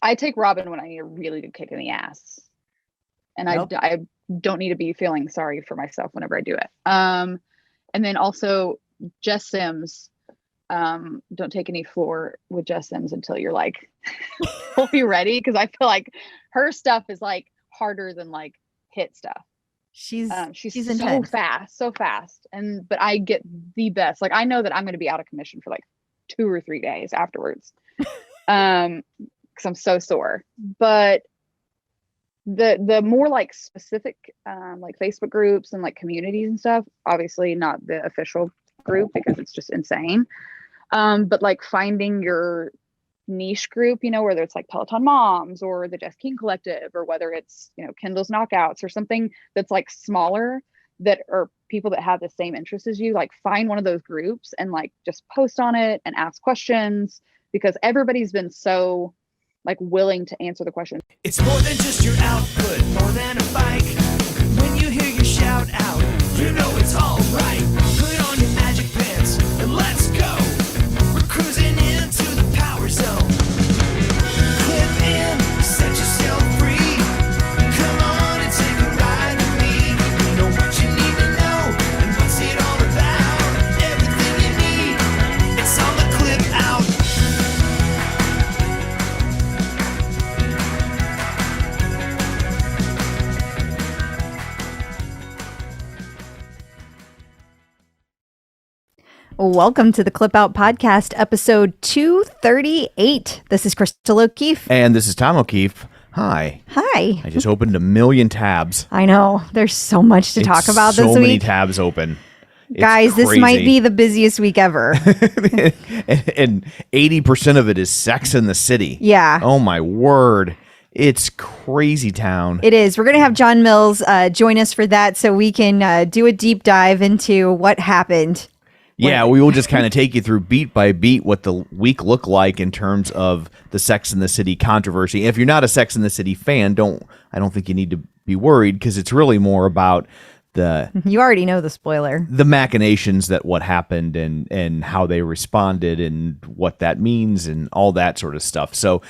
I take Robin when I need a really good kick in the ass. And I don't need to be feeling sorry for myself whenever I do it. And then also Jess Sims. Don't take any floor with Jess Sims until you're like fully ready. Cause I feel like her stuff is like harder than like HIIT stuff. She's so fast. But I get the best. Like I know that I'm going to be out of commission for like 2 or 3 days afterwards. Cause I'm so sore, but the more like specific, like Facebook groups and like communities and stuff, obviously not the official group because it's just insane. But like finding your niche group, you know, whether it's like Peloton Moms or the Jess King Collective, or whether it's, you know, Kendall's Knockouts or something that's like smaller, that are people that have the same interests as you, like find one of those groups and like just post on it and ask questions, because everybody's been so like willing to answer the question. It's more than just your output, more than a bike. When you hear your shout out, you know it's all right. Put on your magic pants and let's go. We're cruising into the power zone. Clip in, set yourself free. Come on and take a ride with me. Know what you need to know and what's it all about. Everything you need, it's on the Clip Out. Welcome to the Clip Out Podcast, episode 238. This is Crystal O'Keefe. And this is Tom O'Keefe. Hi. Hi. I just opened a million tabs. I know. There's so much to talk about this week. So many tabs open. It's Guys, crazy. This might be the busiest week ever. and 80% of it is Sex in the City. Yeah. Oh, my word. It's crazy town. It is. We're going to have John Mills join us for that so we can do a deep dive into what happened. Yeah, we will just kind of take you through beat by beat what the week looked like in terms of the Sex and the City controversy. If you're not a Sex and the City fan, I don't think you need to be worried, because it's really more about you already know the spoiler. The machinations that what happened and how they responded and what that means and all that sort of stuff. So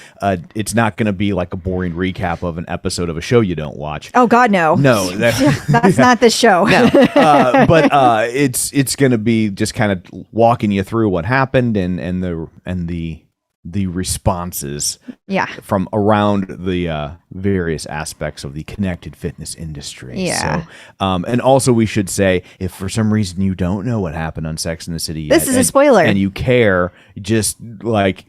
it's not going to be like a boring recap of an episode of a show you don't watch. Oh God, no. No, that's not the show. No, but it's going to be just kind of walking you through what happened and the responses from around the various aspects of the connected fitness industry. Yeah. So, and also we should say, if for some reason you don't know what happened on Sex and the City yet, this is a spoiler, and you care, just like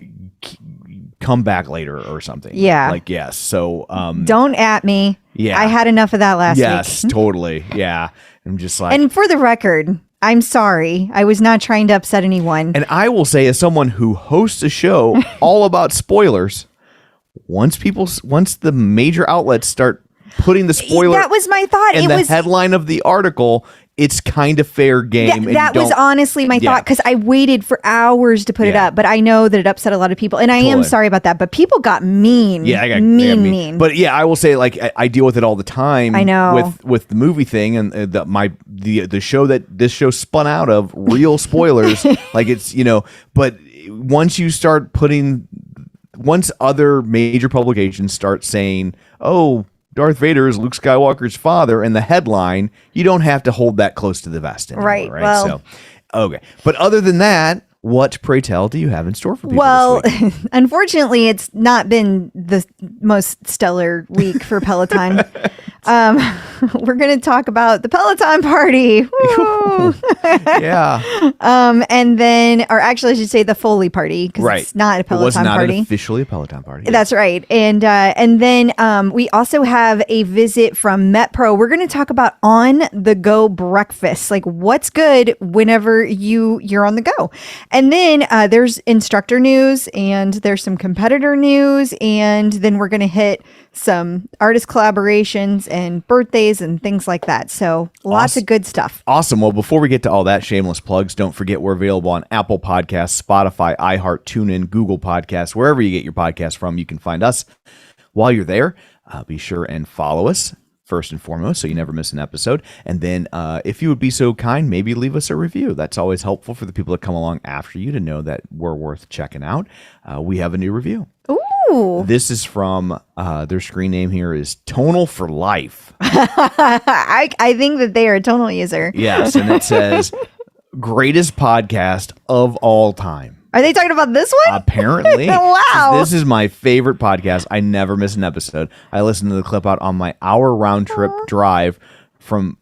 come back later or something. Yeah. Like, yes. So, don't at me. Yeah. I had enough of that last week. Yes, totally. Yeah. I'm just like, and for the record, I'm sorry. I was not trying to upset anyone. And I will say, as someone who hosts a show all about spoilers, once the major outlets start putting the spoiler, that was my thought. In the headline of the article, it's kind of fair game. That was honestly my thought, because I waited for hours to put it up, but I know that it upset a lot of people, and I am sorry about that. But people got mean. Yeah, I got mean. But yeah, I will say, like, I deal with it all the time. I know with the movie thing and the show that this show spun out of, real spoilers. Like, it's, you know, but once other major publications start saying, oh, Darth Vader is Luke Skywalker's father in the headline, you don't have to hold that close to the vest anymore, right? Well, so, okay. But other than that, what, pray tell, do you have in store for people this week? Unfortunately, it's not been the most stellar week for Peloton. We're going to talk about the Peloton party. Yeah. And then, or actually I should say the Foley party, because it's not a Peloton party. It was not party. Officially a Peloton party. That's right. And then we also have a visit from MetPro. We're going to talk about on-the-go breakfast, like what's good whenever you're on the go. And then there's instructor news, and there's some competitor news, and then we're going to hit some artist collaborations and birthdays and things like that. So lots of good stuff. Awesome. Well, before we get to all that, shameless plugs, don't forget we're available on Apple Podcasts, Spotify, iHeart, TuneIn, Google Podcasts, wherever you get your podcasts from, you can find us. While you're there, be sure and follow us first and foremost, so you never miss an episode. And then if you would be so kind, maybe leave us a review. That's always helpful for the people that come along after you to know that we're worth checking out. We have a new review. Ooh. Ooh. This is from their screen name here is Tonal for Life. I think that they are a tonal user. Yes, and it says greatest podcast of all time. Are they talking about this one? Apparently. Wow. This is my favorite podcast. I never miss an episode. I listen to the clip out on my hour round trip drive for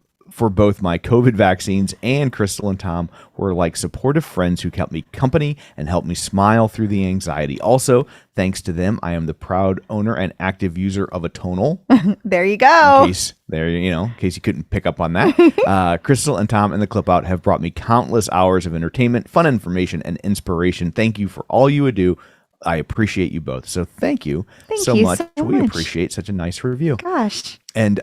both my COVID vaccines, and Crystal and Tom were like supportive friends who kept me company and helped me smile through the anxiety. Also, thanks to them, I am the proud owner and active user of a tonal. There you go. In case you couldn't pick up on that. Crystal and Tom and the clip out have brought me countless hours of entertainment, fun information, and inspiration. Thank you for all you would do. I appreciate you both. So thank you so much. We appreciate such a nice review. Gosh. And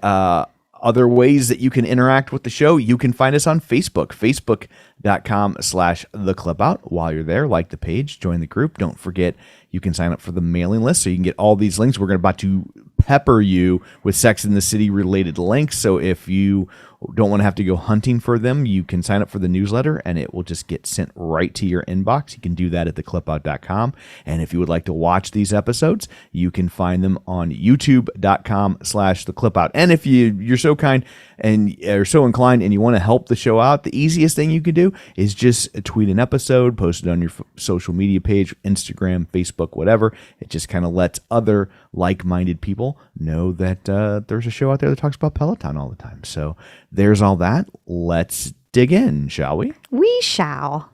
other ways that you can interact with the show, you can find us on Facebook, facebook.com/theclipout. While you're there, like the page, join the group. Don't forget, you can sign up for the mailing list so you can get all these links. We're about to pepper you with Sex and the City related links. So if you don't want to have to go hunting for them, you can sign up for the newsletter and it will just get sent right to your inbox. You can do that at theclipout.com. And if you would like to watch these episodes, you can find them on youtube.com/theclipout. And if you're so kind and are so inclined and you want to help the show out, the easiest thing you can do is just tweet an episode, post it on your social media page, Instagram, Facebook, whatever. It just kind of lets other like-minded people know that there's a show out there that talks about Peloton all the time. So there's all that. Let's dig in, shall we? We shall.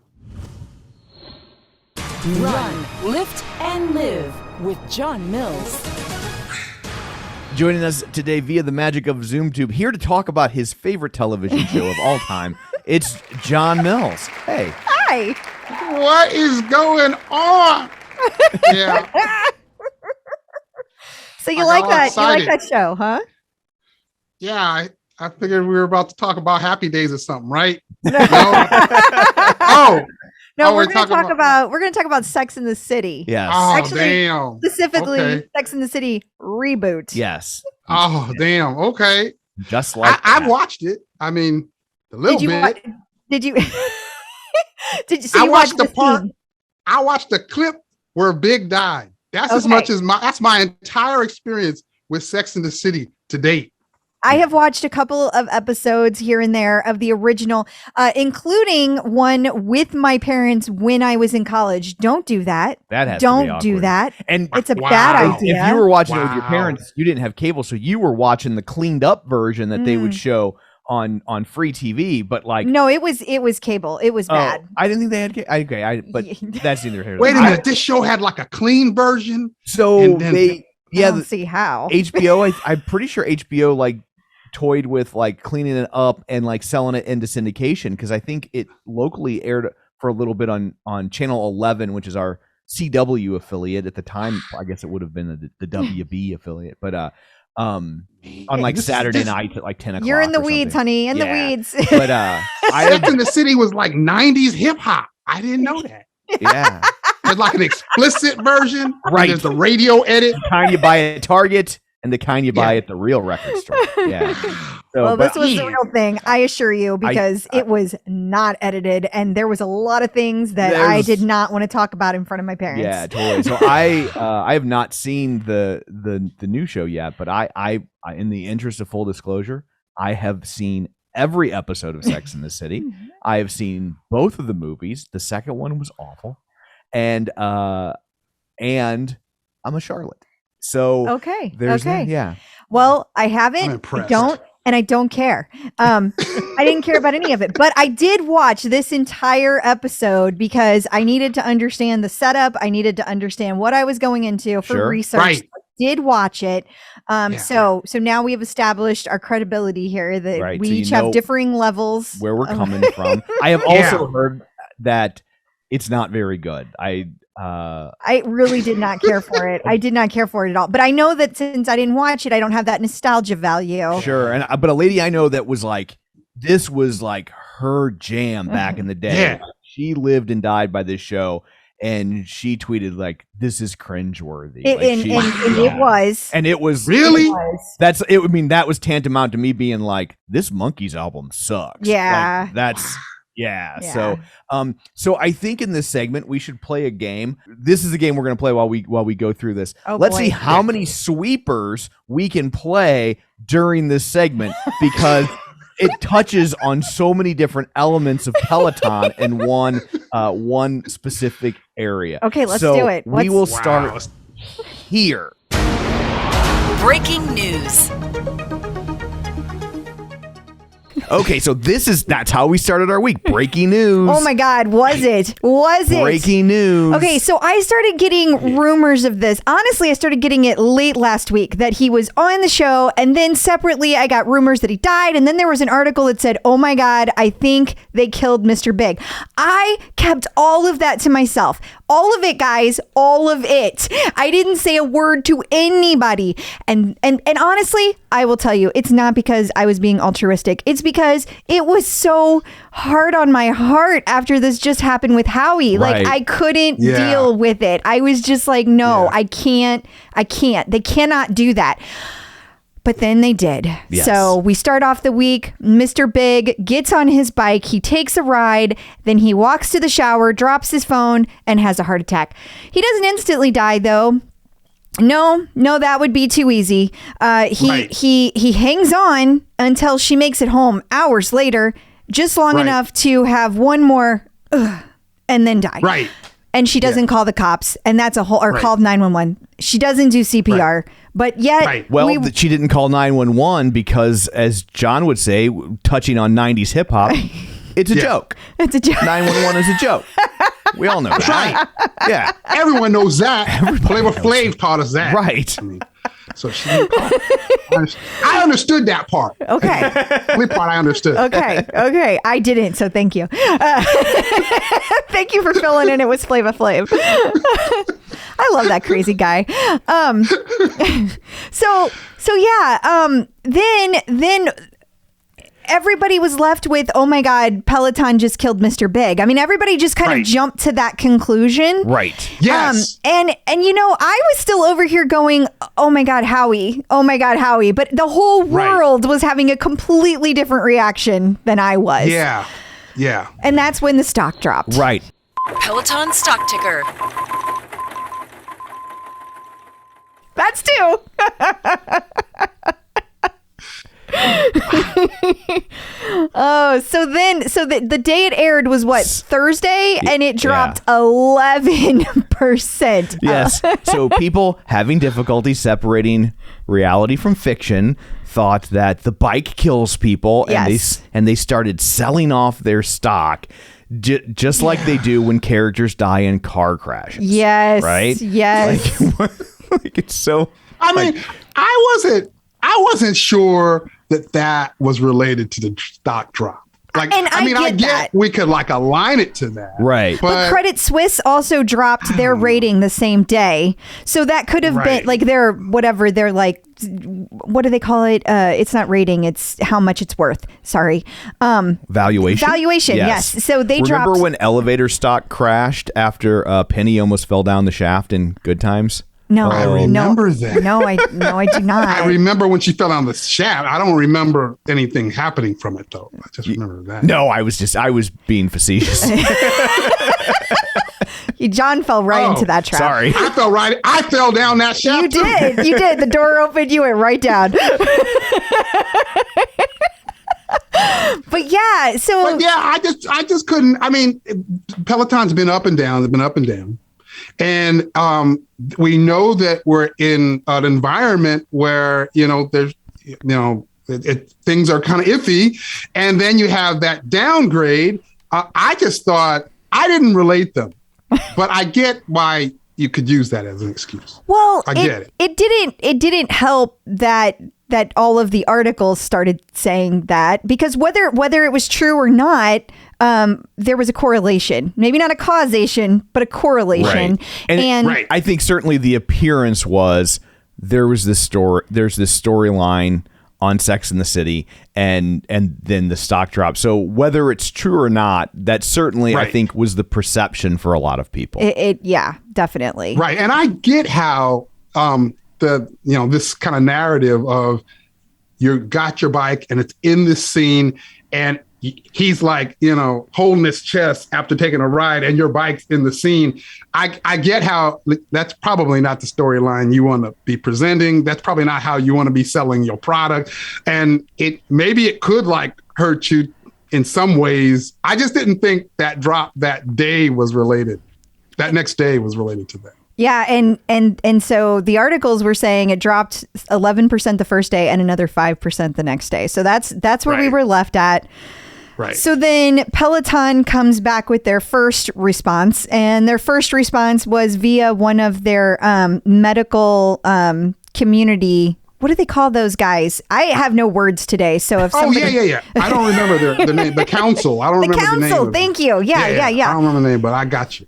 Run, lift, and live with John Mills. Joining us today via the magic of ZoomTube, here to talk about his favorite television show of all time, it's John Mills. Hey. Hi. What is going on? Yeah. So you like that? You like that show, huh? Yeah, I figured we were about to talk about Happy Days or something, right? No. We're going to talk about Sex and the City. Yes. Oh, Actually, damn. Specifically, Sex and the City reboot. Yes. Oh, damn. Okay. Just like I've watched it. I mean, a little bit. Did you? I watched the part. I watched the clip where Big died. That's as much as that's my entire experience with Sex and the City to date. I have watched a couple of episodes here and there of the original, including one with my parents when I was in college. Don't do that. Don't do that. And it's a bad idea. If you were watching it with your parents, you didn't have cable, so you were watching the cleaned up version that they would show on free TV. But like, no, it was cable. It was bad. I didn't think they had cable. But that's neither here. Wait a minute, this show had like a clean version. So I don't see how HBO. I'm pretty sure HBO like toyed with like cleaning it up and like selling it into syndication, because I think it locally aired for a little bit on Channel 11, which is our CW affiliate at the time. I guess it would have been the WB affiliate, but on like Saturday night at like 10 o'clock. You're in the weeds, honey, in the weeds. But Sex and the City was like 90s hip hop. I didn't know that. Yeah. There's like an explicit version. Right. There's the radio edit. The kind you buy at Target and the kind you buy at the real record store. Yeah. So, well, this was the real thing, I assure you, because it was not edited, and there was a lot of things that I did not want to talk about in front of my parents. Yeah, totally. So I have not seen the new show yet, but I in the interest of full disclosure, I have seen every episode of Sex and the City. I have seen both of the movies. The second one was awful, and I'm a Charlotte. So there's that, yeah. Well, I haven't. I don't care. I didn't care about any of it, but I did watch this entire episode because I needed to understand the setup. I needed to understand what I was going into for research. Right. I did watch it. So now we have established our credibility here that we each have differing levels where we're coming from. I have also heard that it's not very good. I really did not care for it. I did not care for it at all. But I know that since I didn't watch it, I don't have that nostalgia value. Sure. But a lady I know that was like, this was like her jam back in the day. Yeah. She lived and died by this show. And she tweeted like, "This is cringeworthy." It was. And it was really. That's it. I mean, that was tantamount to me being like, "This Monkeys album sucks." Yeah. Like, Yeah. So I think in this segment we should play a game. This is a game we're going to play while we go through this. Let's see how many sweepers we can play during this segment because it touches on so many different elements of Peloton in one specific area. Okay, let's do it. We will start here. Breaking news. Okay, so that's how we started our week. Breaking news. Oh my God, was it? Breaking news. Okay, so I started getting rumors of this. Honestly, I started getting it late last week that he was on the show, and then separately I got rumors that he died, and then there was an article that said, oh my God, I think they killed Mr. Big. I kept all of that to myself. All of it, guys, all of it. I didn't say a word to anybody. And honestly, I will tell you, it's not because I was being altruistic. It's because it was so hard on my heart after this just happened with Howie. Right. Like, I couldn't deal with it. I was just like, no, I can't. They cannot do that. But then they did. Yes. So we start off the week. Mr. Big gets on his bike. He takes a ride. Then he walks to the shower, drops his phone, and has a heart attack. He doesn't instantly die, though. No, that would be too easy. He hangs on until she makes it home hours later, just long enough to have one more and then die. Right. And she doesn't call the cops, and that's a whole, or called 911. She doesn't do CPR, but yet. Well, she didn't call 911 because, as John would say, touching on 90s hip hop, it's a joke. It's a joke. 911 is a joke. We all know that. Right. Yeah. Everyone knows that. Flavor Flav taught us that. Right. I mean, so she didn't call. I understood that part. Okay. The only part I understood. Okay. I didn't, so thank you. Thank you for filling in. It was Flavor Flav. I love that crazy guy. Then everybody was left with, oh my God, Peloton just killed Mr. Big. I mean, everybody just kind of jumped to that conclusion. Right. Yes. And you know, I was still over here going, oh my God, Howie. Oh my God, Howie. But the whole world was having a completely different reaction than I was. Yeah. Yeah. And that's when the stock dropped. Right. Peloton stock ticker. That's two. So the day it aired was what, Thursday, and it dropped 11%. Yes. So people having difficulty separating reality from fiction thought that the bike kills people, and they started selling off their stock. Just like they do when characters die in car crashes. Yes. Right? Yes. Like it's so. I mean, I wasn't sure that was related to the stock drop. Like, and I get that. We could like align it to that. Right. But Credit Suisse also dropped their rating the same day. So that could have been like their, whatever, they're like, what do they call it? It's not rating. It's how much it's worth. Sorry. Valuation. Valuation. Yes. So they dropped. Remember when elevator stock crashed after Penny almost fell down the shaft in Good Times? No, I remember that. No, I do not. I remember when she fell down the shaft. I don't remember anything happening from it, though. I just remember that. No, I was being facetious. John fell right into that trap. Sorry. I fell down that shaft. You did. The door opened. You went right down. But yeah, I just couldn't. I mean, Peloton's been up and down. They've been up and down. And we know that we're in an environment where, there's, things are kind of iffy. And then you have that downgrade. I just thought I didn't relate them, but I get why you could use that as an excuse. Well, I get it. It didn't help that all of the articles started saying that, because whether it was true or not, there was a correlation, maybe not a causation, but a correlation. Right. And I think certainly the appearance was there's this storyline on Sex and the City, and then the stock drop. So whether it's true or not, that certainly I think was the perception for a lot of people. Yeah, definitely. Right. And I get how this kind of narrative of you got your bike and it's in this scene, and he's like, holding his chest after taking a ride and your bike's in the scene. I get how that's probably not the storyline you want to be presenting. That's probably not how you want to be selling your product. And maybe it could like hurt you in some ways. I just didn't think that drop that day was related. That next day was related to that. Yeah, and so the articles were saying it dropped 11% the first day and another 5% the next day. So that's where we were left at. Right. So then Peloton comes back with their first response, and their first response was via one of their medical community. What do they call those guys? I have no words today. So if somebody... yeah. I don't remember the name. The council. I don't remember the name. The council. Thank you. Yeah. I don't remember the name, but I got you.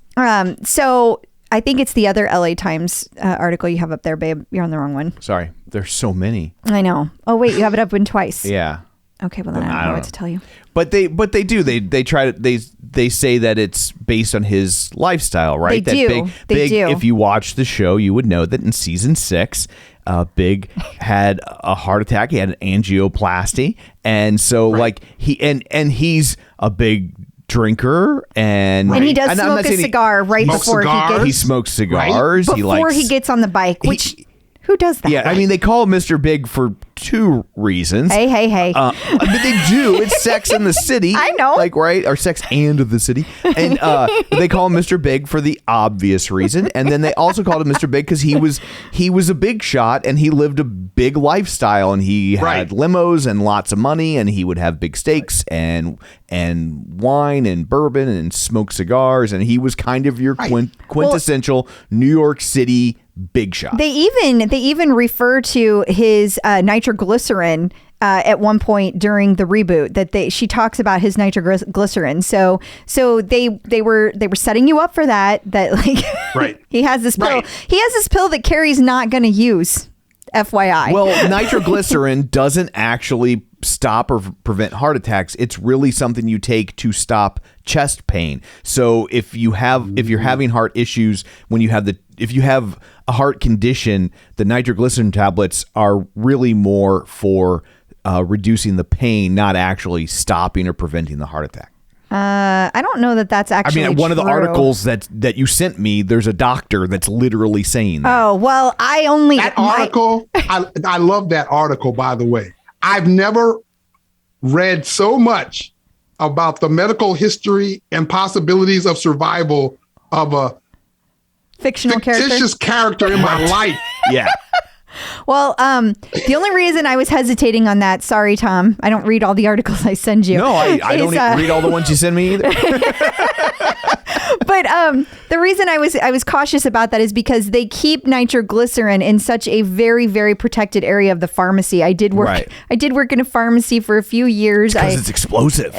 So I think it's the other LA Times article you have up there, babe. You're on the wrong one. Sorry. There's so many. I know. Oh, wait. You have it up in twice. Yeah. Okay, well then I don't know what to tell you. But they do. They try to they say that it's based on his lifestyle, right? They do. If you watch the show, you would know that in season 6, Big had a heart attack. He had an angioplasty, and so like he's a big drinker, and he does smoke a cigar right before he smokes cigars. Right? Before he gets on the bike, which. Who does that? Yeah, I mean, they call him Mr. Big for 2 reasons. Hey. But they do. It's Sex in the City. I know. Like, right? Or Sex and the City. And they call him Mr. Big for the obvious reason. And then they also called him Mr. Big because he was a big shot and he lived a big lifestyle. And he had limos and lots of money. And he would have big steaks and wine and bourbon and smoke cigars. And he was kind of your quintessential New York City big shot. They even refer to his nitroglycerin at one point during the reboot that she talks about his nitroglycerin. So they were setting you up for that like he has this pill. He has this pill that Carrie's not going to use. FYI. Well, nitroglycerin doesn't actually stop or prevent heart attacks. It's really something you take to stop chest pain. So if you're having heart issues, if you have a heart condition, the nitroglycerin tablets are really more for reducing the pain, not actually stopping or preventing the heart attack. I don't know that that's actually one of the true. articles that you sent me, there's a doctor that's literally saying that. Oh, well, article, I love that article, by the way. I've never read so much about the medical history and possibilities of survival of a fictitious character in my life. Yeah. Well, the only reason I was hesitating on that, sorry, Tom, I don't read all the articles I send you. No, I don't read all the ones you send me either. But the reason I was cautious about that is because they keep nitroglycerin in such a very, very protected area of the pharmacy. I did work in a pharmacy for a few years. Because it's explosive.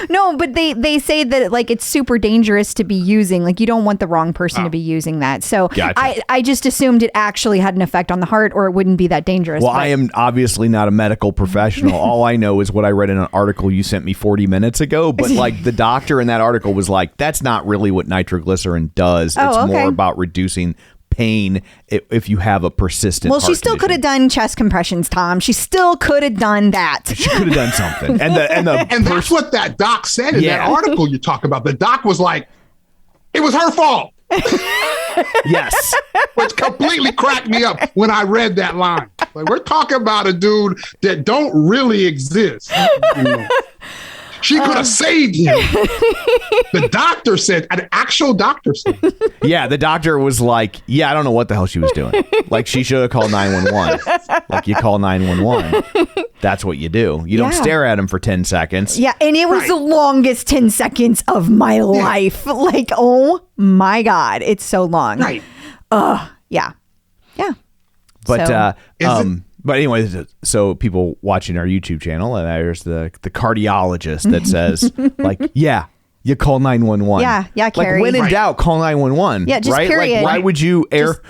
No, but they say that like it's super dangerous to be using. Like you don't want the wrong person to be using that. So gotcha. I just assumed it actually had an effect on the heart, or it wouldn't be that dangerous. Well, I am obviously not a medical professional. All I know is what I read in an article you sent me 40 minutes ago. But like the doctor in that article was like, that's not really what nitroglycerin does. It's more about reducing pain if you have a persistent heart she still condition. Could have done chest compressions, Tom. She still could have done that. She could have done something. And that's what that doc said in that article you talk about. The doc was like, it was her fault. Yes. Which completely cracked me up when I read that line. Like, we're talking about a dude that don't really exist. She could have saved him. The doctor said, an actual doctor said. Yeah, the doctor was like, yeah, I don't know what the hell she was doing. Like, she should have called 911. Like, you call 911. That's what you do. You don't stare at him for 10 seconds. Yeah, and it was the longest 10 seconds of my life. Like, oh my God, it's so long. Right. Yeah. But, but anyway, so people watching our YouTube channel, and there's the cardiologist that says, like, yeah, you call 911. Yeah, Carrie. Like, when in doubt, call 911. Yeah, just right? period. Like, why would you err?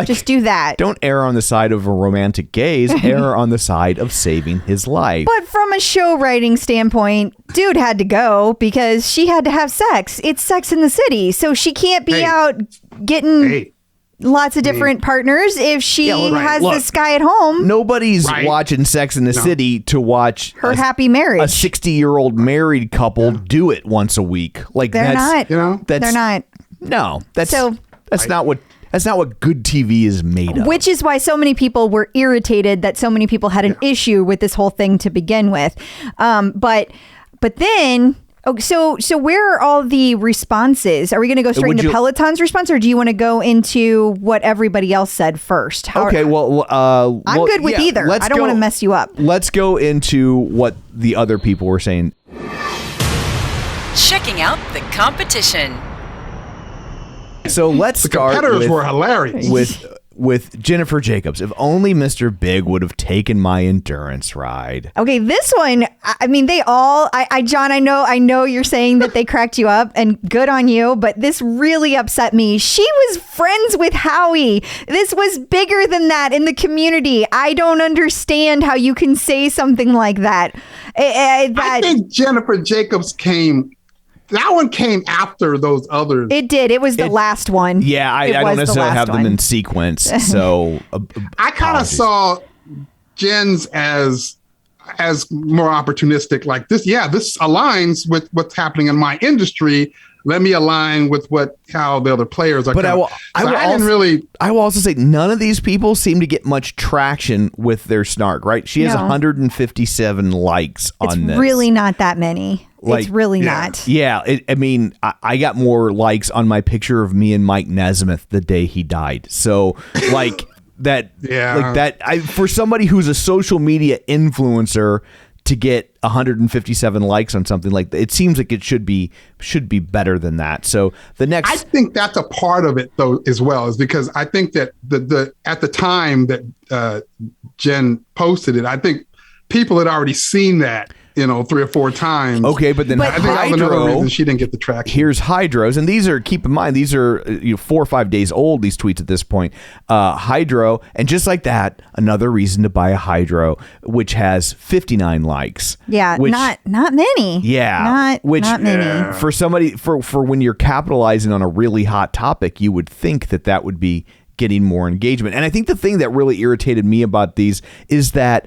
Just do that. Don't err on the side of a romantic gaze. Err on the side of saving his life. But from a show writing standpoint, dude had to go because she had to have sex. It's Sex in the City, so she can't be out getting... lots of different partners if she has Look, this guy at home. Nobody's watching Sex in the City to watch her happy marriage. A 60-year-old married couple do it once a week. Like they're not. They're not. No, that's not what good TV is made of. Which is why so many people were irritated that so many people had an issue with this whole thing to begin with. But then. Oh, so where are all the responses? Are we going to go straight into Peloton's response, or do you want to go into what everybody else said first? I'm good with either. I don't want to mess you up. Let's go into what the other people were saying. Checking out the competition. So let's start. Competitors were hilarious. With Jennifer Jacobs. If only Mr. Big would have taken my endurance ride. Okay, this one, I mean, they all, John, I know you're saying that they cracked you up, and good on you, but this really upset me. She was friends with Howie. This was bigger than that in the community. I don't understand how you can say something like that. I think Jennifer Jacobs that one came after those others. It did. It was the last one. Yeah, I don't necessarily have them in sequence. So I kind of saw Jen's as more opportunistic. Like this, this aligns with what's happening in my industry. Let me align with how the other players are. But I will also say none of these people seem to get much traction with their snark. Right? She has 157 likes on this. It's really not that many. It's really not. Yeah. I got more likes on my picture of me and Mike Nesmith the day he died. So like that. Yeah. Like that. For somebody who's a social media influencer to get 157 likes on something like that, it seems like it should be better than that. So I think that's a part of it though as well, is because I think that the at the time that Jen posted it, I think people had already seen that 3 or 4 times. Okay, but then I think that was another reason she didn't get the traction. Here's Hydro's, and these are, keep in mind, these are 4 or 5 days old, these tweets at this point. Hydro, and just like that, another reason to buy a Hydro, which has 59 likes. Yeah, not many. Yeah. Not many. For somebody, for when you're capitalizing on a really hot topic, you would think that would be getting more engagement. And I think the thing that really irritated me about these is that,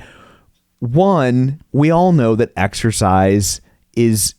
one, we all know that exercise is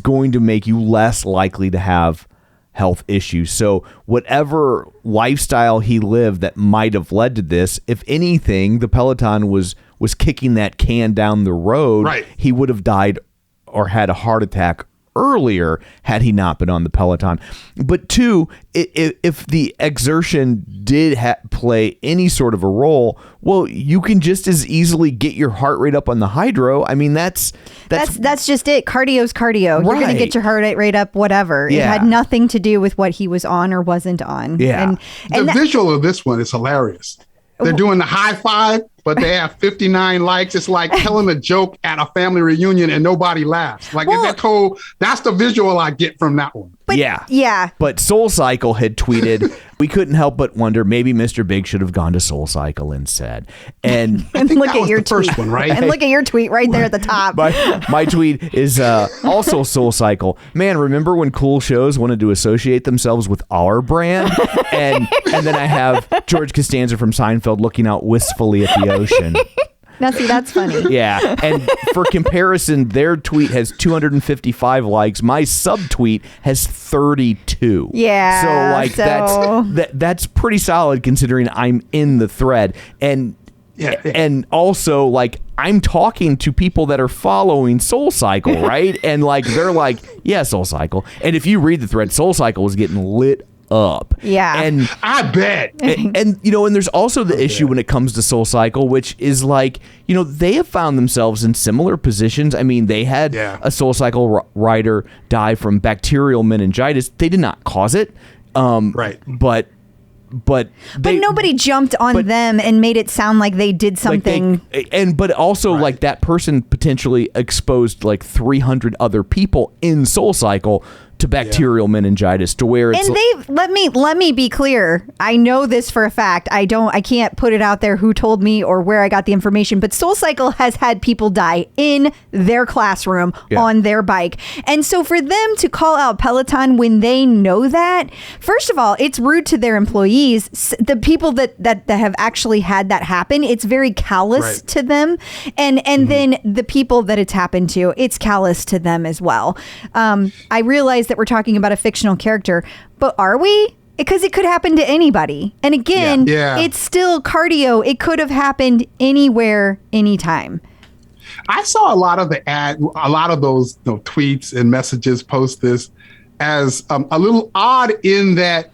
going to make you less likely to have health issues. So whatever lifestyle he lived that might have led to this, if anything, the Peloton was kicking that can down the road. Right. He would have died or had a heart attack earlier had he not been on the Peloton. But two, if the exertion did play any sort of a role, well, you can just as easily get your heart rate up on the Hydro. I mean, that's just it. Cardio's cardio. Right. You're going to get your heart rate up, whatever. Yeah. It had nothing to do with what he was on or wasn't on. Yeah. And the visual of this one is hilarious. They're doing the high five, but they have 59 likes. It's like telling a joke at a family reunion and nobody laughs. Like that's the visual I get from that one. But, yeah. But SoulCycle had tweeted, "We couldn't help but wonder maybe Mr. Big should have gone to SoulCycle instead." And look at your tweet, first one, right? And look at your tweet right there at the top. My tweet is also SoulCycle. Man, remember when cool shows wanted to associate themselves with our brand? And then I have George Costanza from Seinfeld looking out wistfully at the ocean. Now, see, that's funny. Yeah. And for comparison, their tweet has 255 likes. My subtweet has 32. Yeah. So that's pretty solid considering I'm in the thread. And and also, like, I'm talking to people that are following SoulCycle, right? And like they're like, yeah, SoulCycle. And if you read the thread, SoulCycle was getting lit up. Yeah. And I bet. And there's also the issue when it comes to SoulCycle, which is like, they have found themselves in similar positions. I mean, they had a SoulCycle rider die from bacterial meningitis. They did not cause it. Right. But nobody jumped on them and made it sound like they did something. But also Right. like that person potentially exposed like 300 other people in SoulCycle to bacterial meningitis, to where it's. And let me be clear. I know this for a fact. I can't put it out there who told me or where I got the information, but SoulCycle has had people die in their classroom on their bike. And so for them to call out Peloton when they know that, first of all, it's rude to their employees. The people that have actually had that happen, it's very callous to them. And then the people that it's happened to, it's callous to them as well. I realize that we're talking about a fictional character, but are we? Because it could happen to anybody. And again, it's still cardio. It could have happened anywhere, anytime. I saw a lot of those tweets and messages post this as a little odd in that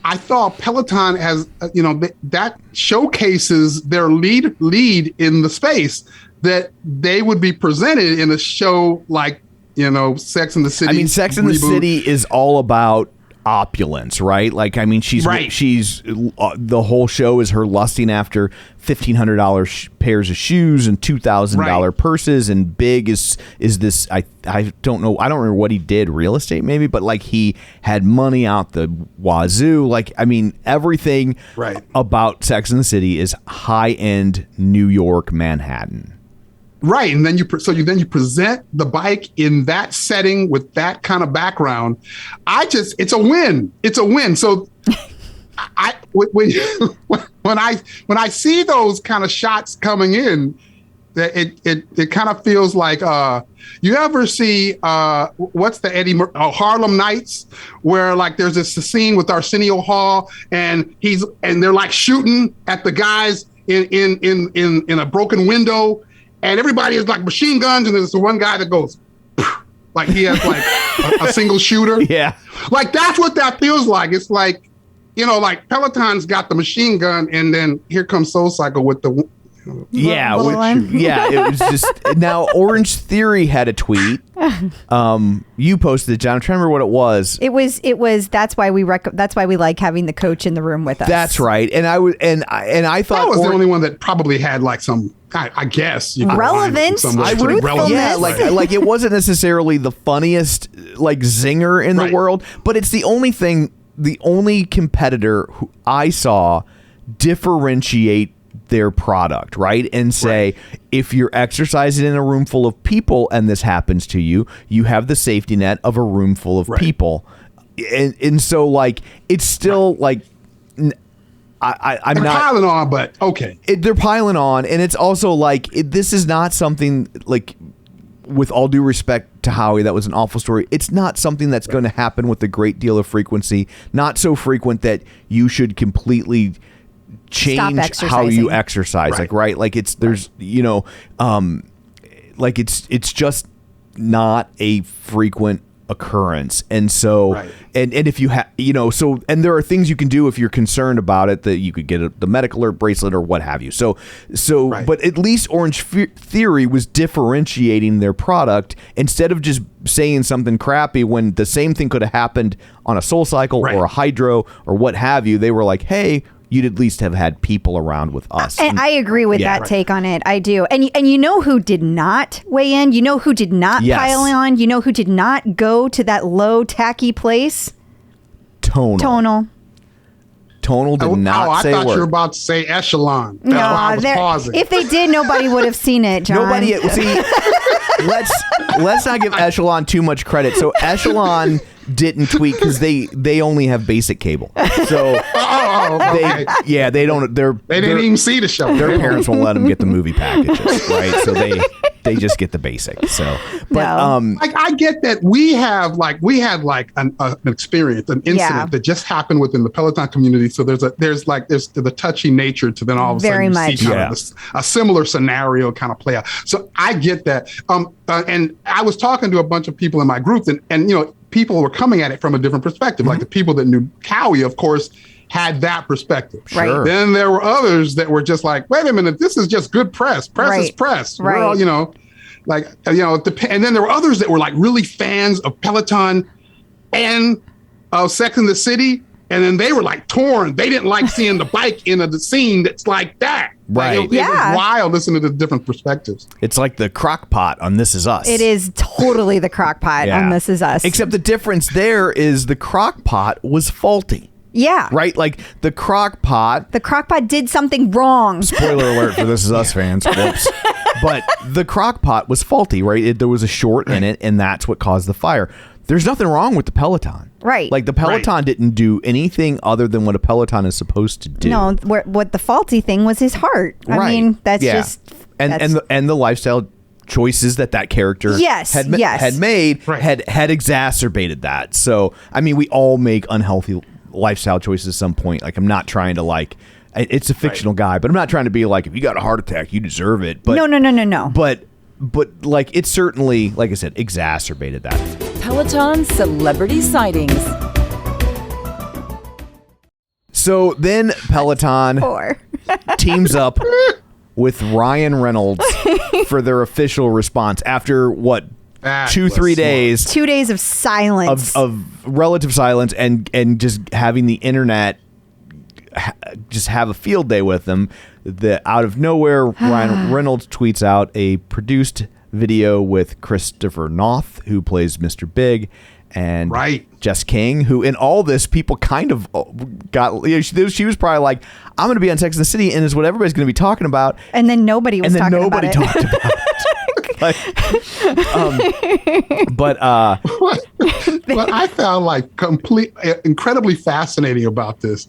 I thought Peloton has, that showcases their lead in the space, that they would be presented in a show like, Sex and the City. I mean, Sex and the City is all about opulence, right? Like, I mean, she's the whole show is her lusting after $1,500 pairs of shoes and $2,000 purses, and Big is this, I don't know, I don't remember what he did, real estate maybe, but like he had money out the wazoo. Like, I mean, everything about Sex and the City is high-end New York, Manhattan. Right, and then you present the bike in that setting with that kind of background. It's a win. It's a win. So, when I see those kind of shots coming in, it kind of feels like you ever see what's the Harlem Nights, where like there's this scene with Arsenio Hall and they're like shooting at the guys in a broken window. And everybody is like machine guns, and there's the one guy that goes, like he has like a single shooter. Yeah. Like that's what that feels like. It's like, like Peloton's got the machine gun, and then here comes SoulCycle with the it was just now. Orange Theory had a tweet. You posted it, John. I'm trying to remember what it was. It was. That's why we like having the coach in the room with us. That's right. And I thought that was the only one that probably had like some. I guess relevance. Truthfulness. Yeah, like it wasn't necessarily the funniest like zinger in the world, but it's the only competitor who I saw differentiate their product, right? And say, if you're exercising in a room full of people and this happens to you, you have the safety net of a room full of people. And so like, it's still like, I'm they're not piling on, but okay. They're piling on. And it's also like, this is not something like, with all due respect to Howie, that was an awful story. It's not something that's going to happen with a great deal of frequency, not so frequent that you should completely change how you exercise. Like it's there's like it's just not a frequent occurrence. And so and if you have and there are things you can do if you're concerned about it, that you could get the medical alert bracelet or what have you. So but at least Orange Theory was differentiating their product instead of just saying something crappy when the same thing could have happened on a SoulCycle or a Hydro or what have you. They were like, hey, you'd at least have had people around with us. And I agree with that take on it. I do. And you know who did not weigh in? You know who did not pile on? You know who did not go to that low, tacky place? Tonal did not say a word. I thought you were about to say Echelon. That's why I was pausing. If they did, nobody would have seen it, John. Let's not give Echelon too much credit. So Echelon didn't tweet because they only have basic cable. So they didn't even see the show. Their parents won't let them get the movie packages, right? So they just get the basic. So, but I get that we had an experience, an incident that just happened within the Peloton community. So there's the touchy nature to then all of a sudden you see kind of a similar scenario kind of play out. So I get that. And I was talking to a bunch of people in my group, and people were coming at it from a different perspective. Like the people that knew Cowie, of course, had that perspective. Sure. Then there were others that were just like, wait a minute, this is just good press. Press is press. Right. We're all, and then there were others that were like really fans of Peloton and Sex and the City. And then they were like torn. They didn't like seeing the bike in the scene that's like that. Right. It was wild listening to the different perspectives. It's like the crock pot on This Is Us. It is totally the crock pot on This Is Us. Except the difference there is the crock pot was faulty. Yeah. Right? Like the crock pot. The crock pot did something wrong. Spoiler alert for This Is Us fans. Whoops. But the crock pot was faulty, right? There was a short in it, and that's what caused the fire. There's nothing wrong with the Peloton. Right. Like the Peloton didn't do anything other than what a Peloton is supposed to do. No, what the faulty thing was his heart. Right. I mean, that's just... And the lifestyle choices that character had made had exacerbated that. So, I mean, we all make unhealthy lifestyle choices at some point. Like, I'm not trying to it's a fictional guy, but I'm not trying to be like, if you got a heart attack, you deserve it. But no. But like, it certainly, like I said, exacerbated that. Peloton celebrity sightings. So then Peloton teams up with Ryan Reynolds for their official response after what? 2-3 days. 2 days of silence. Of relative silence and just having the internet just have a field day with them. Out of nowhere, Ryan Reynolds tweets out a produced video with Christopher Noth, who plays Mr. Big, and Jess King, who in all this people kind of got. She was probably like, "I'm going to be on Sex and the City," and is what everybody's going to be talking about. And then nobody was talking about it. Talked about it. What I found incredibly fascinating about this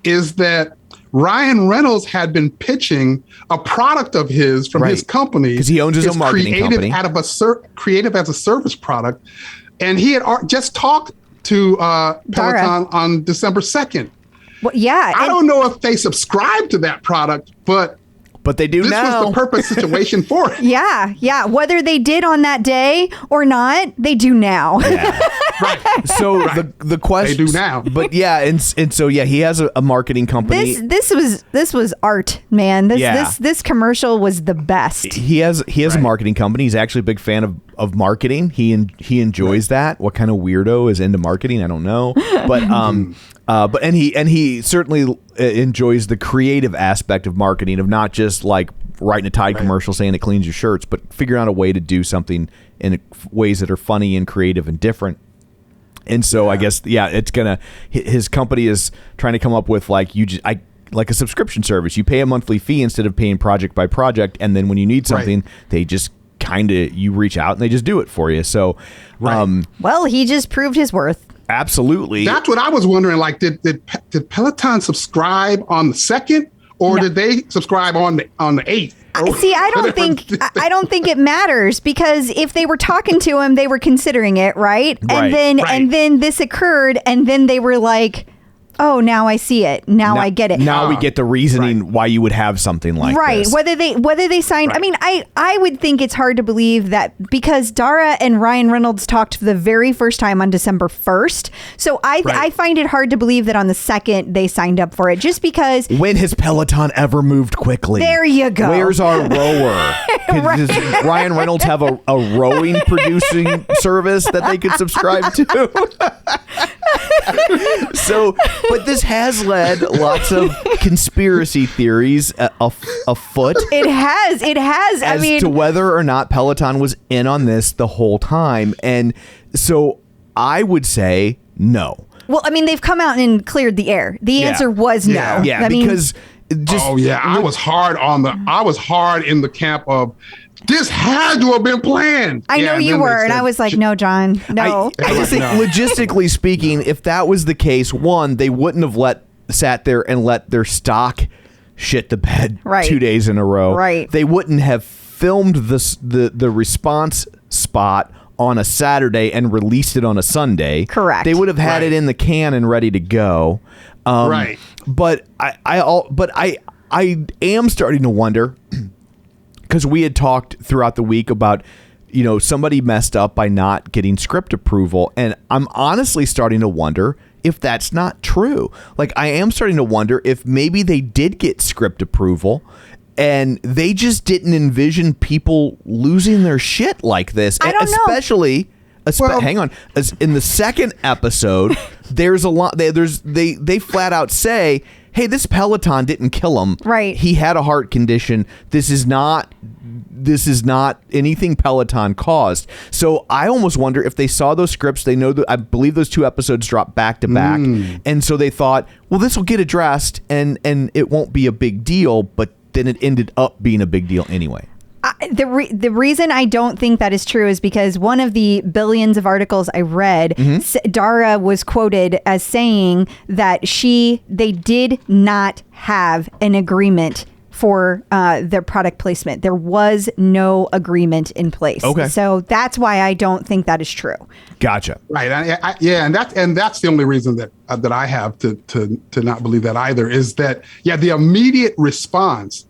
is that Ryan Reynolds had been pitching a product of his from his company because he owns his own marketing company, creative as a service product, and he had just talked to Peloton on December 2nd. Well, yeah, I don't know if they subscribe to that product, but they do this now. This was the perfect situation for it. Yeah. Whether they did on that day or not, they do now. Yeah. So the question they do now. But and so he has a marketing company. This was art, man. This commercial was the best. He has a marketing company. He's actually a big fan of marketing. He enjoys that. What kind of weirdo is into marketing? I don't know. But he certainly enjoys the creative aspect of marketing, of not just like writing a Tide commercial saying it cleans your shirts, but figuring out a way to do something in ways that are funny and creative and different. And so I guess it's his company is trying to come up with like a subscription service. You pay a monthly fee instead of paying project by project, and then when you need something, they just you reach out and they just do it for you. So, well, he just proved his worth. Absolutely. That's what I was wondering. Like, did Peloton subscribe on the 2nd, or did they subscribe on the 8th? See, I don't think it matters, because if they were talking to him, they were considering it, right? And then this occurred, and then they were like, oh, now I see it. Now I get it. Now we get the reasoning why you would have something like this. Whether they signed. I mean, I would think it's hard to believe that, because Dara and Ryan Reynolds talked for the very first time on December 1st. So I find it hard to believe that on the 2nd they signed up for it, just because. When has Peloton ever moved quickly? There you go. Where's our rower? Does Ryan Reynolds have a rowing producing service that they could subscribe to? But this has led lots of conspiracy theories afoot. It has. As to whether or not Peloton was in on this the whole time. And so I would say no. Well, I mean, they've come out and cleared the air. The answer was no. Yeah, because I was hard in the camp of, this had to have been planned. I know you were, and I was like, no, John, no. I just think, logistically speaking, if that was the case, one, they wouldn't have sat there and let their stock shit the bed 2 days in a row. Right. They wouldn't have filmed the response spot on a Saturday and released it on a Sunday. Correct. They would have had it in the can and ready to go. But I am starting to wonder, because we had talked throughout the week about, somebody messed up by not getting script approval. And I'm honestly starting to wonder if that's not true. Like, I am starting to wonder if maybe they did get script approval and they just didn't envision people losing their shit like this. I don't know. Hang on. As in the second episode, there's a lot. They flat out say, hey, this Peloton didn't kill him. Right. He had a heart condition. This is not anything Peloton caused. So I almost wonder if they saw those scripts, they know that I believe those 2 episodes dropped back to back. And so they thought, well, this will get addressed and it won't be a big deal, but then it ended up being a big deal anyway. The reason I don't think that is true is because one of the billions of articles I read, Dara was quoted as saying that they did not have an agreement for their product placement. There was no agreement in place. Okay. So that's why I don't think that is true. Gotcha. Right. And that's the only reason that I have to not believe that either, is that, the immediate response.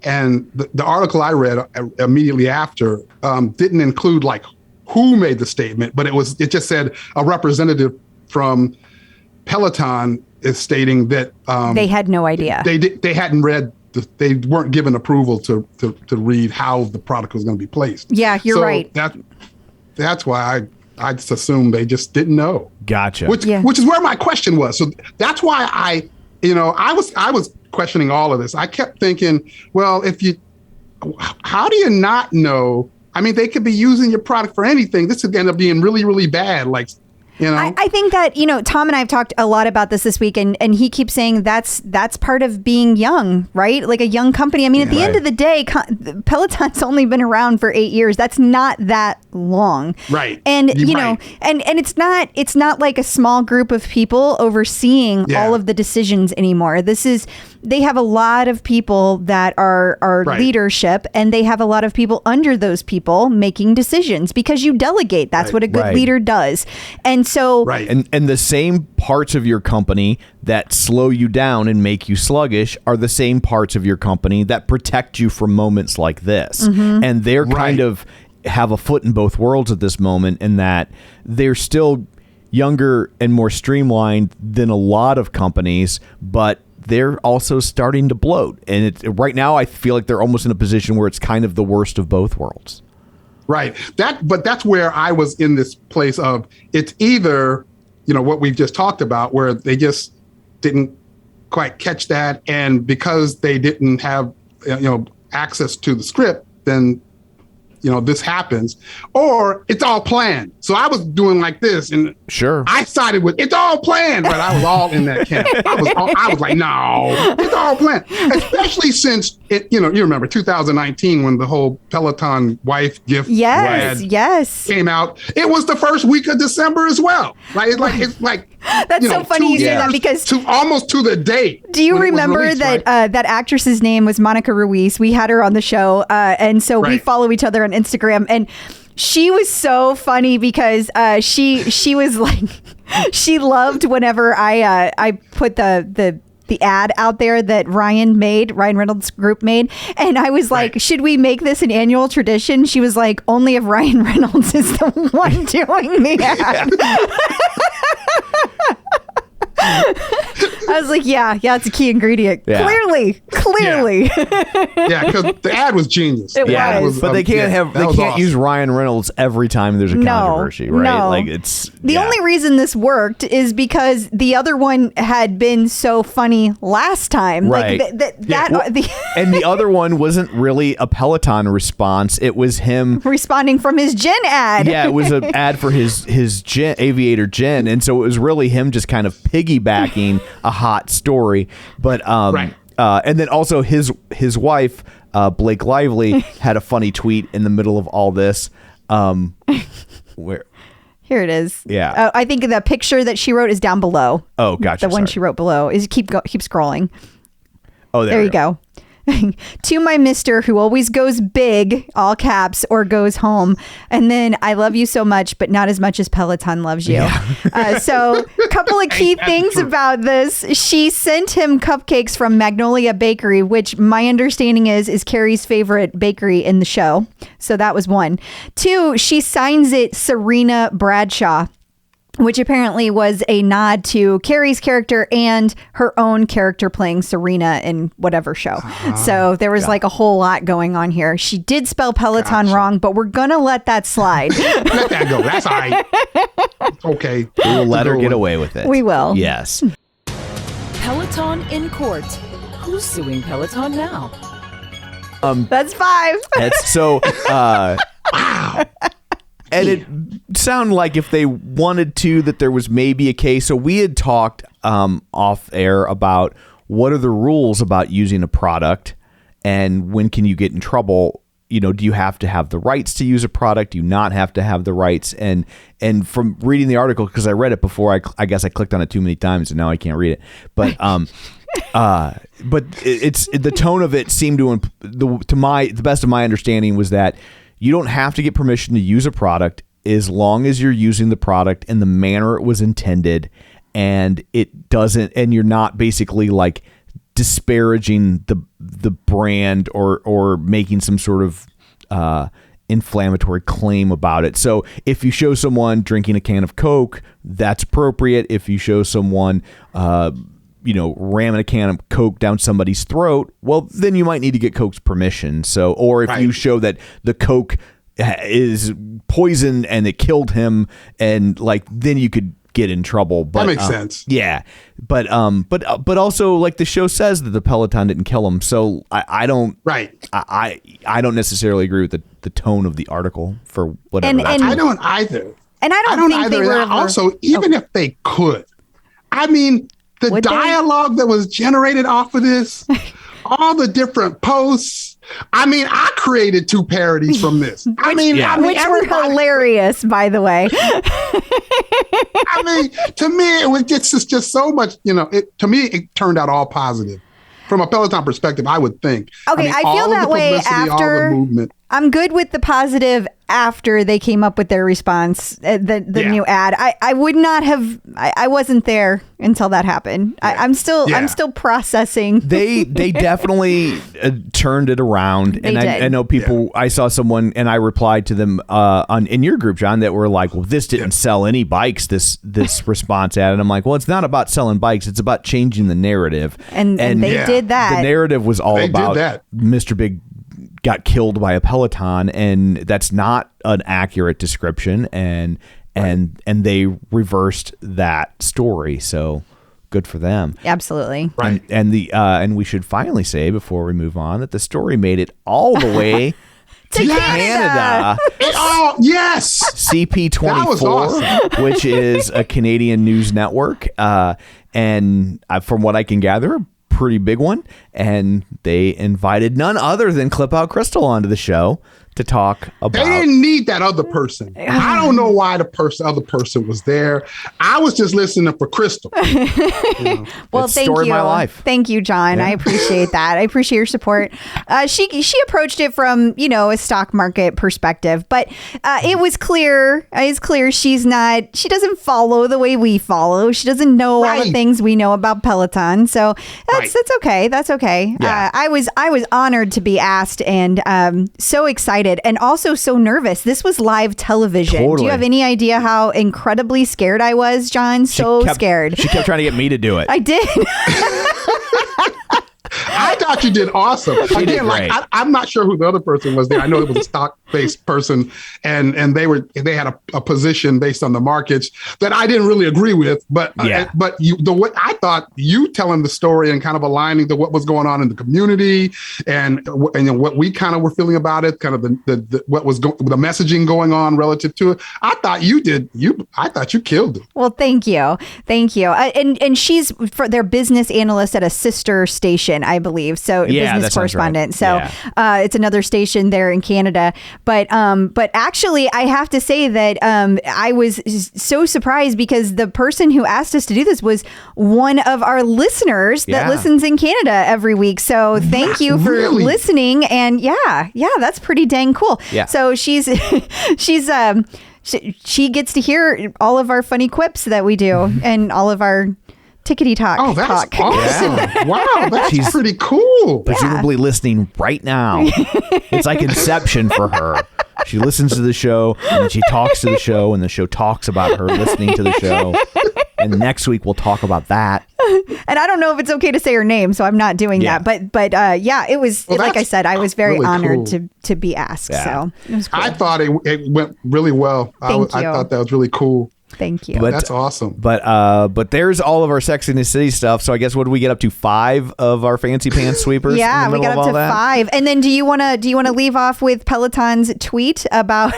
And the article I read immediately after didn't include like who made the statement, but it just said a representative from Peloton is stating that they had no idea. They hadn't read. They weren't given approval to read how the product was going to be placed. Yeah, you're right. That's why I just assumed they just didn't know. Gotcha. Which is where my question was. So that's why I was questioning all of this. I kept thinking, well, how do you not know? I mean, they could be using your product for anything. This could end up being really, really bad. Like, I think that, Tom and I have talked a lot about this week, and he keeps saying that's part of being young, right? Like a young company. I mean, at the end of the day, Peloton's only been around for 8 years. That's not that long. Right. And, and it's not like a small group of people overseeing all of the decisions anymore. They have a lot of people that are leadership, and they have a lot of people under those people making decisions because you delegate. That's what a good leader does. And so, and the same parts of your company that slow you down and make you sluggish are the same parts of your company that protect you from moments like this. And they're kind of have a foot in both worlds at this moment, in that they're still younger and more streamlined than a lot of companies, but they're also starting to bloat. And right now I feel like they're almost in a position where it's kind of the worst of both worlds. Right. But that's where I was in this place of, it's either, what we've just talked about, where they just didn't quite catch that. And because they didn't have, access to the script, then, this happens, or it's all planned. So I was doing like this, and I sided with it's all planned, but I was all in that camp. I was like, no, it's all planned. Especially since you remember 2019 when the whole Peloton wife gift came out. It was the first week of December as well. It's like that's so funny you say that, because almost to the date. Do you remember released, that that actress's name was Monica Ruiz? We had her on the show, and so we follow each other on Instagram, and she was so funny because she was like, she loved whenever I put the ad out there that Ryan Reynolds Group made, and I was like, should we make this an annual tradition? She was like, only if Ryan Reynolds is the one doing the ad. I was like, yeah, it's a key ingredient. Yeah. Clearly. Yeah, because the ad was genius. It was. But they can't use Ryan Reynolds every time there's a controversy, right? No. Like it's the only reason this worked is because the other one had been so funny last time. Right. Like and the other one wasn't really a Peloton response. It was him responding from his Jen ad. Yeah, it was an ad for his Jen, Aviator Jen, and so it was really him just kind of piggybacking a hot story. But and then also his wife, Blake Lively, had a funny tweet in the middle of all this. Where here it is. Yeah, I think the picture that she wrote is down below. Oh, gotcha. The one she wrote below is keep scrolling. Oh, there you go. To my mister who always goes big, all caps, or goes home. And then I love you so much, but not as much as Peloton loves you. Yeah. So a couple of key things about this. She sent him cupcakes from Magnolia Bakery, which my understanding is Carrie's favorite bakery in the show. So that was one. 2, she signs it Serena Bradshaw, which apparently was a nod to Carrie's character and her own character playing Serena in whatever show. So there was like a whole lot going on here. She did spell Peloton wrong, but we're going to let that slide. Let that go. That's all right. Okay. We'll let her get away with it. We will. Yes. Peloton Peloton in court. Who's suing Peloton now? That's 5. That's so. Wow. And it sounded like if they wanted to, that there was maybe a case. So we had talked off air about what are the rules about using a product and when can you get in trouble. You know, do you have to have the rights to use a product? Do you not have to have the rights? And from reading the article, because I read it before, I guess I clicked on it too many times and now I can't read it. But but it's the tone of it seemed to the best of my understanding was that you don't have to get permission to use a product as long as you're using the product in the manner it was intended, and it doesn't, and you're not basically like disparaging the brand or making some sort of inflammatory claim about it. So if you show someone drinking a can of Coke, that's appropriate. If you show someone ramming a can of Coke down somebody's throat, well, then you might need to get Coke's permission. So, or if you show that the Coke is poison and it killed him, and like, then you could get in trouble. But that makes sense. Yeah. But also, like the show says that the Peloton didn't kill him. So I don't necessarily agree with the tone of the article for whatever. And I don't either. And I don't think either. they were also, even if they could, I mean, the dialogue that was generated off of this, all the different posts. I mean, I created 2 parodies from this. Which were hilarious, by the way. I mean, to me, it was just so much. To me, it turned out all positive. From a Peloton perspective, I would think. Okay, I feel that way after. All the movement. I'm good with the positive after they came up with their response, the new ad. I would not have. I wasn't there until that happened. Yeah. I'm still processing. They definitely turned it around, and I know people. Yeah. I saw someone, and I replied to them in your group, John, that were like, "Well, this didn't sell any bikes." This response ad, and I'm like, "Well, it's not about selling bikes. It's about changing the narrative." And they did that. The narrative was all about Mr. Big got killed by a Peloton, and that's not an accurate description, and they reversed that story, so good for them. Absolutely. Right. And we should finally say before we move on that the story made it all the way to Canada. Yes. CP24, that was awesome. Which is a Canadian news network, and from what I can gather, pretty big one, and they invited none other than Clip Out Crystal onto the show to talk about. They didn't need that other person. I don't know why other person was there. I was just listening for Crystal. Well, thank you. My life. Thank you, John. Yeah. I appreciate that. I appreciate your support. She approached it from a stock market perspective, but it was clear. It's clear she doesn't follow the way we follow. She doesn't know all the things we know about Peloton. So that's okay. That's okay. Yeah. I was honored to be asked, and so excited. And also so nervous. This was live television. Totally. Do you have any idea how incredibly scared I was, John? Scared. She kept trying to get me to do it. I did. I thought you did awesome. Again, I'm not sure who the other person was there. I know it was a stock-based person, and they had a position based on the markets that I didn't really agree with. But what I thought you telling the story and kind of aligning to what was going on in the community and what we kind of were feeling about it, kind of the what was the messaging going on relative to it. I thought you did. I thought you killed it. Well, thank you. And she's for their business analyst at a sister station, I believe. So business correspondent. Right. So it's another station there in Canada. But actually, I have to say that I was so surprised because the person who asked us to do this was one of our listeners that listens in Canada every week. So thank you for listening. And that's pretty dang cool. Yeah. So she gets to hear all of our funny quips that we do and all of our tickety talk. Oh, that's awesome. Yeah. Wow, that's pretty cool. Presumably listening right now. It's like Inception for her. She listens to the show, and then she talks to the show, and the show talks about her listening to the show. And next week we'll talk about that. And I don't know if it's okay to say her name, so I'm not doing that. But it was, like I said, I was very really honored to be asked. Yeah. So it was cool. I thought it went really well. I thought that was really cool. Thank you. But, That's awesome. But there's all of our Sex and the City stuff. So I guess what do we get up to? 5 of our fancy pants sweepers? Yeah, we got up to 5. And then do you want to leave off with Peloton's tweet about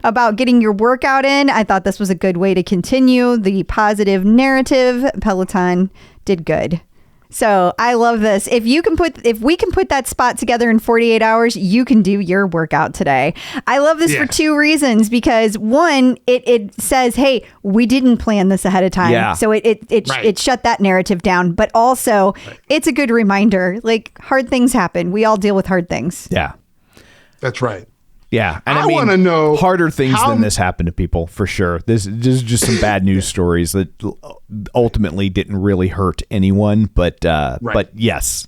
about getting your workout in? I thought this was a good way to continue the positive narrative. Peloton did good. So I love this. If we can put that spot together in 48 hours, you can do your workout today. I love this for 2 reasons, because one, it says, hey, we didn't plan this ahead of time. Yeah. So it shut that narrative down. But also it's a good reminder, like, hard things happen. We all deal with hard things. Yeah. That's right. Yeah. And I want to know harder things than this happen to people, for sure. This is just some bad news stories that ultimately didn't really hurt anyone. But yes.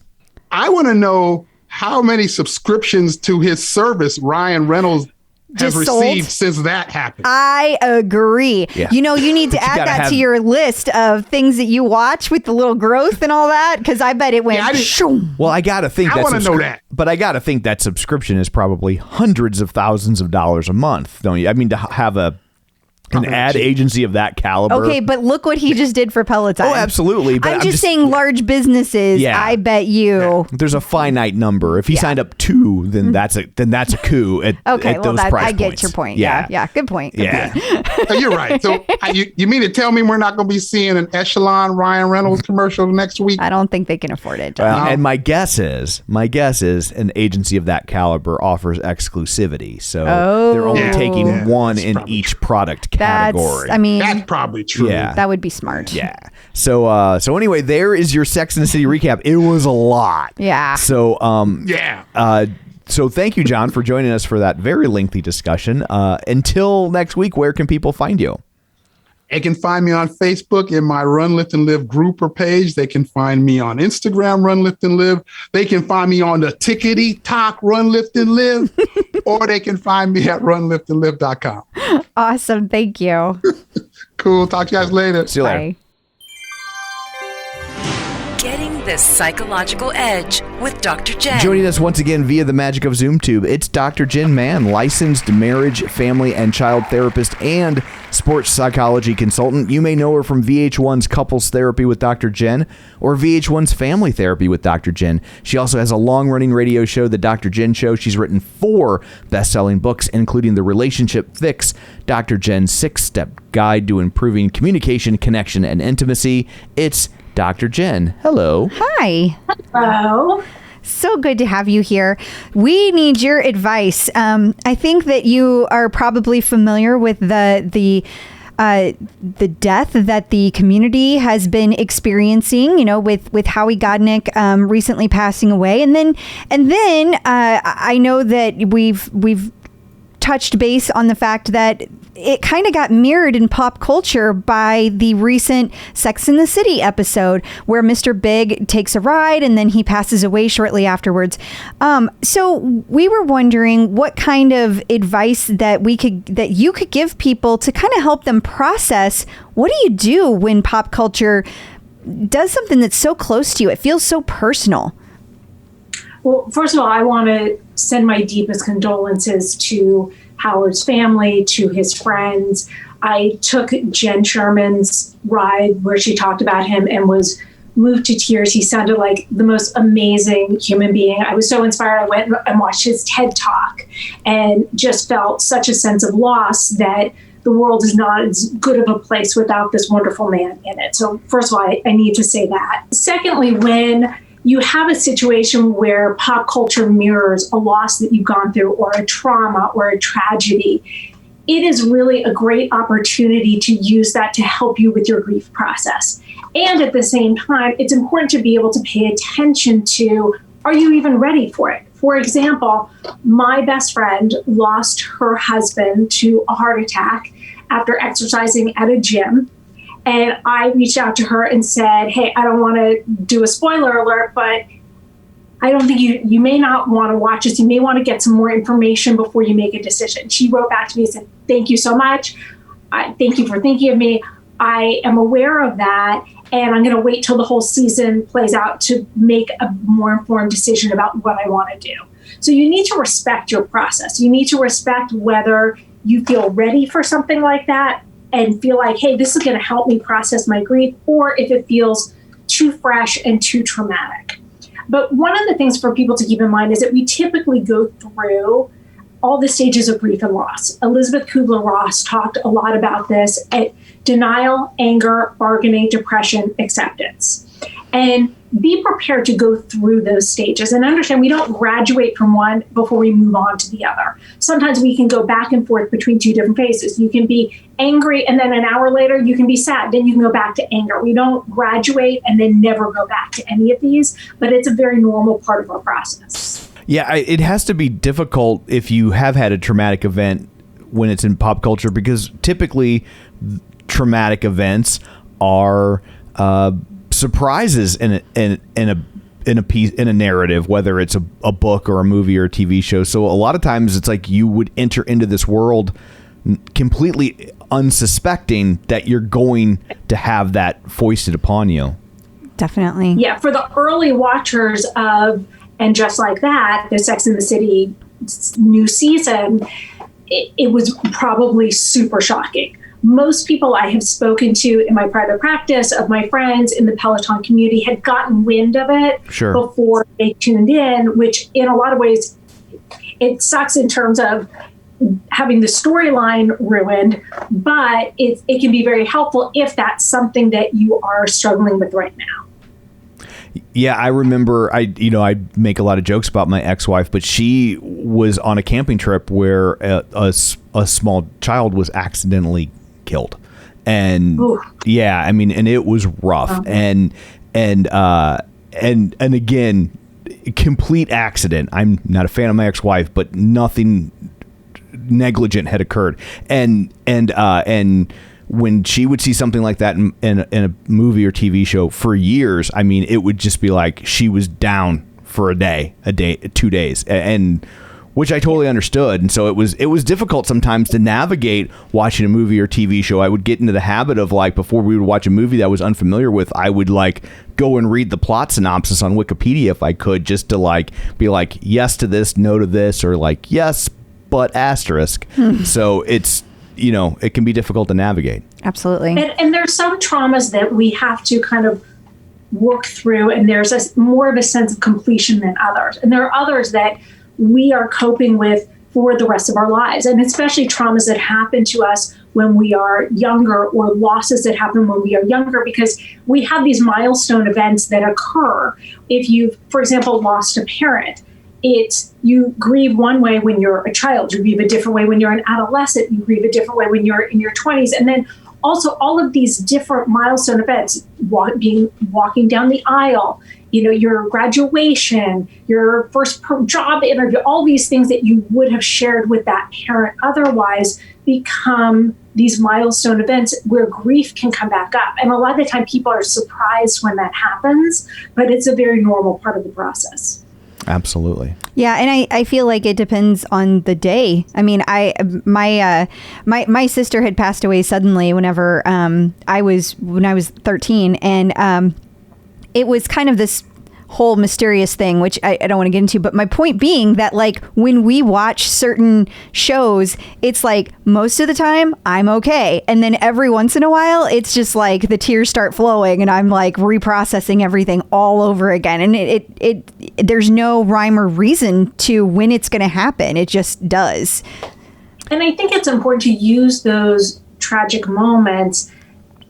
I want to know how many subscriptions to his service Ryan Reynolds has received since that happened. I agree. Yeah. You need to add that to your list of things that you watch with the little growth and all that, because I bet it went. Well, I gotta think. I want to know that. But I gotta think that subscription is probably hundreds of thousands of dollars a month, don't you? I mean, to have an ad agency of that caliber. Okay, but look what he just did for Peloton. Oh, absolutely. But I'm just saying, large businesses. Yeah. I bet you. Yeah. There's a finite number. If he signed up 2, then that's a coup at those price points. I get your point. Yeah. Good point. You're right. So you mean to tell me we're not going to be seeing an Echelon Ryan Reynolds commercial next week? I don't think they can afford it. And my guess is an agency of that caliber offers exclusivity. So they're only taking one in each product category. That's probably true. Yeah. That would be smart. Yeah. So anyway, there is your Sex and the City recap. It was a lot. Yeah. So so thank you, John, for joining us for that very lengthy discussion. Until next week, where can people find you? They can find me on Facebook in my Run, Lift, and Live group or page. They can find me on Instagram, Run, Lift, and Live. They can find me on the Tickety Talk, Run, Lift, and Live. Or they can find me at runliftandlive.com. Awesome. Thank you. Cool. Talk to you guys later. See you later. Bye. Getting the psychological edge with Dr. Jen. Joining us once again via the magic of ZoomTube, it's Dr. Jen Mann, licensed marriage, family, and child therapist and sports psychology consultant. You may know her from VH1's Couples Therapy with Dr. Jen or VH1's Family Therapy with Dr. Jen. She also has a long-running radio show, The Dr. Jen Show. She's written 4 best-selling books, including The Relationship Fix, Dr. Jen's 6-Step Guide to Improving Communication, Connection, and Intimacy. It's Dr. Jen. Hello. Hi. Hello. So good to have you here. We need your advice. I think that you are probably familiar with the death that the community has been experiencing, with Howie Godnick recently passing away, and then I know that we've touched base on the fact that it kind of got mirrored in pop culture by the recent Sex and the City episode where Mr. Big takes a ride and then he passes away shortly afterwards. So we were wondering what kind of advice that you could give people to kind of help them process, what do you do when pop culture does something that's so close to you? It feels so personal. Well, first of all, I want to send my deepest condolences to Howard's family, to his friends. I took Jen Sherman's ride where she talked about him and was moved to tears. He sounded like the most amazing human being. I was so inspired. I went and watched his TED Talk and just felt such a sense of loss that the world is not as good of a place without this wonderful man in it. So first of all, I need to say that. Secondly, when you have a situation where pop culture mirrors a loss that you've gone through or a trauma or a tragedy, it is really a great opportunity to use that to help you with your grief process. And at the same time, it's important to be able to pay attention to, are you even ready for it? For example, my best friend lost her husband to a heart attack after exercising at a gym. And I reached out to her and said, hey, I don't want to do a spoiler alert, but I don't think you may not want to watch this. You may want to get some more information before you make a decision. She wrote back to me and said, thank you so much. Thank you for thinking of me. I am aware of that. And I'm going to wait till the whole season plays out to make a more informed decision about what I want to do. So you need to respect your process. You need to respect whether you feel ready for something like that and feel like, hey, this is going to help me process my grief, or if it feels too fresh and too traumatic. But one of the things for people to keep in mind is that we typically go through all the stages of grief and loss. Elizabeth Kubler-Ross talked a lot about this at denial, anger, bargaining, depression, acceptance. And be prepared to go through those stages and understand we don't graduate from one before we move on to the other. Sometimes we can go back and forth between two different phases. You can be angry and then an hour later you can be sad. Then you can go back to anger. We don't graduate and then never go back to any of these, but it's a very normal part of our process. Yeah, it has to be difficult if you have had a traumatic event when it's in pop culture, because typically traumatic events are surprises in a piece, in a narrative, whether it's a book or a movie or a TV show. So a lot of times it's like you would enter into this world completely unsuspecting that you're going to have that foisted upon you. Definitely. Yeah, for the early watchers of And Just Like That, the Sex and the City new season, it was probably super shocking. Most people I have spoken to in my private practice, of my friends in the Peloton community, had gotten wind of it before they tuned in, which in a lot of ways, it sucks in terms of having the storyline ruined, but it can be very helpful if that's something that you are struggling with right now. Yeah, I remember I make a lot of jokes about my ex-wife, but she was on a camping trip where a small child was accidentally killed. And yeah, I mean, and it was rough. And again, complete accident. I'm not a fan of my ex-wife, but nothing negligent had occurred. And when she would see something like that in a movie or TV show for years, I mean, it would just be like she was down for a day, 2 days, and which I totally understood. And so it was difficult sometimes to navigate watching a movie or TV show. I would get into the habit of, like, before we would watch a movie that I was unfamiliar with, I would like go and read the plot synopsis on Wikipedia if I could, just to like be like, yes to this, no to this, or like, yes, but asterisk. So it's, it can be difficult to navigate. Absolutely. And there's some traumas that we have to kind of work through, and there's more of a sense of completion than others. And there are others that we are coping with for the rest of our lives, and especially traumas that happen to us when we are younger, or losses that happen when we are younger, because we have these milestone events that occur. If you've, for example, lost a parent, you grieve one way when you're a child, you grieve a different way when you're an adolescent, you grieve a different way when you're in your 20s. And then also all of these different milestone events, walking down the aisle, your graduation, your first job interview, all these things that you would have shared with that parent otherwise become these milestone events where grief can come back up. And a lot of the time people are surprised when that happens, but it's a very normal part of the process. Absolutely. Yeah, and I feel like it depends on the day. I mean, my sister had passed away suddenly whenever I was 13, and it was kind of this whole mysterious thing, which I don't want to get into, but my point being that, like, when we watch certain shows, it's like most of the time I'm okay, and then every once in a while it's just like the tears start flowing and I'm like reprocessing everything all over again, and it there's no rhyme or reason to when it's going to happen. It just does. And I think it's important to use those tragic moments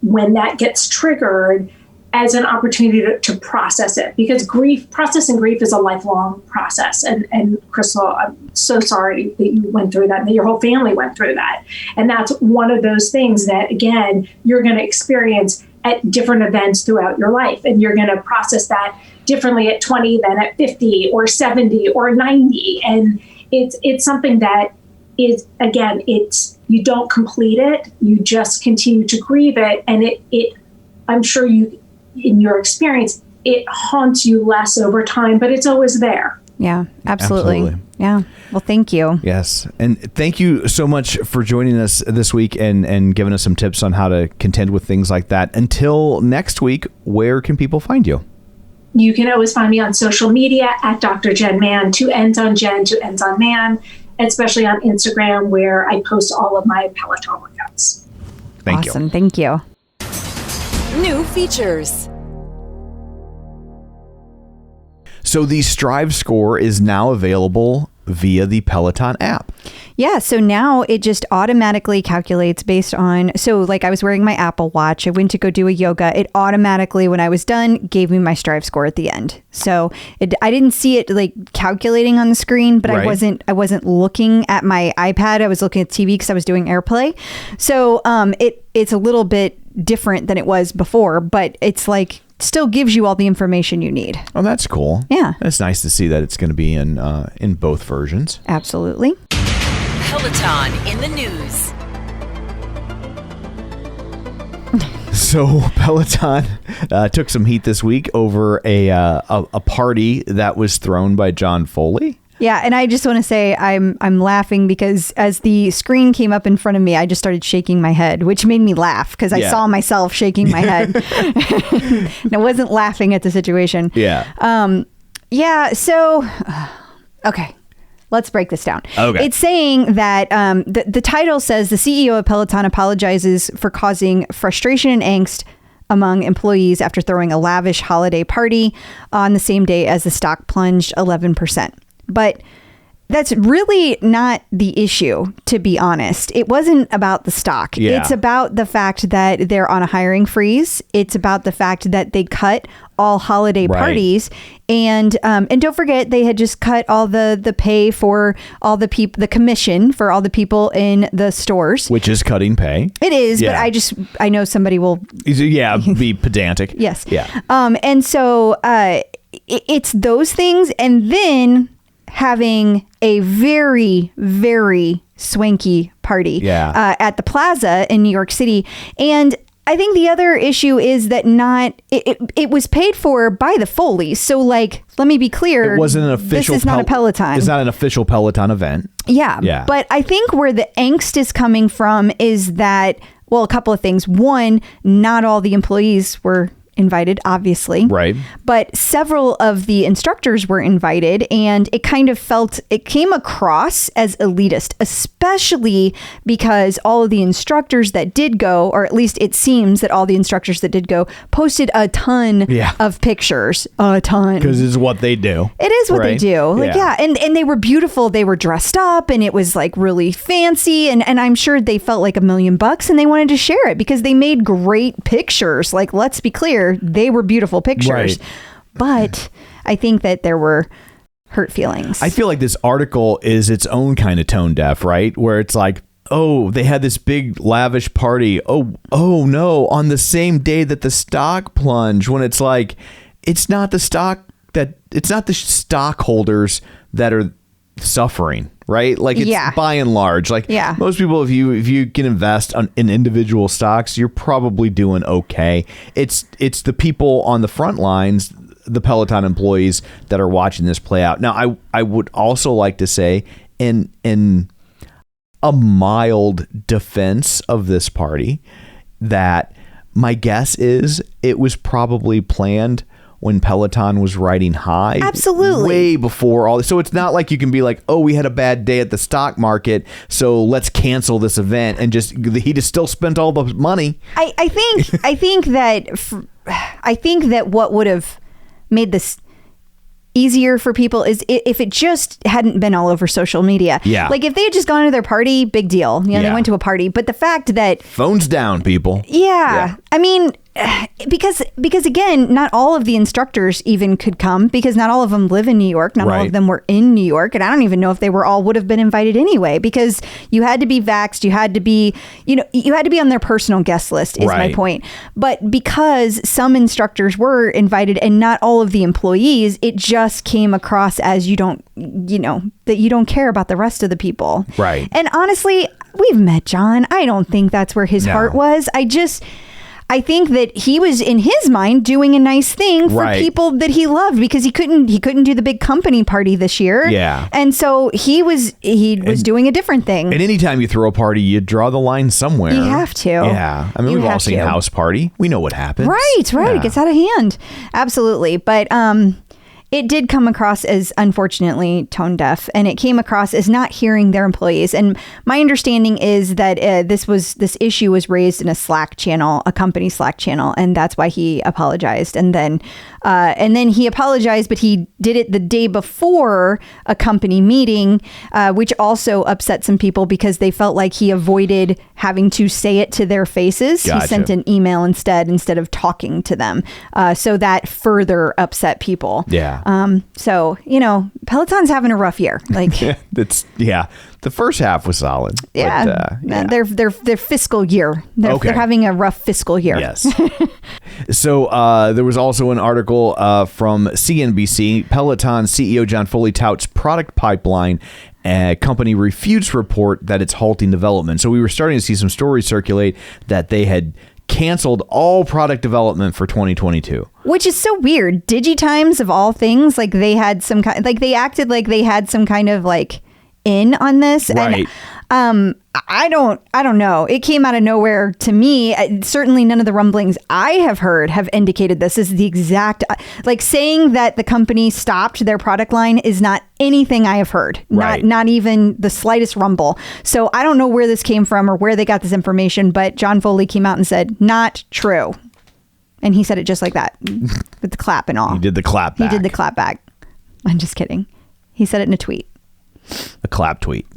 when that gets triggered as an opportunity to process it, because processing grief is a lifelong process. And Crystal, I'm so sorry that you went through that and that your whole family went through that. And that's one of those things that, again, you're going to experience at different events throughout your life. And you're going to process that differently at 20 than at 50 or 70 or 90. And it's something that is, again, you don't complete it, you just continue to grieve it. And I'm sure in your experience, it haunts you less over time, but it's always there. Yeah, absolutely. Yeah. Well, thank you. Yes. And thank you so much for joining us this week and giving us some tips on how to contend with things like that. Until next week, where can people find you? You can always find me on social media at Dr. Jen Mann, 2 N's on Jen, 2 N's on Mann, especially on Instagram, where I post all of my Peloton workouts. Thank you. Awesome. Thank you. New features. So the Strive score is now available via the Peloton app. Yeah, so now it just automatically calculates based on, so like I was wearing my Apple Watch, I went to go do a yoga, it automatically, when I was done, gave me my Strive score at the end. So I didn't see it like calculating on the screen, but Right. I wasn't looking at my iPad, I was looking at TV because I was doing AirPlay. So it's a little bit different than it was before, but it's like still gives you all the information you need. Oh, that's cool. Yeah. That's nice to see that it's going to be in both versions. Absolutely. Peloton in the news. So Peloton took some heat this week over a party that was thrown by John Foley. Yeah, and I just want to say I'm laughing because as the screen came up in front of me, I just started shaking my head, which made me laugh because I saw myself shaking my head. And I wasn't laughing at the situation. Yeah. So okay. Let's break this down. Okay. It's saying that the title says the CEO of Peloton apologizes for causing frustration and angst among employees after throwing a lavish holiday party on the same day as the stock plunged 11%. But that's really not the issue, to be honest. It wasn't about the stock. Yeah. It's about the fact that they're on a hiring freeze. It's about the fact that they cut all holiday Right. parties. And don't forget, they had just cut all the pay for all the people, the commission for all the people in the stores. Which is cutting pay. It is, Yeah. but I know somebody will. Yeah, be pedantic. Yes. Yeah. And so it's those things. And then having a very, very swanky party at the Plaza in New York City. And I think the other issue is that it was paid for by the Foleys. So like, let me be clear. It wasn't an official. This is not a Peloton. It's not an official Peloton event. Yeah. Yeah. But I think where the angst is coming from is that, well, a couple of things. One, not all the employees were invited, obviously. Right. But several of the instructors were invited, and it kind of it came across as elitist, especially because all of the instructors that did go, or at least it seems that all the instructors that did go, posted a ton of pictures. A ton. Because it's what they do. It is what they do. Like, Yeah. And they were beautiful. They were dressed up and it was like really fancy. And I'm sure they felt like $1 million and they wanted to share it because they made great pictures. Like, let's be clear, they were beautiful pictures. Right. But I think that there were hurt feelings. I feel like this article is its own kind of tone deaf, right? Where it's like, oh, they had this big lavish party. Oh no, on the same day that the stock plunged, when it's like, it's not the stockholders that are suffering, right? Like it's by and large, like most people, if you can invest in individual stocks, you're probably doing okay. It's the people on the front lines, the Peloton employees that are watching this play out. Now, I would also like to say in a mild defense of this party that my guess is it was probably planned when Peloton was riding high. Absolutely. Way before all this. So it's not like you can be like, oh, we had a bad day at the stock market, so let's cancel this event and he just still spent all the money. I think that what would have made this easier for people is if it just hadn't been all over social media. Yeah. Like if they had just gone to their party, big deal. They went to a party. But the fact that phones down, people. Yeah. I mean, because again, not all of the instructors even could come because not all of them live in New York. Not all of them were in New York. And I don't even know if they would have been invited anyway, because you had to be vaxxed. You had to be, you had to be on their personal guest list is my point. But because some instructors were invited and not all of the employees, it just came across as that you don't care about the rest of the people. Right. And honestly, we've met John. I don't think that's where his heart was. I think that he was in his mind doing a nice thing for people that he loved because he couldn't do the big company party this year. Yeah. And so he was doing a different thing. And anytime you throw a party, you draw the line somewhere. You have to. Yeah. I mean, we've all seen House Party. We know what happens. Right. Yeah. It gets out of hand. Absolutely. But it did come across as unfortunately tone deaf, and it came across as not hearing their employees. And my understanding is that this issue was raised in a Slack channel, a company Slack channel, and that's why he apologized. And then he apologized, but he did it the day before a company meeting, which also upset some people because they felt like he avoided having to say it to their faces. Gotcha. He sent an email instead of talking to them. So that further upset people. Yeah. So, Peloton's having a rough year. Like, the first half was solid. Yeah. But, Their fiscal year. They're having a rough fiscal year. Yes. So there was also an article from CNBC. Peloton CEO John Foley touts product pipeline. Company refutes report that it's halting development. So we were starting to see some stories circulate that they had canceled all product development for 2022, which is so weird. DigiTimes of all things, like they had some kind, like they acted like they had some kind of like in on this, right? And I don't know. It came out of nowhere to me. Certainly none of the rumblings I have heard have indicated this is the exact, like saying that the company stopped their product line is not anything I have heard. Right. Not even the slightest rumble. So I don't know where this came from or where they got this information, but John Foley came out and said, not true. And he said it just like that with the clap and all. He did the clap back. He did the clap back. I'm just kidding. He said it in a tweet. A clap tweet.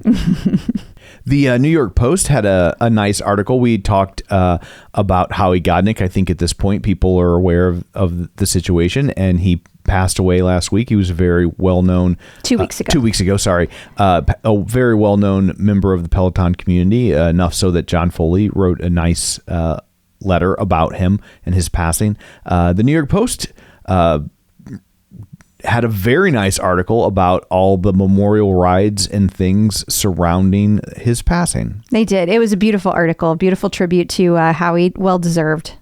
The New York Post had a nice article. We talked about Howie Godnick. I think at this point people are aware of the situation, and he passed away last week. He was a very well-known 2 weeks ago. 2 weeks ago, sorry. A very well-known member of the Peloton community, enough so that John Foley wrote a nice letter about him and his passing. The New York Post had a very nice article about all the memorial rides and things surrounding his passing. They did. It was a beautiful article, beautiful tribute to Howie. Well deserved.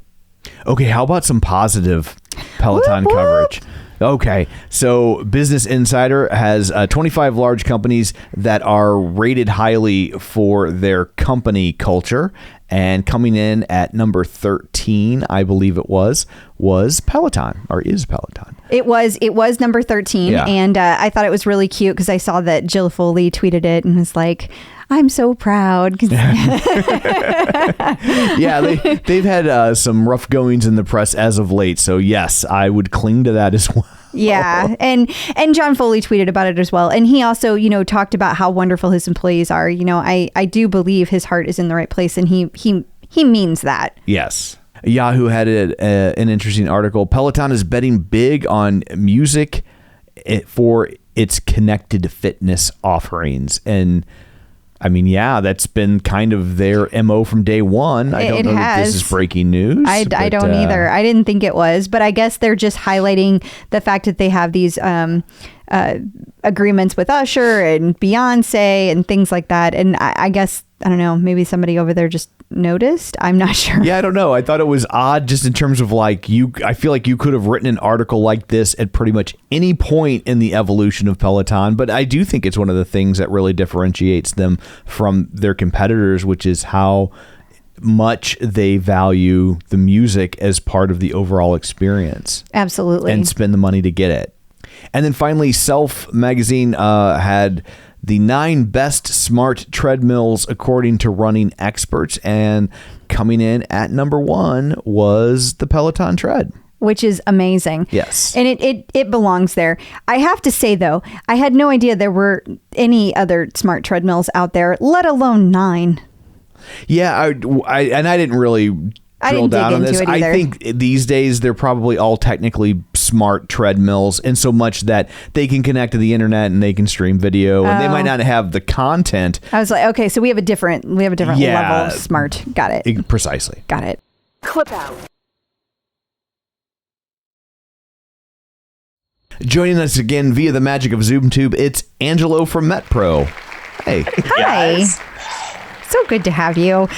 Okay, how about some positive Peloton whoop, whoop. coverage? Okay, so Business Insider has 25 large companies that are rated highly for their company culture, and coming in at number 13, I believe it was Peloton, or is Peloton. It was number 13, yeah. And I thought it was really cute because I saw that Jill Foley tweeted it and was like, I'm so proud. Yeah, they've had some rough goings in the press as of late. So yes, I would cling to that as well. Yeah. And John Foley tweeted about it as well. And he also, talked about how wonderful his employees are. I do believe his heart is in the right place, and he means that. Yes. Yahoo had an interesting article. Peloton is betting big on music for its connected fitness offerings. And I mean, yeah, that's been kind of their MO from day one. I don't know that this is breaking news. I don't either. I didn't think it was, but I guess they're just highlighting the fact that they have these agreements with Usher and Beyonce and things like that. And I guess, I don't know, maybe somebody over there just noticed. I'm not sure. Yeah, I don't know. I thought it was odd just in terms of like I feel like you could have written an article like this at pretty much any point in the evolution of Peloton. But I do think it's one of the things that really differentiates them from their competitors, which is how much they value the music as part of the overall experience. Absolutely. And spend the money to get it. And then finally, Self magazine had the 9 best smart treadmills according to running experts, and coming in at number 1 was the Peloton Tread, which is amazing. Yes, and it belongs there. I have to say though, I had no idea there were any other smart treadmills out there, let alone 9. Yeah, I didn't really drill down on this. I think these days they're probably all technically smart treadmills, in so much that they can connect to the internet and they can stream video, and they might not have the content. I was like, okay, so we have a different level of smart. Got it. Precisely. Got it. Clip out. Joining us again via the magic of ZoomTube, it's Angelo from MetPro. Hey. Hi. Guys. So good to have you.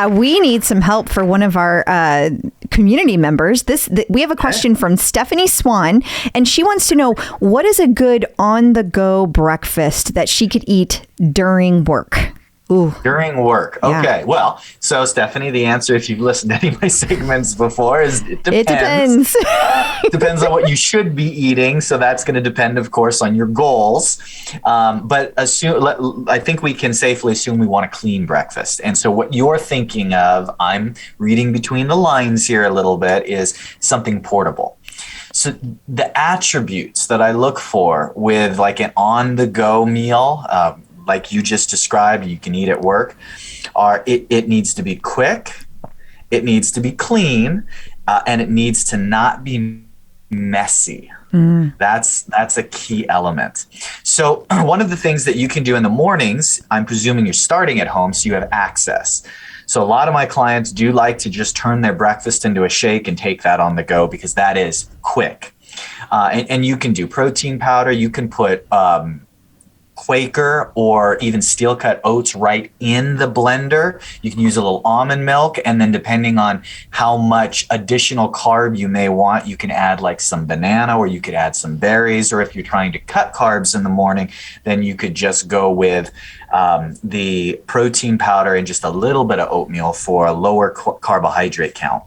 We need some help for one of our community members. We have a question from Stephanie Swan, and she wants to know, what is a good on-the-go breakfast that she could eat during work? Ooh. During work. Yeah. Okay. Well, so Stephanie, the answer, if you've listened to any of my segments before, is it depends. It depends. Depends on what you should be eating. So that's going to depend, of course, on your goals. But I think we can safely assume we want a clean breakfast. And so what you're thinking of, I'm reading between the lines here a little bit, is something portable. So the attributes that I look for with like an on-the-go meal, like you just described, you can eat at work, are it needs to be quick, it needs to be clean, and it needs to not be messy. That's a key element. So one of the things that you can do in the mornings, I'm presuming you're starting at home, so you have access. So a lot of my clients do like to just turn their breakfast into a shake and take that on the go because that is quick. And you can do protein powder. You can put Quaker or even steel cut oats right in the blender. You can use a little almond milk, and then depending on how much additional carb you may want, you can add like some banana, or you could add some berries, or if you're trying to cut carbs in the morning, then you could just go with the protein powder and just a little bit of oatmeal for a lower carbohydrate count.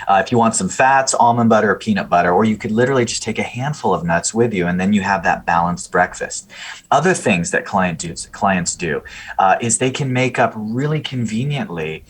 If you want some fats, almond butter or peanut butter, or you could literally just take a handful of nuts with you, and then you have that balanced breakfast. Other things that clients do is they can make up really conveniently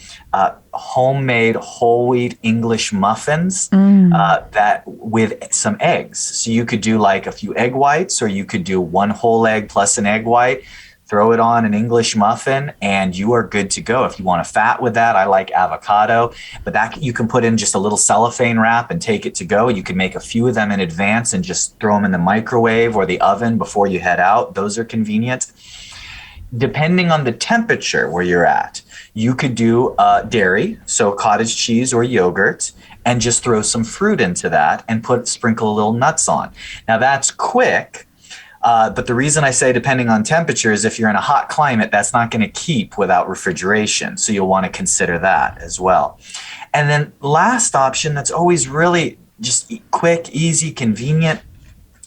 homemade whole wheat English muffins that with some eggs. So you could do like a few egg whites, or you could do one whole egg plus an egg white. Throw it on an English muffin and you are good to go. If you want a fat with that, I like avocado, but that you can put in just a little cellophane wrap and take it to go. You can make a few of them in advance and just throw them in the microwave or the oven before you head out. Those are convenient. Depending on the temperature where you're at, you could do dairy, so cottage cheese or yogurt, and just throw some fruit into that and sprinkle a little nuts on. Now that's quick. But the reason I say depending on temperature is if you're in a hot climate, that's not going to keep without refrigeration. So you'll want to consider that as well. And then last option that's always really just quick, easy, convenient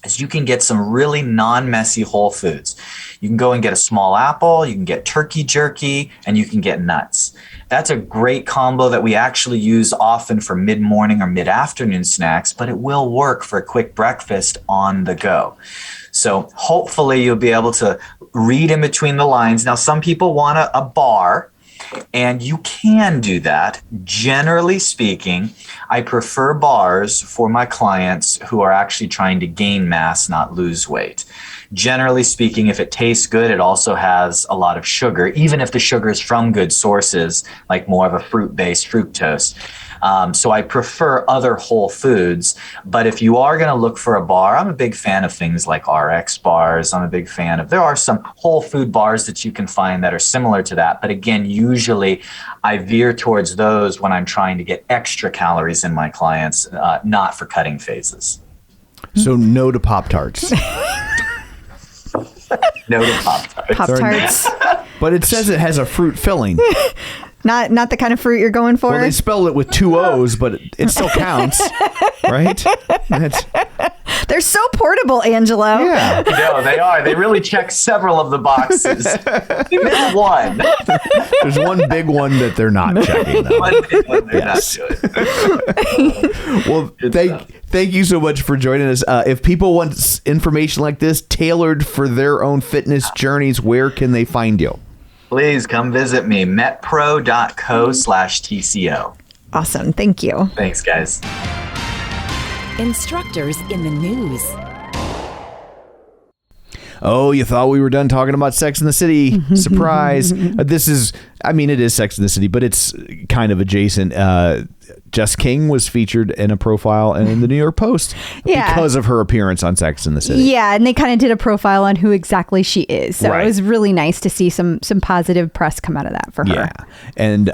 is you can get some really non-messy whole foods. You can go and get a small apple, you can get turkey jerky, and you can get nuts. That's a great combo that we actually use often for mid-morning or mid-afternoon snacks, but it will work for a quick breakfast on the go. So hopefully you'll be able to read in between the lines. Now, some people want a bar, and you can do that. Generally speaking, I prefer bars for my clients who are actually trying to gain mass, not lose weight. Generally speaking, if it tastes good, it also has a lot of sugar, even if the sugar is from good sources, like more of a fruit-based fructose. So I prefer other whole foods, but if you are going to look for a bar, I'm a big fan of things like RX bars. There are some whole food bars that you can find that are similar to that. But again, usually I veer towards those when I'm trying to get extra calories in my clients, not for cutting phases. So no to Pop-Tarts. No to Pop-Tarts. Pop-Tarts. But it says it has a fruit filling. Not the kind of fruit you're going for. Well, they spell it with 2 O's, but it still counts, right? They're so portable, Angelo. Yeah. No, they are. They really check several of the boxes. There's one. There's one big one that they're not checking, though. One big one they're Yes. not doing. Well, thank you so much for joining us. If people want information like this tailored for their own fitness journeys, where can they find you? Please come visit me, metpro.co/TCO. Awesome. Thank you. Thanks, guys. Instructors in the news. Oh, you thought we were done talking about Sex in the City? Surprise. It is Sex in the City, but it's kind of adjacent. Jess King was featured in a profile in the New York Post because of her appearance on Sex in the City. Yeah, and they kind of did a profile on who exactly she is. So Right. It was really nice to see some positive press come out of that for her. Yeah. And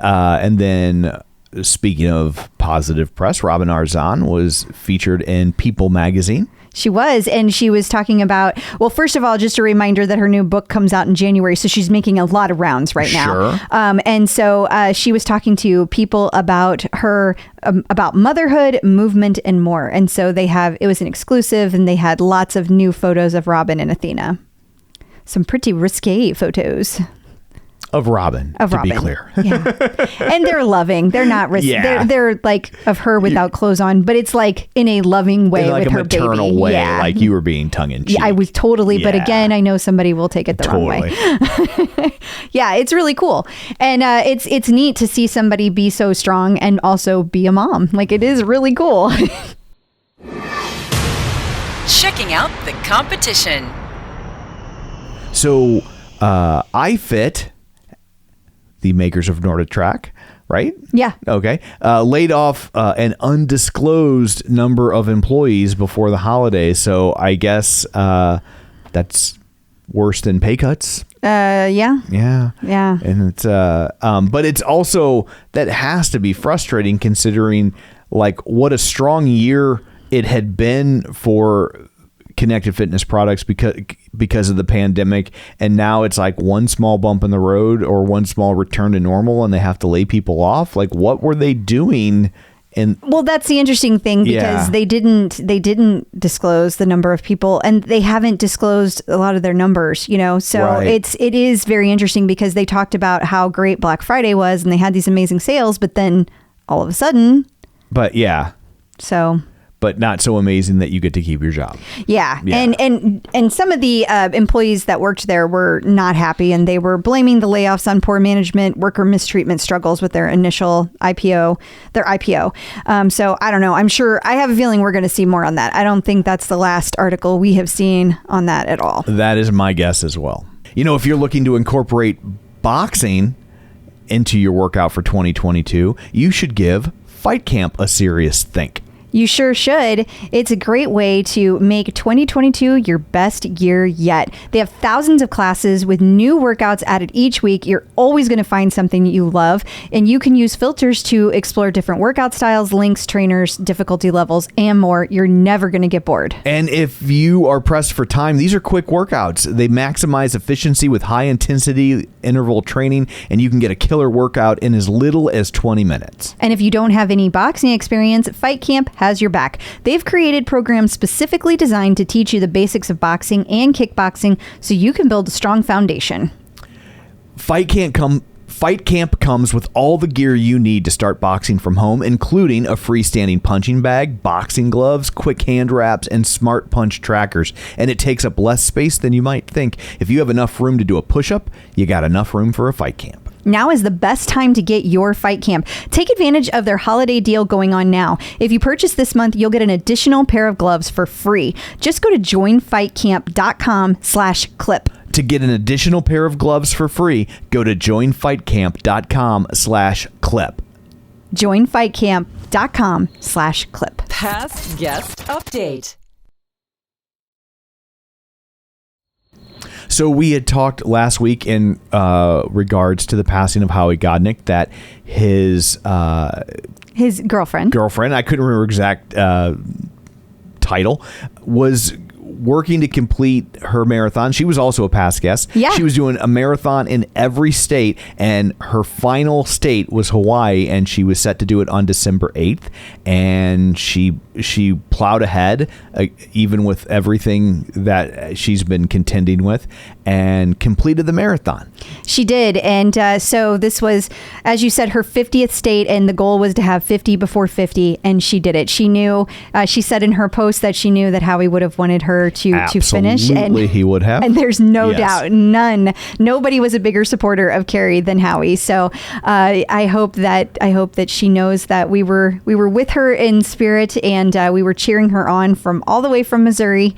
then speaking of positive press, Robin Arzon was featured in People magazine. She was, and she was talking about, well, first of all, just a reminder that her new book comes out in January, so she's making a lot of rounds right now. Sure. And so she was talking to people about her, about motherhood, movement, and more. And so it was an exclusive, and they had lots of new photos of Robin and Athena. Some pretty risque photos. Of Robin, to be clear. Yeah. And they're loving. They're not, Yeah. they're like of her without clothes on, but it's like in a loving way In like with a her maternal baby. way, Yeah. like you were being tongue in cheek. Yeah, I was totally, but Yeah. again, I know somebody will take it the wrong way. Yeah, it's really cool. And it's neat to see somebody be so strong and also be a mom. Like, it is really cool. Checking out the competition. So, iFit, the makers of NordicTrack, right? Yeah. Okay. Laid off an undisclosed number of employees before the holidays. So I guess that's worse than pay cuts. Yeah. Yeah. Yeah. And it's but it's also, that has to be frustrating considering like what a strong year it had been for connected fitness products because of the pandemic, and now it's like one small bump in the road or one small return to normal and they have to lay people off. Like, what were they doing? And well, that's the interesting thing, because they didn't disclose the number of people, and they haven't disclosed a lot of their numbers, you know. So Right. it is very interesting because they talked about how great Black Friday was and they had these amazing sales, but then all of a sudden, but not so amazing that you get to keep your job. Yeah. Yeah. And some of the employees that worked there were not happy, and they were blaming the layoffs on poor management, worker mistreatment struggles with their initial IPO. So I don't know. I have a feeling we're going to see more on that. I don't think that's the last article we have seen on that at all. That is my guess as well. You know, if you're looking to incorporate boxing into your workout for 2022, you should give Fight Camp a serious think. You sure should. It's a great way to make 2022 your best year yet. They have thousands of classes with new workouts added each week. You're always going to find something you love, and you can use filters to explore different workout styles, links, trainers, difficulty levels, and more. You're never going to get bored. And if you are pressed for time, these are quick workouts. They maximize efficiency with high intensity interval training, and you can get a killer workout in as little as 20 minutes. And if you don't have any boxing experience, Fight Camp has your back. They've created programs specifically designed to teach you the basics of boxing and kickboxing so you can build a strong foundation. Fight Camp comes with all the gear you need to start boxing from home, including a freestanding punching bag, boxing gloves, quick hand wraps, and smart punch trackers. And it takes up less space than you might think. If you have enough room to do a push-up, you got enough room for a Fight Camp. Now is the best time to get your Fight Camp. Take advantage of their holiday deal going on now. If you purchase this month, you'll get an additional pair of gloves for free. Just go to joinfightcamp.com/clip. To get an additional pair of gloves for free, go to joinfightcamp.com/clip. Joinfightcamp.com/clip. Past guest update. So we had talked last week in regards to the passing of Howie Godnick that his girlfriend, I couldn't remember exact title, was working to complete her marathon. She was also a past guest. Yeah. She was doing a marathon in every state, and her final state was Hawaii, and she was set to do it on December 8th. And she plowed ahead, even with everything that she's been contending with, and completed the marathon. She did. And so this was, as you said, her 50th state, and the goal was to have 50 before 50, and she did it. She knew, she said in her post that she knew that Howie would have wanted her to finish. Absolutely, he would have. And there's no doubt, nobody was a bigger supporter of Carrie than Howie. So I hope that she knows that we were with her in spirit, and we were cheering her on from all the way from Missouri.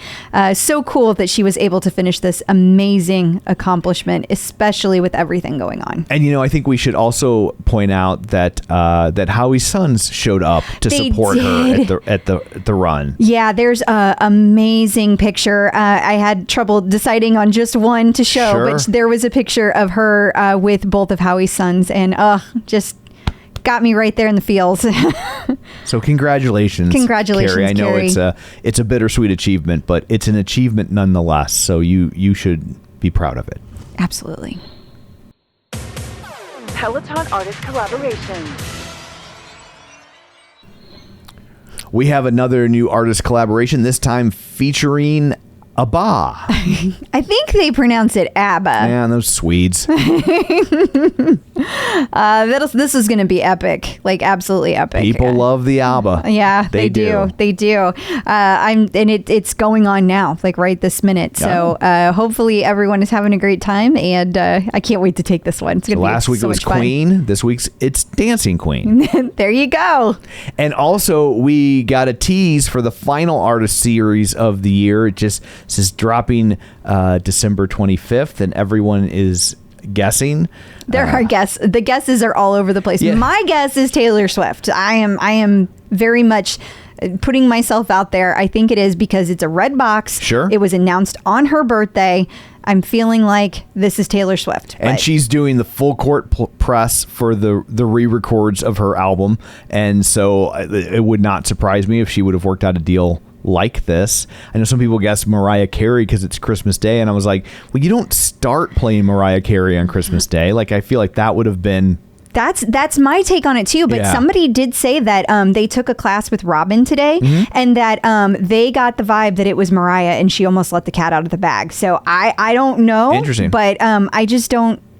So cool that she was able to finish this amazing accomplishment, especially with everything going on. And I think we should also point out that that Howie's sons showed up to support her at the run. Yeah, there's an amazing picture. I had trouble deciding on just one to show, but there was a picture of her with both of Howie's sons, and just got me right there in the feels. So congratulations, Carrie. I know Carrie. it's a bittersweet achievement, but it's an achievement nonetheless. So you should be proud of it. Absolutely. Peloton artist collaboration. We have another new artist collaboration, this time featuring ABBA. I think they pronounce it ABBA. Man, those Swedes. This is going to be epic, like absolutely epic. People love the ABBA. Yeah, they do. They do. It's going on now, like right this minute. So hopefully everyone is having a great time, and I can't wait to take this one. It's gonna be last week so it was much fun. Queen. This week's it's Dancing Queen. There you go. And also we got a tease for the final artist series of the year. It just says dropping December 25th, and everyone is guessing. There are guesses. The guesses are all over the place. Yeah. My guess is Taylor Swift. I am very much putting myself out there. I think it is because it's a red box. Sure. It was announced on her birthday. I'm feeling like this is Taylor Swift. And she's doing the full court press for the re-records of her album. And so it would not surprise me if she would have worked out a deal like this. I know some people guess Mariah Carey because it's Christmas Day, and I was like, well, you don't start playing Mariah Carey on Christmas Day. Like, I feel like that would have been... That's my take on it too. But somebody did say that they took a class with Robin today, and that they got the vibe that it was Mariah, and she almost let the cat out of the bag. So I don't know. Interesting. But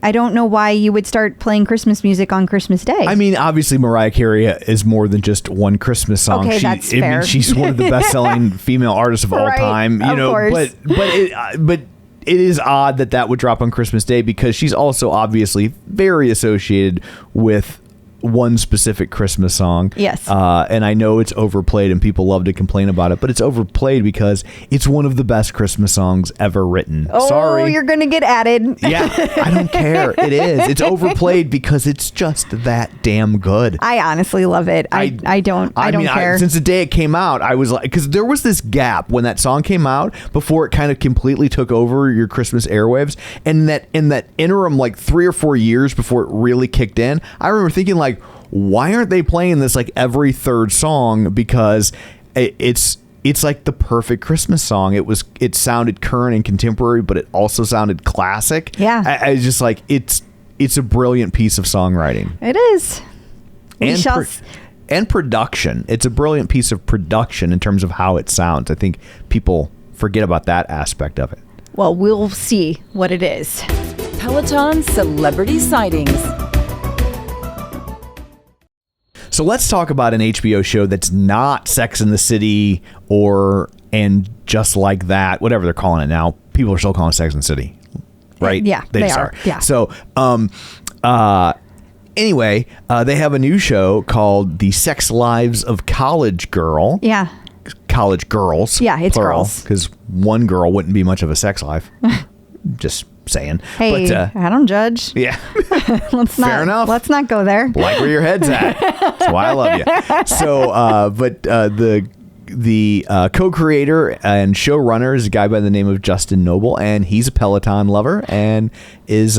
I don't know why you would start playing Christmas music on Christmas Day. I mean, obviously, Mariah Carey is more than just one Christmas song. Okay, that's fair. I mean, she's one of the best-selling female artists of all time. You know, course. but it is odd that would drop on Christmas Day because she's also obviously very associated with one specific Christmas song. Yes. And I know it's overplayed and people love to complain about it, but it's overplayed because it's one of the best Christmas songs ever written. Oh, Sorry. You're going to get added. Yeah, I don't care. It is. It's overplayed because it's just that damn good. I honestly love it. I don't care. Since the day it came out, I was like, because there was this gap when that song came out before it kind of completely took over your Christmas airwaves. And in that interim, like 3 or 4 years before it really kicked in, I remember thinking like, why aren't they playing this like every third song? Because it's like the perfect Christmas song. It sounded current and contemporary, but it also sounded classic. Yeah. I just like it's a brilliant piece of songwriting. It is. And production. It's a brilliant piece of production in terms of how it sounds. I think people forget about that aspect of it. Well, we'll see what it is. Peloton Celebrity Sightings. So let's talk about an HBO show that's not Sex and the City and Just Like That, whatever they're calling it now. People are still calling it Sex and the City, right? Yeah, they are. Yeah. So, anyway, they have a new show called The Sex Lives of College Girl. Yeah. College girls. Yeah, it's plural, girls. because one girl wouldn't be much of a sex life. Just saying. Hey, but, I don't judge. Yeah. Fair enough. Let's not go there. Like where your head's at. That's why I love you. So, the co-creator and showrunner is a guy by the name of Justin Noble, and he's a Peloton lover and is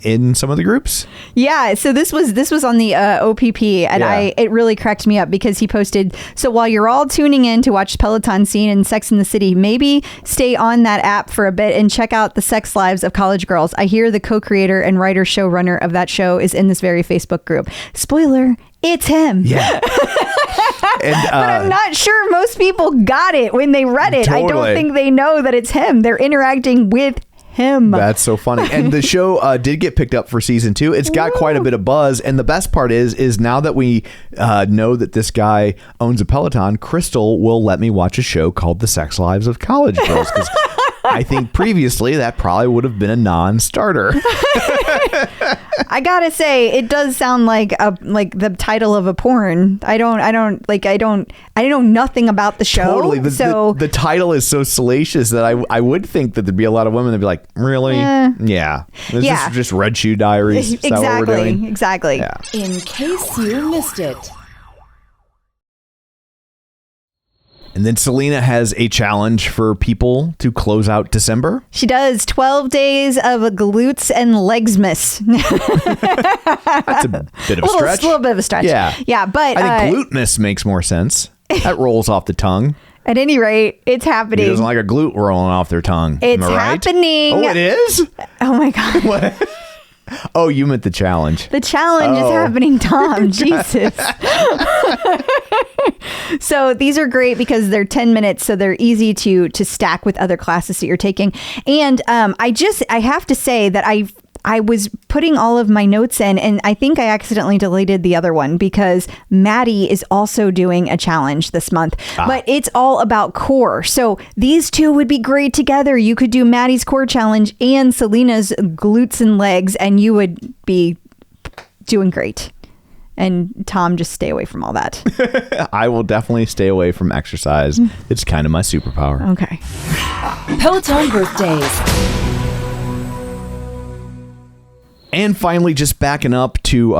in some of the groups. Yeah, so this was on the OPP, and it really cracked me up because he posted, so while you're all tuning in to watch Peloton scene in Sex and the City, maybe stay on that app for a bit and check out the sex lives of college girls. I hear the co-creator and writer showrunner of that show is in this very Facebook group. Spoiler, it's him. Yeah. But I'm not sure most people got it when they read it. Totally. I don't think they know that it's him. They're interacting with him. That's so funny. And the show did get picked up for season 2. It's got quite a bit of buzz. And the best part is now that we know that this guy owns a Peloton, Crystal will let me watch a show called The Sex Lives of College Girls. Because I think previously that probably would have been a non-starter. I gotta say, it does sound like the title of a porn. I know nothing about the show. Totally. The title is so salacious that I would think that there'd be a lot of women that'd be like, really? Yeah. Is this just Red Shoe Diaries? Is that what we're doing? Exactly. Yeah. In case you missed it. And then Selena has a challenge for people to close out December. She does 12 days of glutes and legsmas. That's a bit of a stretch. A little bit of a stretch. Yeah, but I think glutemas makes more sense. That rolls off the tongue. At any rate, it's happening. He doesn't like a glute rolling off their tongue. It's Am I right? happening. Oh, it is? Oh my God. What? Oh, you meant the challenge. The challenge is happening, Tom. Jesus. So these are great because they're 10 minutes, so they're easy to stack with other classes that you're taking. And I have to say that I was putting all of my notes in, and I think I accidentally deleted the other one because Maddie is also doing a challenge this month, but it's all about core. So these two would be great together. You could do Maddie's core challenge and Selena's glutes and legs, and you would be doing great. And Tom, just stay away from all that. I will definitely stay away from exercise. It's kind of my superpower. Okay. Peloton birthdays. And finally, just backing up to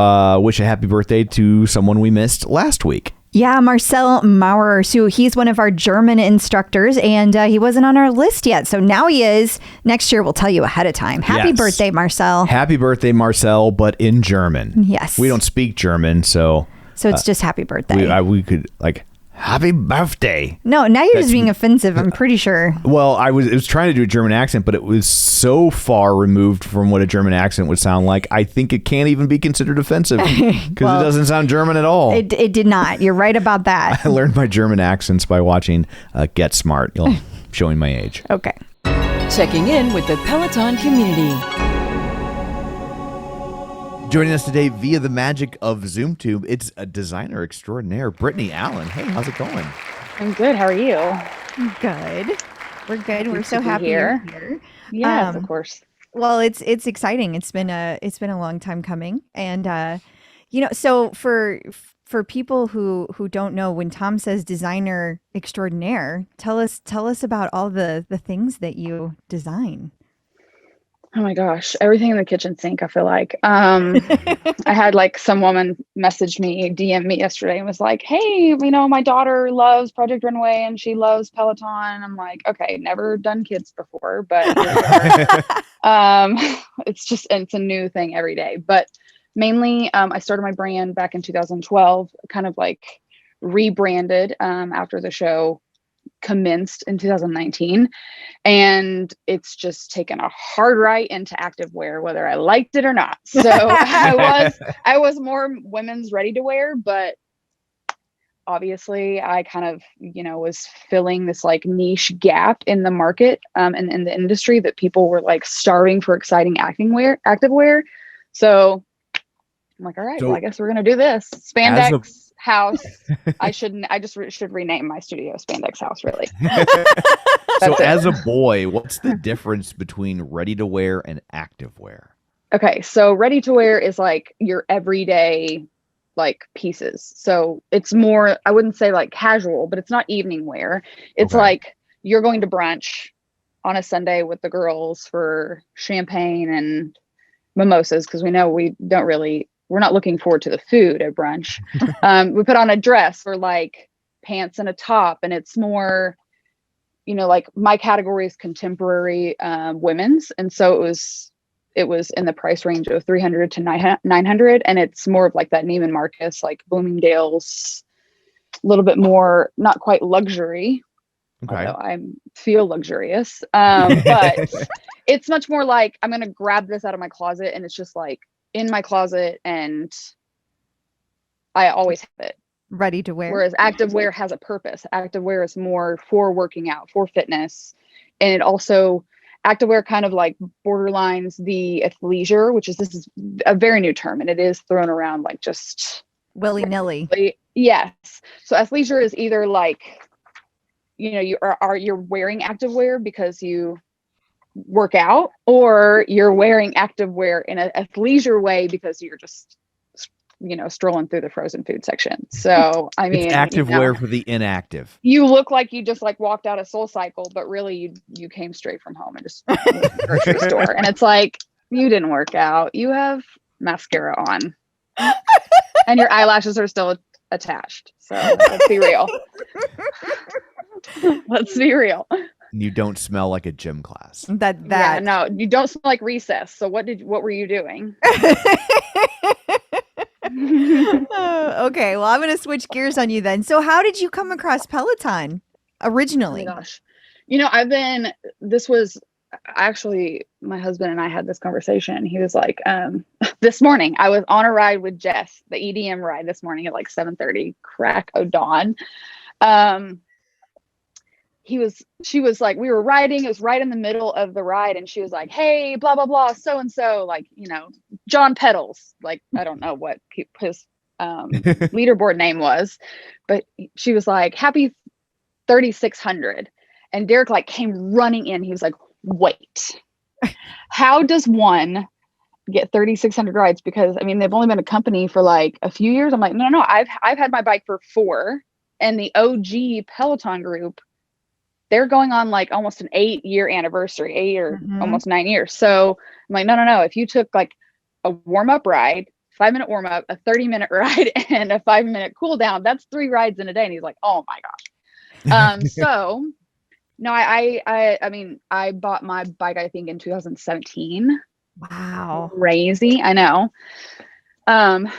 wish a happy birthday to someone we missed last week. Yeah, Marcel Maurer. So he's one of our German instructors, and he wasn't on our list yet. So now he is. Next year, we'll tell you ahead of time. Happy birthday, Marcel. Happy birthday, Marcel, but in German. Yes. We don't speak German, so it's just happy birthday. We could, like, happy birthday. No, now you're just being offensive, I'm pretty sure. Well, I was trying to do a German accent, but it was so far removed from what a German accent would sound like. I think it can't even be considered offensive because it doesn't sound German at all. It did not. You're right about that. I learned my German accents by watching Get Smart. Showing my age. Okay. Checking in with the Peloton community. Joining us today via the magic of ZoomTube, it's a designer extraordinaire, Brittany Allen. Hey, how's it going? I'm good. How are you? Good. We're good. We're Good so to be happy here. you're here. Yes, of course. Well, it's exciting. It's been a long time coming, and so for people who don't know, when Tom says designer extraordinaire, tell us about all the things that you design. Oh my gosh, everything in the kitchen sink, I feel like. I had like some woman message me, DM me yesterday and was like, hey, my daughter loves Project Runway and she loves Peloton. I'm like, okay, never done kids before, but it's a new thing every day. But mainly I started my brand back in 2012, kind of like rebranded after the show commenced in 2019, and it's just taken a hard right into activewear, whether I liked it or not. So I was more women's ready to wear, but obviously I kind of was filling this like niche gap in the market and in the industry that people were like starving for exciting activewear. So I'm like, all right, well, I guess we're gonna do this spandex house. I just should rename my studio Spandex House, really. So as a boy, what's the difference between ready to wear and active wear? Okay, so ready to wear is like your everyday like pieces. So it's more, I wouldn't say like casual, but it's not evening wear. It's like you're going to brunch on a Sunday with the girls for champagne and mimosas, because we know we're not looking forward to the food at brunch. We put on a dress or like pants and a top, and it's more, like my category is contemporary women's. And so it was in the price range of $300 to $900. And it's more of like that Neiman Marcus, like Bloomingdale's, a little bit more, not quite luxury. Okay. Although I feel luxurious. But it's much more like, I'm going to grab this out of my closet and it's just like in my closet and I always have it. Ready to wear. Whereas activewear has a purpose. Activewear is more for working out, for fitness. And it also, activewear kind of like borderlines the athleisure, this is a very new term, and it is thrown around like just willy-nilly. Yes. So athleisure is either like, you're wearing activewear because you work out, or you're wearing activewear in an athleisure way because you're just strolling through the frozen food section. So I mean, it's activewear for the inactive. You look like you just like walked out of SoulCycle, but really you came straight from home and just went to the grocery store. And it's like, you didn't work out. You have mascara on and your eyelashes are still attached. So let's be real. Let's be real. You don't smell like a gym class. Yeah, no, you don't smell like recess. So what were you doing? Okay, well, I'm going to switch gears on you then. So how did you come across Peloton originally? Oh my gosh. This was actually my husband and I had this conversation. He was like, this morning I was on a ride with Jess, the EDM ride this morning at like 7:30, crack o' dawn. She was like, we were riding, it was right in the middle of the ride, and she was like, hey, blah blah blah, so and so, like, you know, John Pedals, like, I don't know what his leaderboard name was, but she was like, happy 3600. And Derek like came running in. He was like, wait, how does one get 3,600 rides? Because I mean, they've only been a company for like a few years. I'm like, no, I've had my bike for 4, and the OG Peloton group, they're going on like almost an 8-year anniversary, 8 or almost 9 years. So I'm like, no. If you took like a warm-up ride, 5-minute warm-up, a 30-minute ride, and a 5-minute cool down, that's 3 rides in a day. And he's like, oh my gosh. So no, I mean, I bought my bike, I think in 2017. Wow. Crazy. I know. And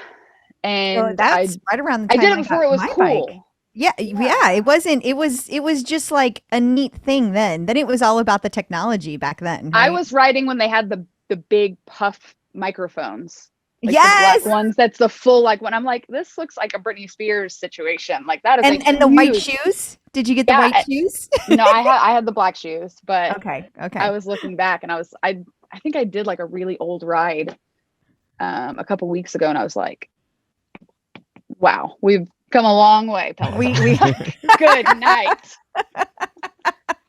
so that's right around the time I did it before it was cool. Bike. Yeah. It was just like a neat thing then. Then it was all about the technology back then. Right? I was riding when they had the big puff microphones. Like yes, the black ones. That's the full, like, when I'm like, this looks like a Britney Spears situation. Like that is and the white shoes. Did you get the white shoes? No, I had the black shoes, but okay. I was looking back, and I think I did like a really old ride a couple weeks ago, and I was like, wow, we've come a long way, Peloton. We good night.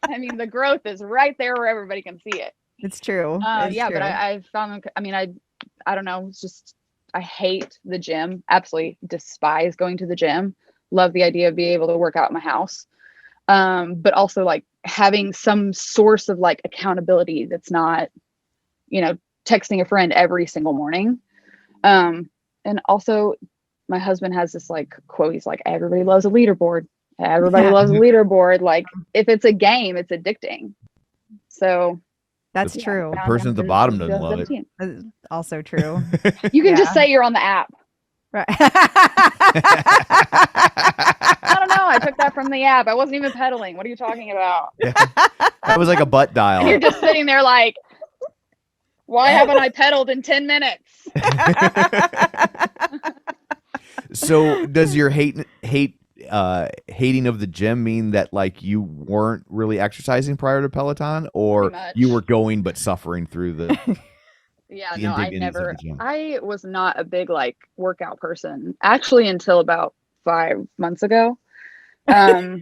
I mean, the growth is right there where everybody can see it. It's true. But I found, I mean, I don't know. It's just, I hate the gym. Absolutely despise going to the gym. Love the idea of being able to work out in my house. But also like having some source of like accountability that's not, you know, texting a friend every single morning. And also my husband has this like quote. He's like, everybody loves a leaderboard. Everybody loves a leaderboard. Like if it's a game, it's addicting. So that's true. The person at the bottom doesn't love it. That's also true. You can just say you're on the app. Right. I don't know. I took that from the app. I wasn't even pedaling. What are you talking about? Yeah. That was like a butt dial. And you're just sitting there like, why haven't I pedaled in 10 minutes? So does your hating of the gym mean that like you weren't really exercising prior to Peloton, or you were going but suffering through the yeah, no, I was not a big like workout person actually until about 5 months ago. Had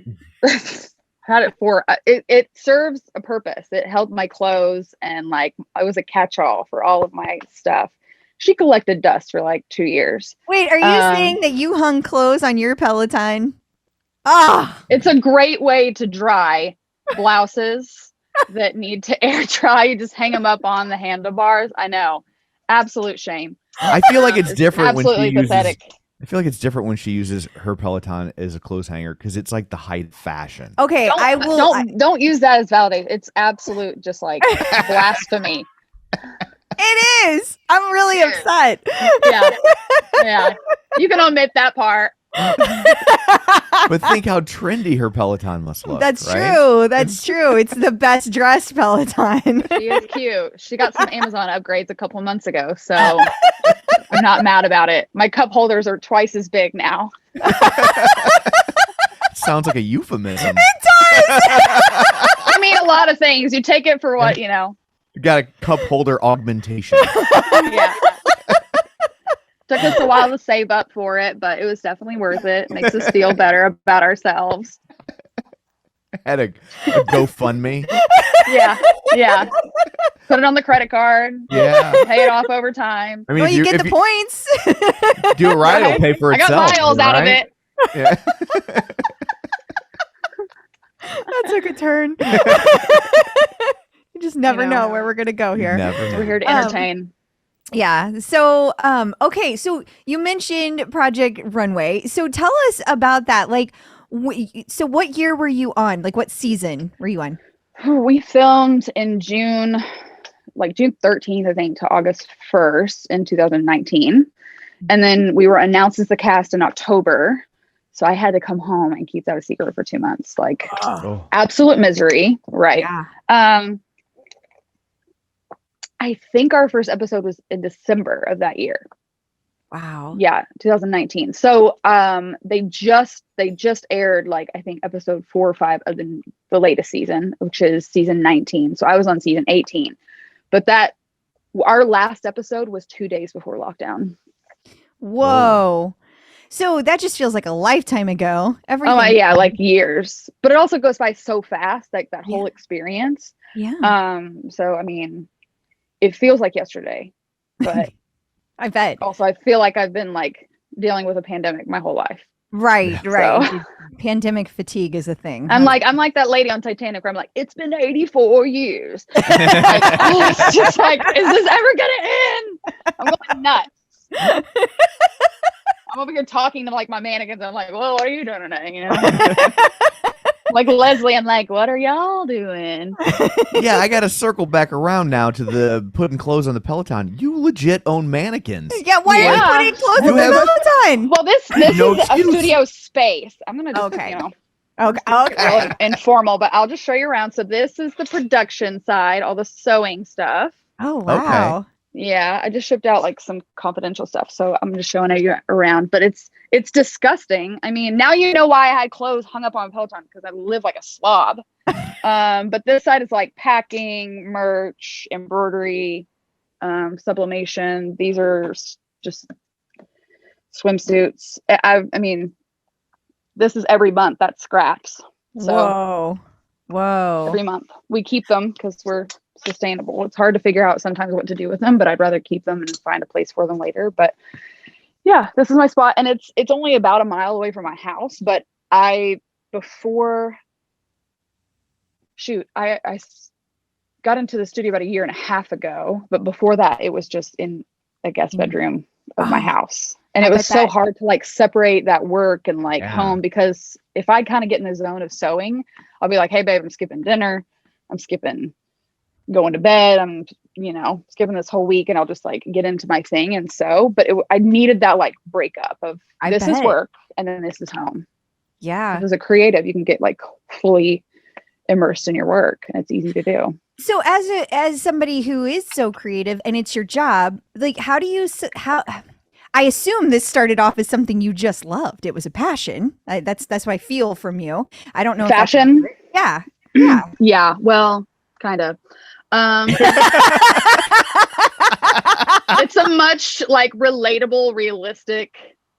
it for it serves a purpose. It held my clothes, and like I was a catch-all for all of my stuff. She collected dust for like 2 years. Wait, are you saying that you hung clothes on your Peloton? Ah, it's a great way to dry blouses that need to air dry. You just hang them up on the handlebars. I know, absolute shame. I feel like it's different when she pathetic. I feel like it's different when she uses her Peloton as a clothes hanger because it's like the height of fashion. Okay, don't use that as validate. It's absolute just like blasphemy. It is. I'm really upset. Yeah. You can omit that part. But think how trendy her Peloton must look. That's right? true. That's true. It's the best dressed Peloton. She is cute. She got some Amazon upgrades a couple months ago, so I'm not mad about it. My cup holders are twice as big now. Sounds like a euphemism. It does. I mean, a lot of things. You take it for what, you know. You got a cup holder augmentation. Yeah. Took us a while to save up for it, but it was definitely worth it. Makes us feel better about ourselves. Had a GoFundMe. Yeah. Put it on the credit card. Yeah. Pay it off over time. I mean, you get the points. Do it right, it'll pay for itself. I got miles out of it. Yeah. That took a turn. You just never know where we're gonna go here. We're here to entertain. Yeah. So, okay. So you mentioned Project Runway. So tell us about that. Like, so what year were you on? Like, what season were you on? We filmed in June, like June 13th, I think, to August 1st in 2019. And then we were announced as the cast in October. So I had to come home and keep that a secret for 2 months. Like absolute misery. Right. Yeah. I think our first episode was in December of that year. Wow. Yeah, 2019. So they just aired like I think episode 4 or 5 of the latest season, which is season 19. So I was on season 18. But our last episode was 2 days before lockdown. Whoa. So that just feels like a lifetime ago. Everything. Oh yeah, like years. But it also goes by so fast, like that whole experience. Yeah. So I mean, it feels like yesterday, but I bet. Also I feel like I've been like dealing with a pandemic my whole life. Right. So. Pandemic fatigue is a thing. I'm like that lady on Titanic where I'm like, it's been 84 years. It's just like, is this ever gonna end? I'm going nuts. I'm over here talking to like my mannequins. I'm like, well, what are you doing today? You know, like Leslie. I'm like, what are y'all doing? Yeah, I got to circle back around now to the putting clothes on the Peloton. You legit own mannequins. Yeah, why are you putting clothes on the Peloton? Well, this is a studio space. I'm gonna just Okay. Informal, but I'll just show you around. So this is the production side, all the sewing stuff. Oh wow. Okay. Yeah, I just shipped out like some confidential stuff, so I'm just showing you around. But it's disgusting. I mean, now you know why I had clothes hung up on Peloton, because I live like a slob. But this side is like packing, merch, embroidery, sublimation. These are just swimsuits. I mean, this is every month. That's scraps. So Whoa. Every month we keep them because we're sustainable. It's hard to figure out sometimes what to do with them, but I'd rather keep them and find a place for them later. But yeah, this is my spot, and it's only about a mile away from my house. But I got into the studio about 1.5 years ago, but before that it was just in a guest bedroom of my house. And it was so hard to like separate that work and like home, because if I kind of get in the zone of sewing, I'll be like, hey babe, I'm skipping dinner. I'm skipping going to bed. I'm, skipping this whole week, and I'll just like get into my thing and sew. But I needed that like breakup of this is work and then this is home. Yeah. As a creative, you can get like fully immersed in your work, and it's easy to do. So as somebody who is so creative and it's your job, like how I assume this started off as something you just loved. It was a passion. That's what I feel from you. I don't know. Fashion? Yeah. Yeah. Well, kind of. It's a much like relatable, realistic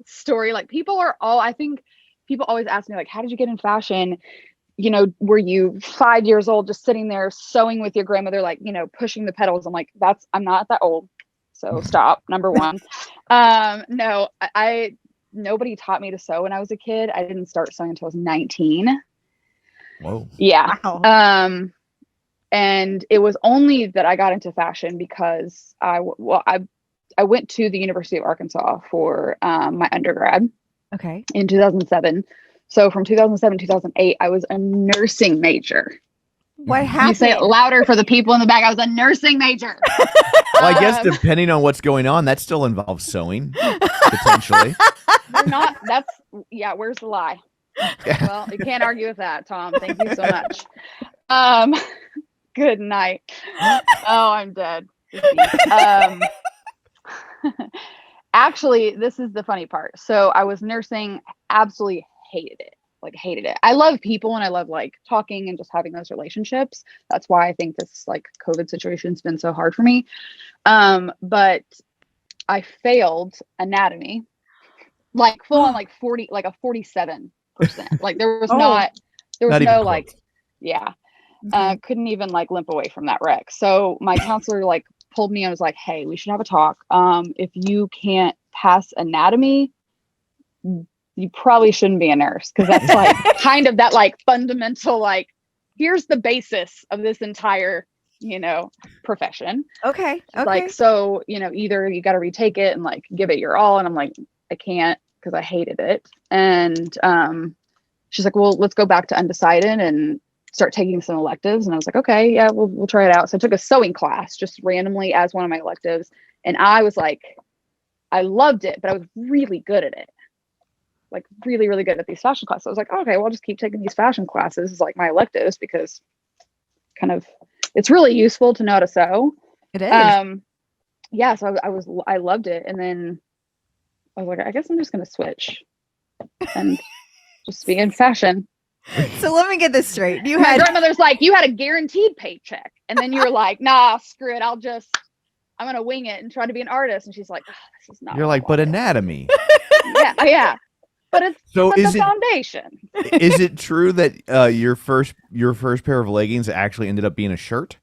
story. Like I think people always ask me like, how did you get in fashion? Were you 5 years old just sitting there sewing with your grandmother, like, pushing the pedals? I'm like, I'm not that old. So stop. Number one. No, nobody taught me to sew when I was a kid. I didn't start sewing until I was 19. Whoa. Yeah. Wow. And it was only that I got into fashion because I went to the University of Arkansas for my undergrad. Okay. In 2007. So from 2007 to 2008, I was a nursing major. What happened? You say it louder for the people in the back. I was a nursing major. Well, I guess depending on what's going on, that still involves sewing, potentially. Where's the lie? Well, you can't argue with that, Tom. Thank you so much. Good night. Oh, I'm dead. Actually, this is the funny part. So I was nursing, absolutely hated it. I love people and I love like talking and just having those relationships. That's why I think this like COVID situation's been so hard for me. But I failed anatomy, like full on like 40, like a 47%. Like there was no like, yeah. Couldn't even like limp away from that wreck. So my counselor like pulled me and was like, hey, we should have a talk. If you can't pass anatomy, you probably shouldn't be a nurse, because that's like kind of that like fundamental, like, here's the basis of this entire, profession. Okay. Like, so, either you got to retake it and like give it your all. And I'm like, I can't, because I hated it. And she's like, well, let's go back to undecided and start taking some electives. And I was like, okay, yeah, we'll try it out. So I took a sewing class just randomly as one of my electives. And I was like, I loved it, but I was really good at it. Like really, really good at these fashion classes. I was like, okay, well, I'll just keep taking these fashion classes as like my electives, because kind of it's really useful to know how to sew. It is. Yeah, so I loved it, and then I was like, I guess I'm just gonna switch and just be in fashion. So let me get this straight. My grandmother's like, you had a guaranteed paycheck, and then you were like, nah, screw it, I'm gonna wing it and try to be an artist. And she's like, oh, this is not. You're like, but anatomy. Yeah. But it's the foundation. Is it true that your first pair of leggings actually ended up being a shirt?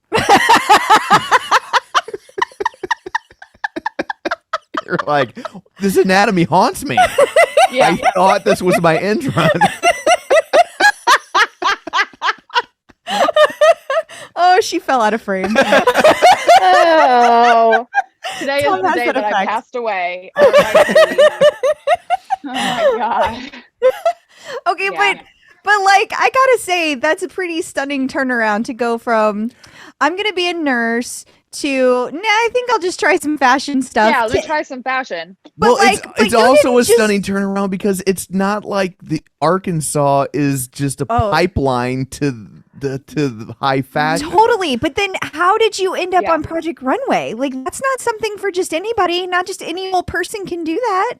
You're like, this anatomy haunts me. Yeah. I thought this was my intro. Oh, she fell out of frame. Oh, today Tom is the has day that that I effect. passed away. Oh my god. Okay, Yeah. but like I gotta say that's a pretty stunning turnaround to go from I'm gonna be a nurse to I think I'll just try some fashion stuff. Yeah, let me try some fashion. But it's you also a didn't just- stunning turnaround because it's not like the Arkansas is just a pipeline to the high fashion. Totally. But then how did you end up Yeah. on Project Runway? Like that's not something for just anybody. Not just any old person can do that.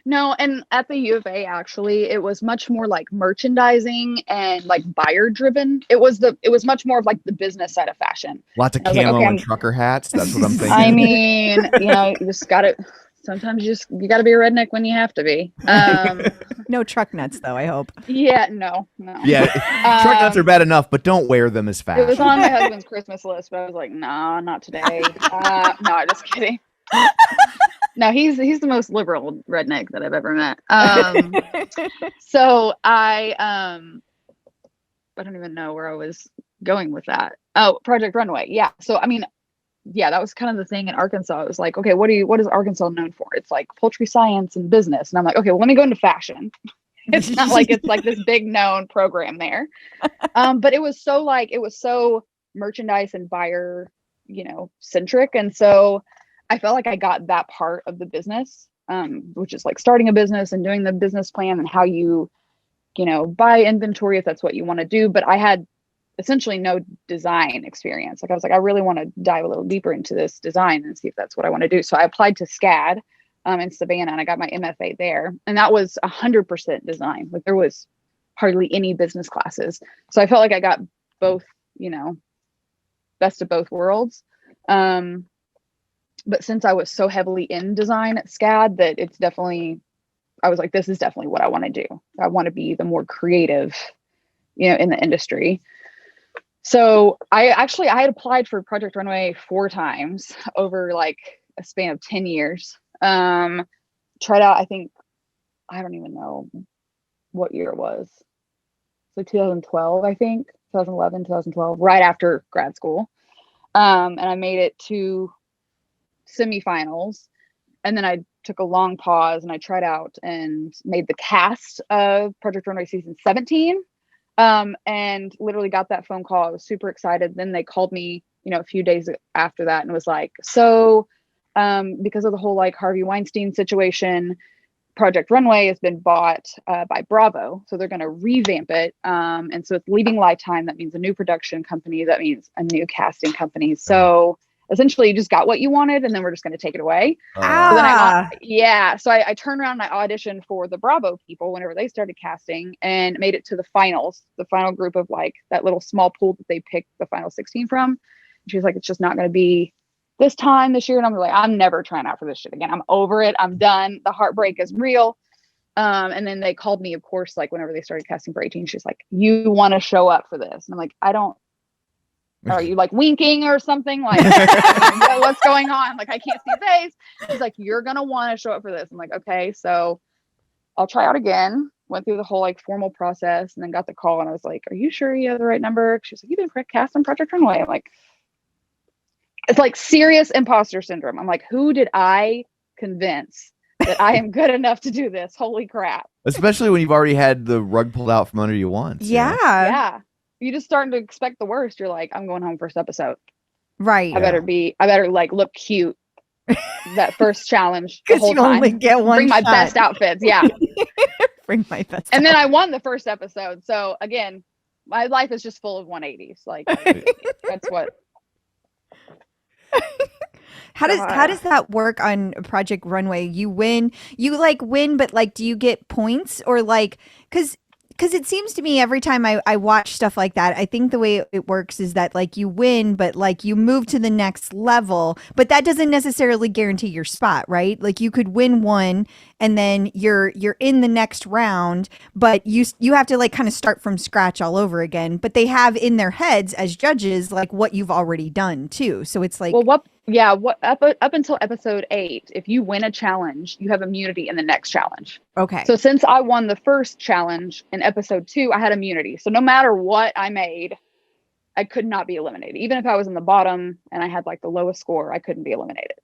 No, and at the U of A, actually, it was much more like merchandising and like buyer driven. It was much more of like the business side of fashion. Lots of I was like, camo okay, and trucker hats. That's what I'm thinking. I mean, you just gotta. Sometimes you gotta be a redneck when you have to be. No truck nuts though, I hope. Yeah, no. Yeah, truck nuts are bad enough, but don't wear them as It was fashion. on my husband's Christmas list, but I was like, nah, not today. No, I'm just kidding. No, he's the most liberal redneck that I've ever met. So I don't even know where I was going with that. Oh, Project Runway. Yeah. So I mean, yeah, that was kind of the thing in Arkansas. It was like, okay, what is Arkansas known for? It's like poultry science and business. And I'm like, okay, well, let me go into fashion. It's not like it's like this big known program there. But it was so merchandise and buyer, centric. And so I felt like I got that part of the business, which is like starting a business and doing the business plan and how you, buy inventory if that's what you want to do. But I had essentially no design experience. Like I was like, I really want to dive a little deeper into this design and see if that's what I want to do. So I applied to SCAD in Savannah and I got my MFA there. And that was 100% design. Like there was hardly any business classes. So I felt like I got both, best of both worlds. But since I was so heavily in design at SCAD that I was like, this is definitely what I want to do. I want to be the more creative, in the industry. So I had applied for Project Runway 4 times over like a span of 10 years. Tried out, I think, I don't even know what year it was. So 2012, I think, 2011, 2012, right after grad school. And I made it to semifinals, and then I took a long pause and I tried out and made the cast of Project Runway season 17, and literally got that phone call. I was super excited. Then they called me, a few days after that and was like, so because of the whole like Harvey Weinstein situation, Project Runway has been bought by Bravo, so they're going to revamp it, and so it's leaving Lifetime. That means a new production company. That means a new casting company. So essentially you just got what you wanted and then we're just going to take it away. So then I turned around and I auditioned for the Bravo people whenever they started casting and made it to the finals, the final group of like that little small pool that they picked the final 16 from. And she was like, it's just not going to be this year. And I'm like, I'm never trying out for this shit again. I'm over it. I'm done. The heartbreak is real. And then they called me, of course, like whenever they started casting for 18, she's like, you want to show up for this? And I'm like, I don't. Are you like winking or something? Like, what's going on? Like, I can't see your face. She's like, you're going to want to show up for this. I'm like, okay, so I'll try out again. Went through the whole like formal process and then got the call. And I was like, are you sure you have the right number? She's like, you've been cast on Project Runway. I'm like, it's like serious imposter syndrome. I'm like, who did I convince that I am good enough to do this? Holy crap. Especially when you've already had the rug pulled out from under you once. Yeah. You just starting to expect the worst. You're like, I'm going home first episode. Right. I better like look cute that first challenge the Because whole you time. only get one Bring my shot. best outfits. Yeah. Bring my best And then I won the first episode. So again, my life is just full of 180s. Like that's what. How does that work on Project Runway? You win, but like, do you get points or like, because it seems to me every time I watch stuff like that, I think the way it works is that like you win, but like you move to the next level, but that doesn't necessarily guarantee your spot, right? Like you could win one and then you're in the next round, but you have to like kind of start from scratch all over again. But they have in their heads as judges like what you've already done too. So it's like, well, up until episode 8, if you win a challenge, you have immunity in the next challenge. okay. So since I won the first challenge in episode 2, I had immunity. So no matter what I made, I could not be eliminated. Even if I was in the bottom and I had like the lowest score, I couldn't be eliminated.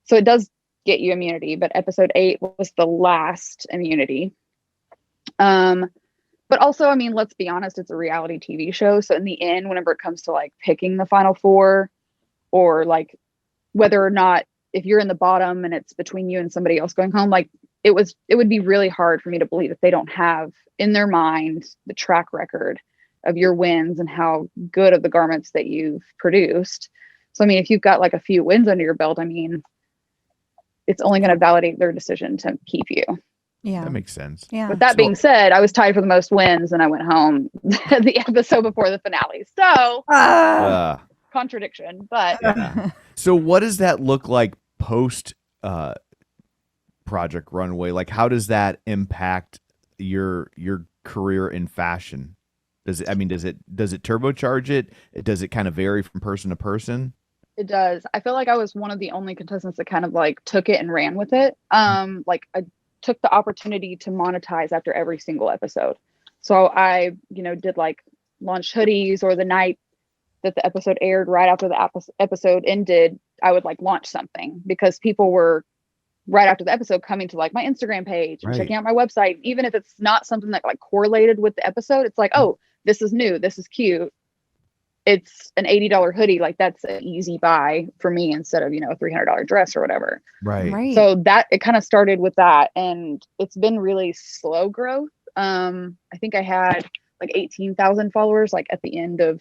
So it does get you immunity, but episode 8 was the last immunity. But also, I mean, let's be honest, it's a reality TV show. So in the end, whenever it comes to like picking the final 4, or like whether or not, if you're in the bottom and it's between you and somebody else going home, like it would be really hard for me to believe if they don't have in their mind the track record of your wins and how good of the garments that you've produced. So, I mean, if you've got like a few wins under your belt, I mean, it's only going to validate their decision to keep you. Yeah. That makes sense. Yeah. With that being said, I was tied for the most wins and I went home the episode before the finale. So contradiction, but yeah. So what does that look like post Project Runway? Like, how does that impact your career in fashion? Does it turbocharge it? Does it kind of vary from person to person? It does. I feel like I was one of the only contestants that kind of like took it and ran with it. Like I took the opportunity to monetize after every single episode. So I, did like launch hoodies, or the night that the episode aired, right after the episode ended, I would like launch something, because people were right after the episode coming to like my Instagram page and checking out my website. Even if it's not something that like correlated with the episode, it's like, oh, this is new, this is cute, it's an $80 hoodie, like that's an easy buy for me instead of, a $300 dress or whatever. Right. So that it kind of started with that, and it's been really slow growth. I think I had like 18,000 followers like at the end of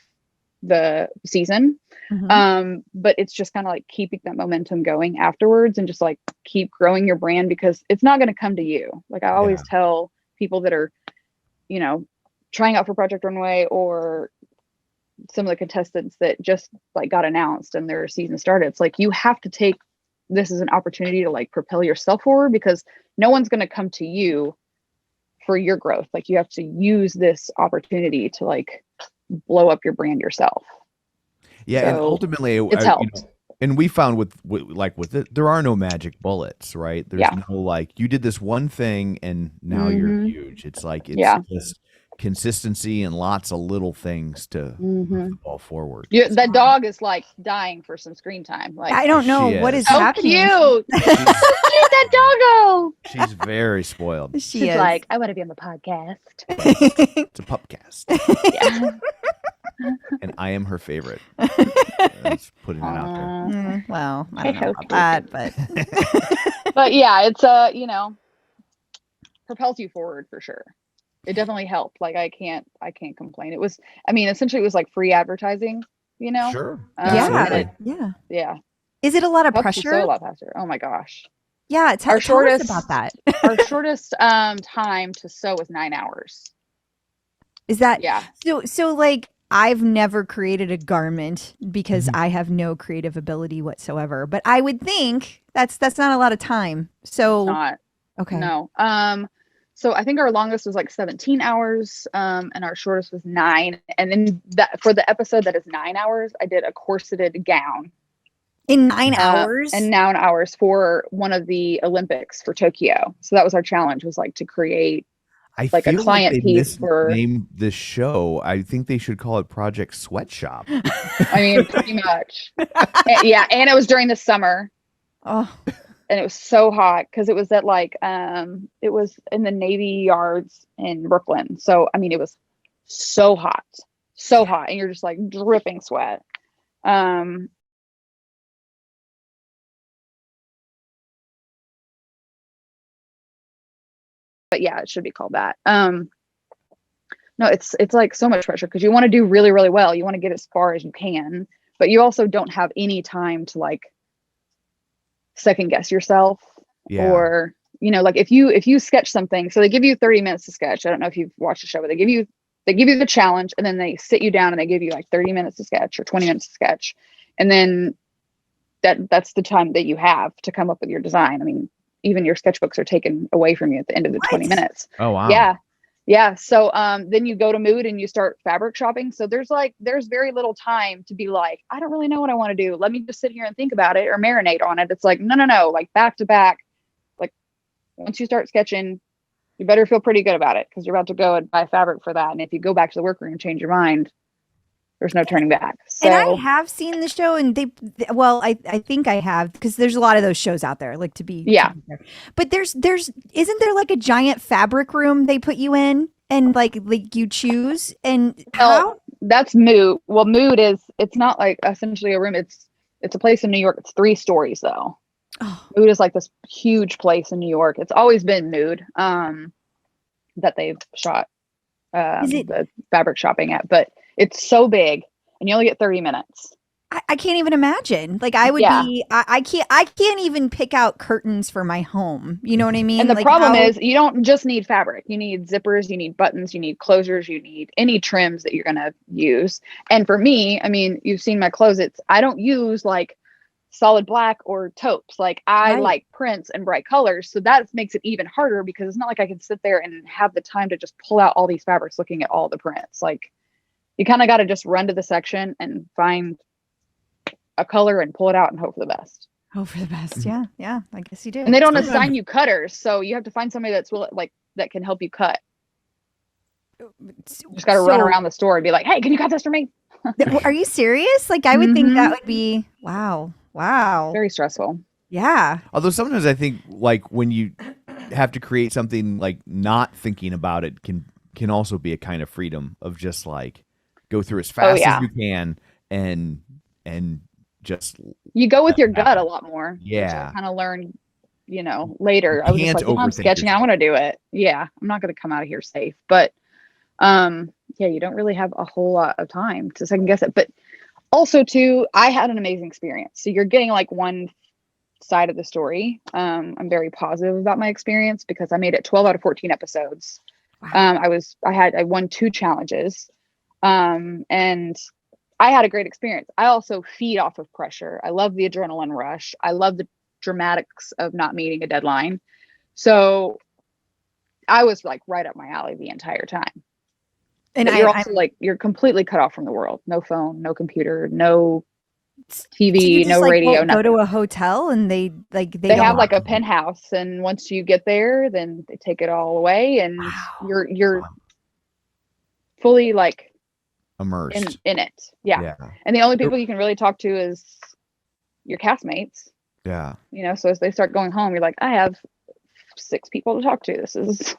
the season. But it's just kind of like keeping that momentum going afterwards and just like keep growing your brand, because it's not going to come to you. Like I always tell people that are, trying out for Project Runway, or some of the contestants that just like got announced and their season started, it's like you have to take this as an opportunity to like propel yourself forward, because no one's going to come to you for your growth. Like you have to use this opportunity to like blow up your brand yourself. Yeah, so and ultimately it's helped. And we found with it, there are no magic bullets, right? There's no like, you did this one thing and now you're huge. It's like, it's just consistency and lots of little things to move the ball forward. That dog is like dying for some screen time. Like I don't know what is happening. Cute. That doggo. She's very spoiled. She's like, I want to be on the podcast. It's a pupcast. Yeah. And I am her favorite. That's putting it out there. Well, I don't know about that, but but yeah, it's propels you forward for sure. It definitely helped. Like I can't complain. It was, essentially it was like free advertising, Sure. Yeah. Is it a lot of pressure? So a lot faster. Oh my gosh. Yeah. Tell us about that. Our shortest time to sew was 9 hours. Is that? Yeah. So like, I've never created a garment because I have no creative ability whatsoever, but I would think that's not a lot of time. So not. Okay. No. So I think our longest was like 17 hours, and our shortest was 9. And then for the episode that is 9 hours, I did a corseted gown. In 9 hours? And 9 hours for one of the Olympics for Tokyo. So that was our challenge, was like to create like a client piece for name this show. I think they should call it Project Sweatshop. Pretty much. And it was during the summer. Oh. And it was so hot because it was at like it was in the Navy Yards in Brooklyn. So it was so hot, and you're just like dripping sweat. But yeah, it should be called that. No, it's like so much pressure because you want to do really, really well. You want to get as far as you can, but you also don't have any time to like second guess yourself. Yeah. Or, you know, like if you sketch something, so they give you 30 minutes to sketch. I don't know if you've watched the show, but they give you the challenge, and then they sit you down and they give you like 30 minutes to sketch or 20 minutes to sketch. And then that's the time that you have to come up with your design. I mean, even your sketchbooks are taken away from you at the end of the 20 minutes. Oh, wow. Yeah. Yeah. So then you go to Mood and you start fabric shopping. So there's very little time to be like, I don't really know what I want to do. Let me just sit here and think about it or marinate on it. It's like, no, like back to back. Like once you start sketching, you better feel pretty good about it because you're about to go and buy fabric for that. And if you go back to the workroom and change your mind, there's no turning back. So, and I have seen the show, and I think I have, because there's a lot of those shows out there, like to be but there's isn't there like a giant fabric room they put you in and like you choose, and how? That's Mood. Well, Mood it's not like essentially a room. It's a place in New York. It's 3 stories though. Oh. Mood is like this huge place in New York. It's always been Mood that they've shot the fabric shopping at, but it's so big and you only get 30 minutes. I can't even imagine. Like I would be, I can't even pick out curtains for my home. You know what I mean? And the problem is you don't just need fabric. You need zippers, you need buttons, you need closures, you need any trims that you're going to use. And for me, I mean, you've seen my closets. I don't use like solid black or taupes. Like I like prints and bright colors. So that makes it even harder because it's not like I can sit there and have the time to just pull out all these fabrics looking at all the prints. Like you kind of got to just run to the section and find a color and pull it out and hope for the best. Hope for the best. Yeah. Yeah. I guess you do. And they don't assign you cutters. So you have to find somebody that can help you cut. You just got to run around the store and be like, hey, can you cut this for me? Are you serious? Like I would think that would be, wow. Very stressful. Yeah. Although sometimes I think like when you have to create something like not thinking about it can also be a kind of freedom of just like go through as fast as you can and just you go with your gut a lot more. Yeah. Which I kind of learned, later. I was just like, I'm sketching. I want to do it. Yeah. I'm not going to come out of here safe, but you don't really have a whole lot of time to second guess it. But also too, I had an amazing experience. So you're getting like one side of the story. I'm very positive about my experience because I made it 12 out of 14 episodes. Wow. I won 2 challenges. And I had a great experience. I also feed off of pressure. I love the adrenaline rush. I love the dramatics of not meeting a deadline. So I was like right up my alley the entire time. And you're also like, you're completely cut off from the world. No phone, no computer, no TV, no radio. Go to a hotel and they have like a penthouse. And once you get there, then they take it all away and you're fully like immersed in it. Yeah. And the only people you can really talk to is your castmates. Yeah. So as they start going home, you're like, I have 6 people to talk to. This is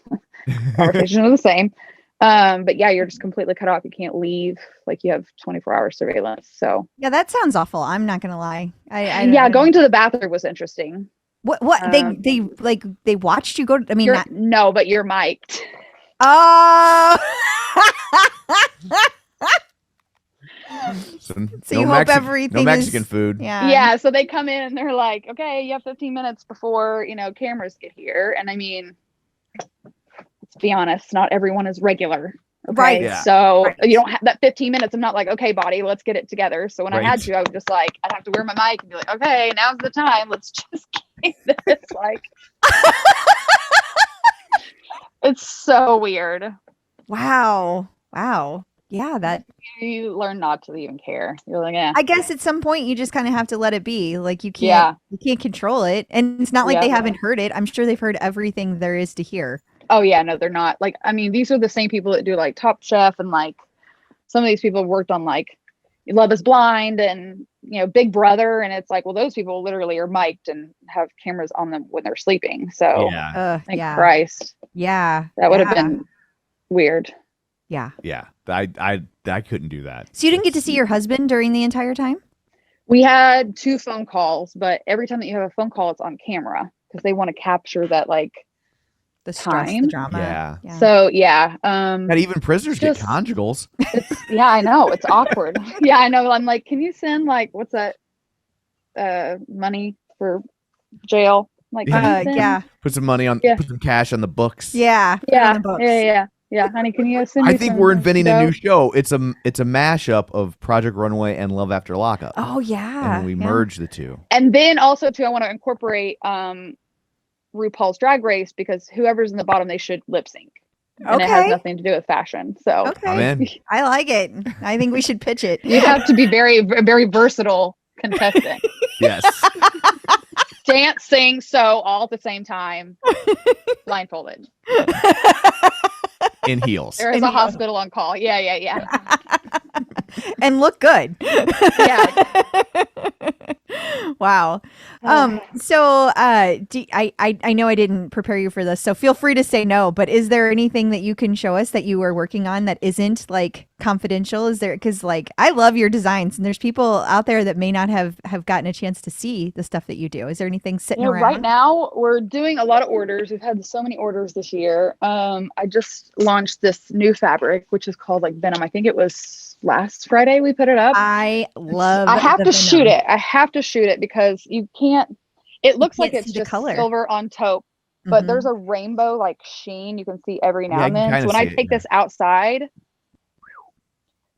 conversation is the same. But yeah, you're just completely cut off. You can't leave. Like you have 24-hour surveillance. So yeah, that sounds awful. I'm not gonna lie. Going to the bathroom was interesting. What they watched you go to, I mean, no, but you're mic'd. Oh. So you hope everything no Mexican food. Yeah. So they come in and they're like, okay, you have 15 minutes before, cameras get here. And I mean, let's be honest, not everyone is regular. Okay? Right. Yeah. So you don't have that 15 minutes. I'm not like, okay, body, let's get it together. So when I had to, I was just like, I'd have to wear my mic and be like, okay, now's the time. Let's just get this. Like, it's so weird. Wow. Yeah, that you learn not to even care. You're like, I guess at some point you just kind of have to let it be. Like you can't control it. And it's not like they haven't heard it. I'm sure they've heard everything there is to hear. Oh yeah, no, they're not. Like, I mean, these are the same people that do like Top Chef and like some of these people have worked on like Love is Blind and Big Brother, and it's like, well, those people literally are mic'd and have cameras on them when they're sleeping. So thank Christ. Yeah. That would have been weird. Yeah. Yeah. I couldn't do that. So you didn't get to see your husband during the entire time? We had 2 phone calls, but every time that you have a phone call, it's on camera because they want to capture that like the stress, the drama. Yeah. So yeah. And even prisoners get conjugals. Yeah, I know. It's awkward. Yeah, I know. I'm like, can you send like, what's that money for jail. Like, yeah. Put some money on, Yeah. put some cash on the books. Yeah. Put it on the books. Yeah, honey, can you send me I think some we're inventing a dough? new show. It's a mashup of Project Runway and Love After Lockup. Oh yeah. And we merge the two. And then also too, I want to incorporate RuPaul's Drag Race, because whoever's in the bottom, they should lip sync. And it has nothing to do with fashion. So Okay. I'm in. I like it. I think we should pitch it. you have to be very, very versatile contestant. Yes. Dance, sing, sew all at the same time, blindfolded. In heels. There is a hospital on call. Yeah. And look good. Yeah. Wow. So I know I didn't prepare you for this, so feel free to say no, but is there anything that you can show us that you are working on that isn't like confidential? Is there, because like I love your designs and there's people out there that may not have gotten a chance to see the stuff that you do. Is there anything sitting around? Right now we're doing a lot of orders. We've had so many orders this year. I just launched this new fabric, which is called like Venom. I think it was last Friday we put it up. I have to shoot it. I have to shoot it because you can't, it looks like it's just color. silver on taupe, but there's a rainbow like sheen you can see every now and then. So when I take this outside,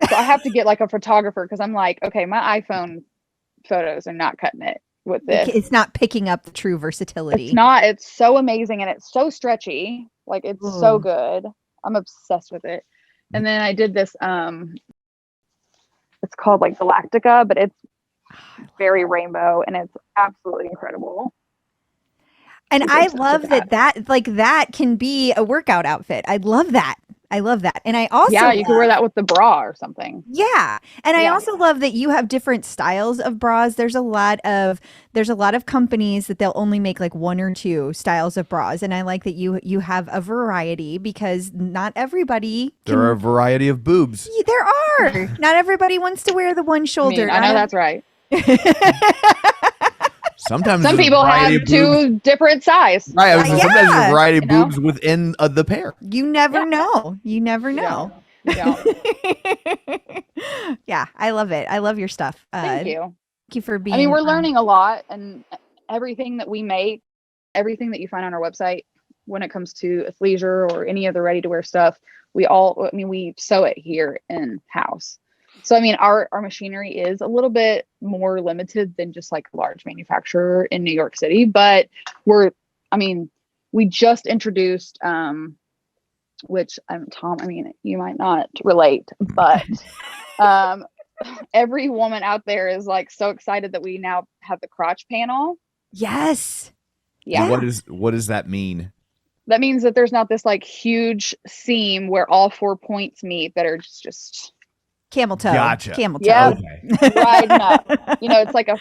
so I have to get like a photographer, because I'm like, okay, my iPhone photos are not cutting it with this. It's not picking up the true versatility. It's not. It's so amazing and it's so stretchy. Like it's so good. I'm obsessed with it. And then I did this it's called like Galactica, but it's very rainbow and it's absolutely incredible. And I love that can be a workout outfit. I love that. And I also you can wear that with the bra or something. Yeah. And I also love that you have different styles of bras. There's a lot of companies that they'll only make like one or two styles of bras. And I like that you have a variety, because not everybody there are a variety of boobs. Yeah, there are. Not everybody wants to wear the one shoulder. I know that's right. Sometimes some people have two different size. Right. Sometimes there's a variety of boobs within the pair. You never know. You never know. Yeah. Yeah, I love it. I love your stuff. Thank you. Thank you for being. I mean, we're learning a lot, and everything that we make, everything that you find on our website when it comes to athleisure or any other ready to wear stuff, we sew it here in house. So, I mean, our machinery is a little bit more limited than just like a large manufacturer in New York City, but we just introduced, which Tom, I mean, you might not relate, but every woman out there is like so excited that we now have the crotch panel. Yes. Yeah. What does that mean? That means that there's not this like huge seam where all 4 points meet that are just camel toe. Gotcha. Camel toe. Yeah. Okay. Riding up. It's like a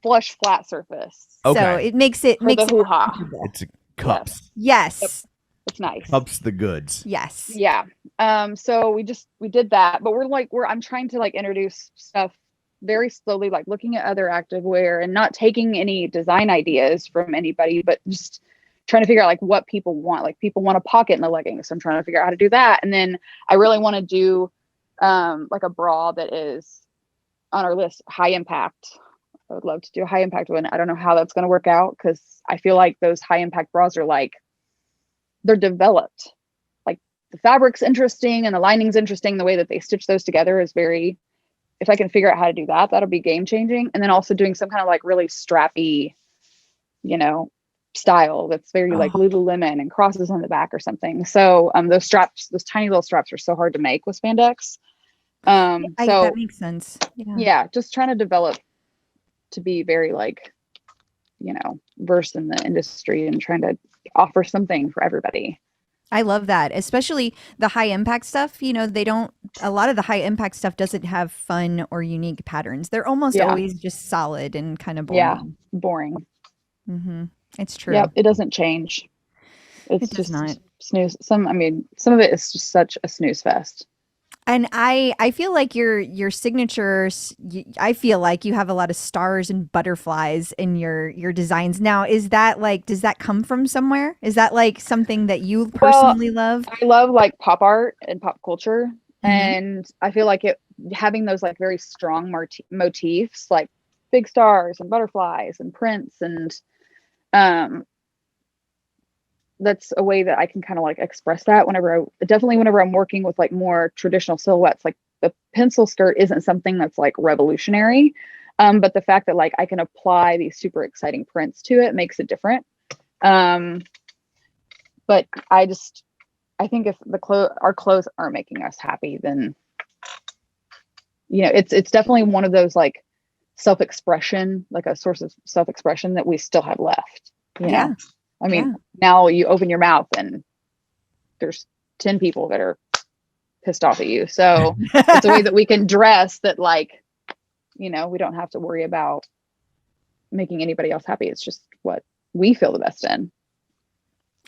flush flat surface. Okay. So it makes it the hoo-ha. It's cups. Yes. Yep. It's nice. Cups the goods. Yes. Yeah. So we did that, but I'm trying to like introduce stuff very slowly, like looking at other activewear and not taking any design ideas from anybody, but just trying to figure out like what people want. Like people want a pocket in the leggings. So I'm trying to figure out how to do that. And then I really want to do like a bra that is on our list, high impact. I would love to do a high impact one. I don't know how that's going to work out, because I feel like those high impact bras are like, they're developed. Like the fabric's interesting and the lining's interesting. The way that they stitch those together is very, if I can figure out how to do that, that'll be game changing. And then also doing some kind of like really strappy, style that's very like Lululemon and crosses on the back or something. So those straps, those tiny little straps are so hard to make with spandex. That makes sense. Yeah, just trying to develop to be very like, versed in the industry and trying to offer something for everybody. I love that, especially the high impact stuff. A lot of the high impact stuff doesn't have fun or unique patterns. They're almost always just solid and kind of boring. Yeah, boring. Mm-hmm. It's true. Yep, it doesn't change. It's just not. Snooze. Some of it is just such a snooze fest. And I feel like your signatures, I feel like you have a lot of stars and butterflies in your designs. Now, is that like, does that come from somewhere? Is that like something that you personally love? I love like pop art and pop culture. Mm-hmm. And I feel like having those like very strong motifs, like big stars and butterflies and prints and that's a way that I can kind of like express that whenever I'm working with like more traditional silhouettes. Like the pencil skirt isn't something that's like revolutionary. But the fact that like I can apply these super exciting prints to it makes it different. But I think if our clothes aren't making us happy, then, you know, it's definitely one of those like self-expression, like a source of self-expression that we still have left. You know? I mean, now you open your mouth and there's 10 people that are pissed off at you. So it's a way that we can dress that, like, you know, we don't have to worry about making anybody else happy. It's just what we feel the best in.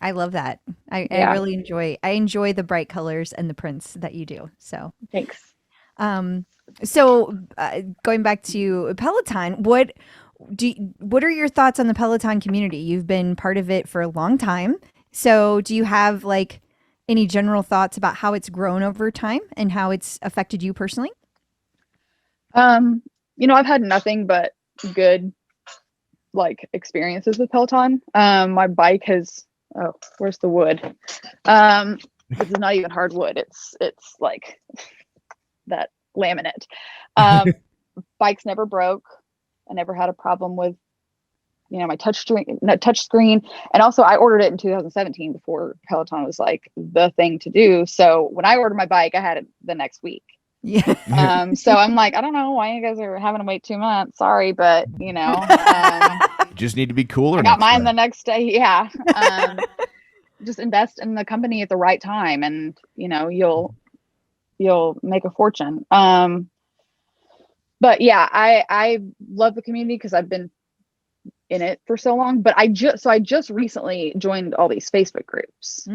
I love that. I really enjoy the bright colors and the prints that you do. So thanks. So going back to Peloton, what are your thoughts on the Peloton community? You've been part of it for a long time. So do you have like any general thoughts about how it's grown over time and how it's affected you personally? You know, I've had nothing but good like experiences with Peloton. My bike has, where's the wood? This is not even hardwood. It's like that laminate. Bike's never broke. I never had a problem with, you know, my touch screen. And also I ordered it in 2017 before Peloton was like the thing to do. So when I ordered my bike, I had it the next week. Yeah. So I'm like, I don't know why you guys are having to wait 2 months. Sorry, but you know, just need to be cooler. I got mine the next day. Yeah. Just invest in the company at the right time and, you know, you'll make a fortune. But yeah, I love the community because I've been in it for so long, but I just recently joined all these Facebook groups,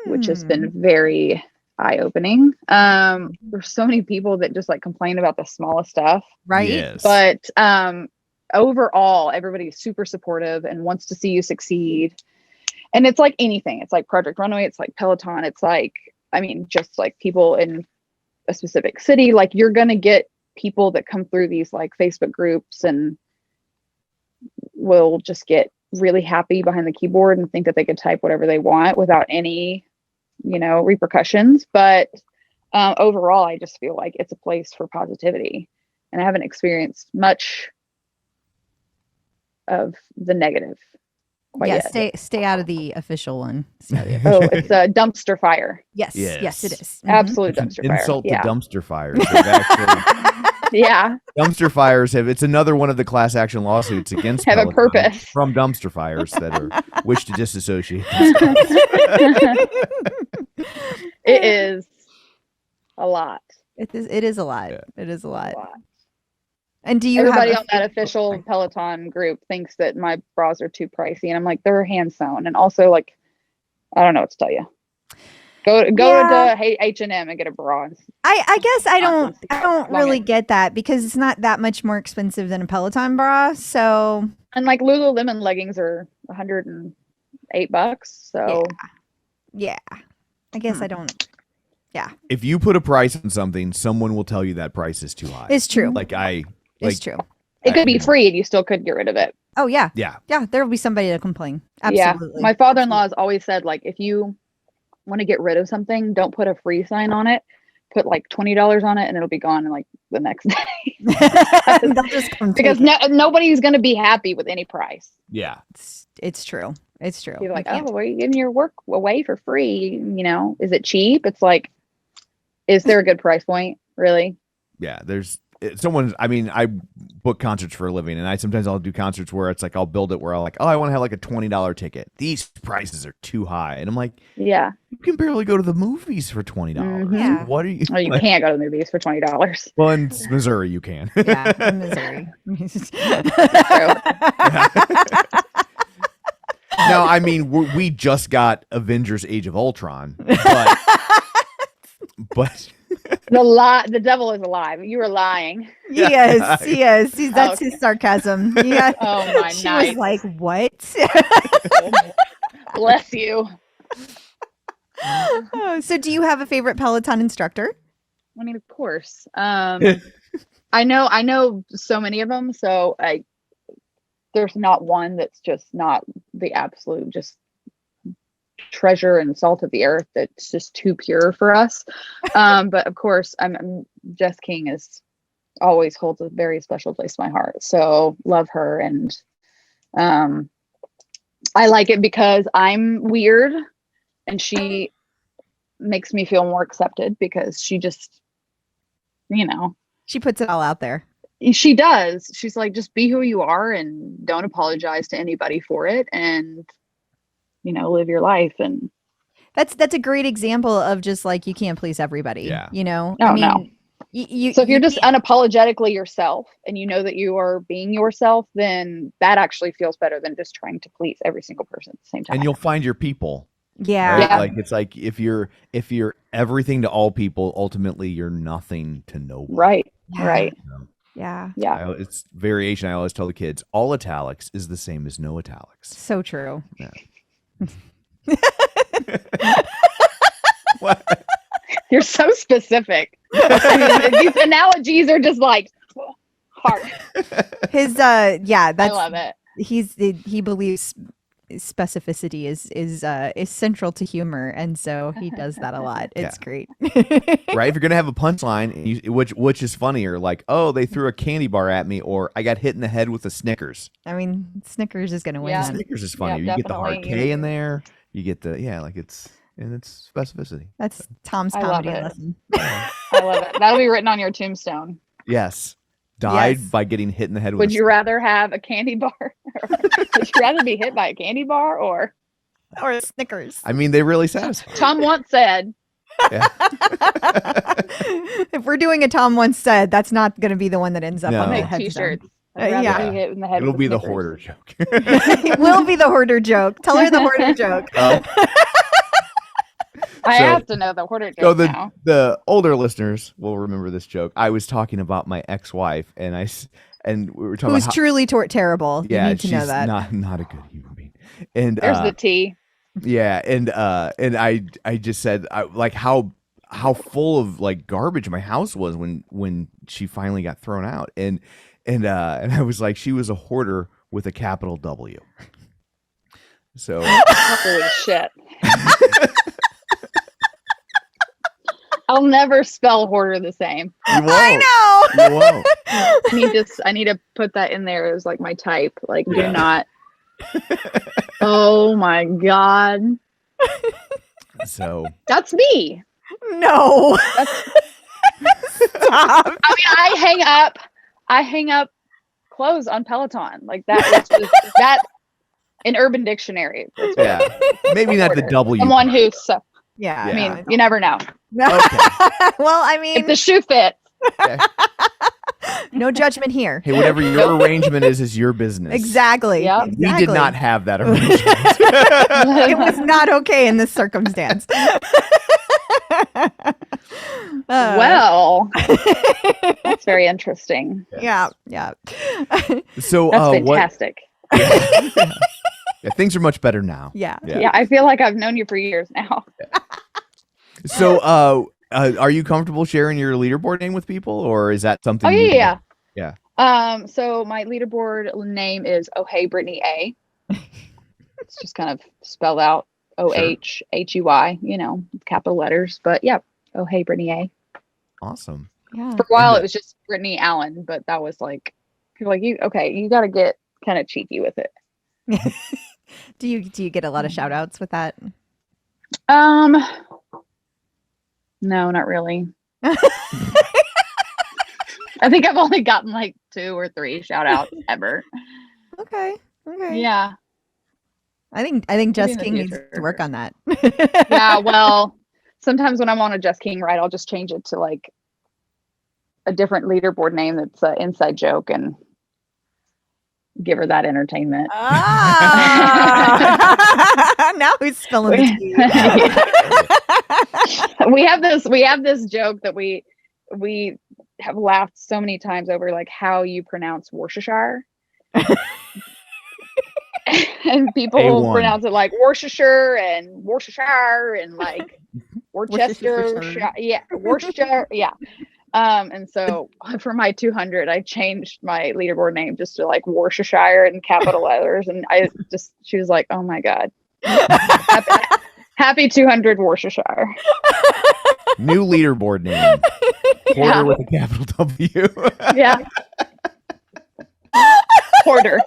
which has been very eye-opening. There's so many people that just like complain about the smallest stuff. Right. Yes. But overall, everybody's super supportive and wants to see you succeed. And it's like anything. It's like Project Runway. It's like Peloton. It's like, I mean, just like people in a specific city, like you're going to get people that come through these like Facebook groups and will just get really happy behind the keyboard and think that they could type whatever they want without any, you know, repercussions. But overall, I just feel like it's a place for positivity, and I haven't experienced much of the negative quite yet. Stay out of the official one. So. Oh, it's a dumpster fire. Yes, it is. Mm-hmm. Absolute dumpster fire. Insult to Yeah. dumpster fires. Yeah. Dumpster fires it's another one of the class action lawsuits against Have a Peloton purpose. from dumpster fires that wish to disassociate. It is a lot. It is a lot. Yeah. It is a lot. A lot. And do you Everybody have on that official Peloton group thinks that my bras are too pricey, and I'm like, they're hand sewn, and also like, I don't know what to tell you. Go to H&M and get a bra. I guess I don't really get that because it's not that much more expensive than a Peloton bra. So And like Lululemon leggings are $108. So yeah. I guess I don't. Yeah. If you put a price on something, someone will tell you that price is too high. It's true. It's true. It could be free and you still could get rid of it. Oh yeah. Yeah. Yeah. There will be somebody to complain. Absolutely. Yeah. My father-in-law has always said, like, if you want to get rid of something, don't put a free sign on it. Put like $20 on it and it'll be gone in like the next day. They'll just come because nobody's going to be happy with any price. Yeah. It's true. It's true. You're like, oh, well, you're giving your work away for free. You know, is it cheap? It's like, is there a good price point? Really? Yeah. I book concerts for a living, and sometimes I'll do concerts where it's like, I'll build it where I'm like, oh, I want to have like a $20 ticket. These prices are too high. And I'm like, yeah, you can barely go to the movies for $20. Mm-hmm. Yeah. What are you? Oh, you can't go to the movies for $20. Well, in Missouri, you can. Yeah, in Missouri. No, I mean, we just got Avengers Age of Ultron, but the devil is alive. You were lying. Yes. That's his sarcasm. Yeah. Oh my! She was like, "What?" Bless you. So, do you have a favorite Peloton instructor? I mean, of course. I know so many of them. So there's not one that's just not the absolute just treasure and salt of the earth that's just too pure for us. But of course, Jess King is always holds a very special place in my heart. So love her. And I like it because I'm weird and she makes me feel more accepted because she just, she puts it all out there. She does. She's like, just be who you are and don't apologize to anybody for it, and live your life. And that's a great example of just like, you can't please everybody. Yeah. No. So if you're just unapologetically yourself and you know that you are being yourself, then that actually feels better than just trying to please every single person at the same time. And you'll find your people. Yeah. Right? Yeah. Like it's like if you're everything to all people, ultimately you're nothing to no one. Right. Yeah. Right. Yeah. Yeah. It's variation. I always tell the kids, all italics is the same as no italics. So true. Yeah. What? You're so specific. These analogies are just like hard. His I love it. He believes specificity is central to humor, and so he does that a lot. It's great. Right? If you're gonna have a punchline, which is funnier, like, oh, they threw a candy bar at me, or I got hit in the head with a Snickers. I mean, Snickers is gonna win. Yeah. Then. Snickers is funny. Yeah, you get the hard definitely. K in there. You get the it's specificity. That's Tom's I love comedy it. lesson. I love it. That'll be written on your tombstone. Yes. Died Yes. by getting hit in the head with Would you rather have a candy bar? Would you rather be hit by a candy bar or Snickers. I mean, they really satisfy. Tom once said, Yeah. If we're doing a Tom once said, that's not going to be the one that ends up No. on the make headstone. t-shirts. Uh, I'd rather yeah. be hit in the head It'll with be the Snickers. hoarder joke. It will be the hoarder joke. Tell her the hoarder joke. I So- have to know the hoarder joke So now. the older listeners will remember this joke. I was talking about my ex-wife, and we were talking Who's about truly terrible. yeah, You need to she's know that. not a good human being. And There's the T. yeah, and I just said like how full of like garbage my house was when she finally got thrown out, and I was like, she was a hoarder with a capital W. So Holy shit. I'll never spell hoarder the same. you won't. I know. You won't. I need to put that in there as like my type. Like, do Yeah. not. Oh my God. So That's me. No. Stop. I mean, I hang up clothes on Peloton. Like that is just that in Urban Dictionary. yeah, maybe not the W. Someone who so Yeah. I Yeah. mean, you never know. Okay. Well, I If mean, the shoe fits. Okay. no judgment here. Hey, whatever your arrangement is your business. Exactly. Yep. We Exactly. did not have that arrangement. It was not okay in this circumstance. Well, that's very interesting. Yeah. So That's fantastic. Yeah, things are much better now. Yeah. Yeah, I feel like I've known you for years now. So are you comfortable sharing your leaderboard name with people, or is that something? Oh yeah. Yeah. So my leaderboard name is Oh Hey Brittany A. It's just kind of spelled out OHHEY, capital letters. But yeah, Oh Hey Brittany A. Awesome. Yeah. For a while it was just Brittany Allen, but that was like people like you got to get kind of cheeky with it. Do you get a lot of shout outs with that? No, not really. I think I've only gotten like 2 or 3 shout outs ever. Okay. Yeah. I think Jess in the King needs future. to work on that. Yeah, well, sometimes when I'm on a Jess King ride, I'll just change it to like a different leaderboard name that's an inside joke and give her that entertainment. Ah! Now who's spilling the tea? we have this joke that we have laughed so many times over, like how you pronounce Worcestershire. And people will A1. pronounce it like Worcestershire and like Worcester. Worcestershire. Yeah, Worcester. Yeah. And so for my 200, I changed my leaderboard name just to like Worcestershire in capital letters. And she was like, oh my God. Happy 200 Worcestershire. New leaderboard name. Porter with a capital W. Yeah. Porter.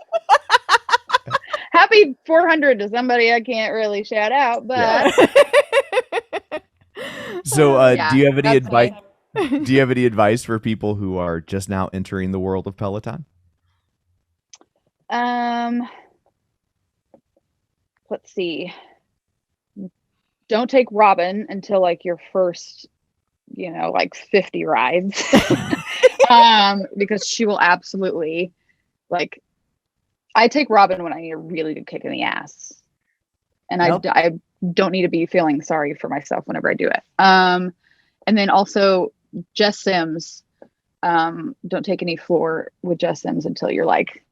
Happy 400 to somebody I can't really shout out, but. So, do you have any advice? Do you have any advice for people who are just now entering the world of Peloton? Let's see. Don't take Robin until like your first, like 50 rides. Because she will absolutely I take Robin when I need a really good kick in the ass. And I don't need to be feeling sorry for myself whenever I do it. And then also Jess Sims, don't take any floor with Jess Sims until you're like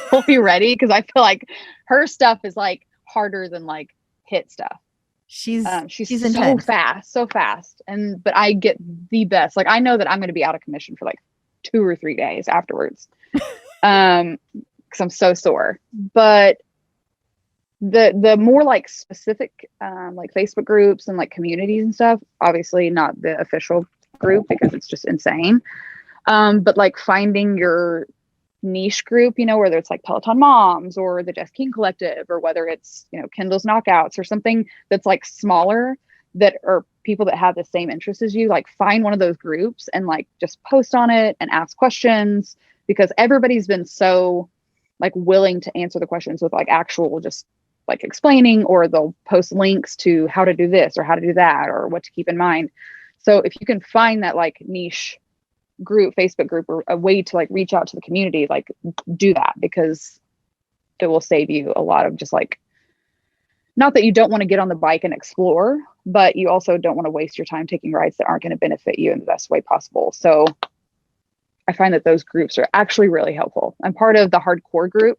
fully ready. Cause I feel like her stuff is like harder than like HIIT stuff. She's so fast. But I get the best. Like I know that I'm going to be out of commission for like 2 or 3 days afterwards. Cause I'm so sore, but the more like specific, like Facebook groups and like communities and stuff, obviously not the official group because it's just insane. But like finding your niche group, whether it's like Peloton Moms or the Jess King Collective, or whether it's, Kendall's Knockouts or something that's like smaller that are people that have the same interests as you, like find one of those groups and like just post on it and ask questions, because everybody's been so like willing to answer the questions with like actual just like explaining, or they'll post links to how to do this or how to do that or what to keep in mind. So if you can find that like niche group, Facebook group, or a way to like reach out to the community, like do that, because it will save you a lot of just like, not that you don't want to get on the bike and explore, but you also don't want to waste your time taking rides that aren't going to benefit you in the best way possible. So I find that those groups are actually really helpful. I'm part of the hardcore group.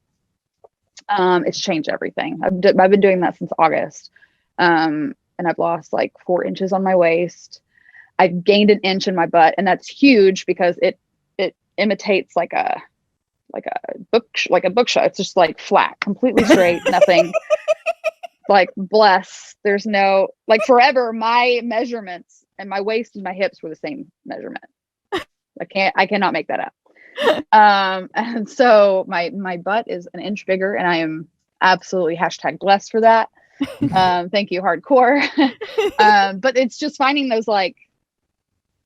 It's changed everything. I've been doing that since August. And I've lost like 4 inches on my waist. I've gained 1 inch in my butt, and that's huge because it imitates like a bookshelf. It's just like flat, completely straight, nothing. Like bless. There's no like forever. My measurements and my waist and my hips were the same measurement. I cannot make that up. And so my butt is 1 inch bigger, and I am absolutely #blessed for that. Thank you, hardcore. But it's just finding those like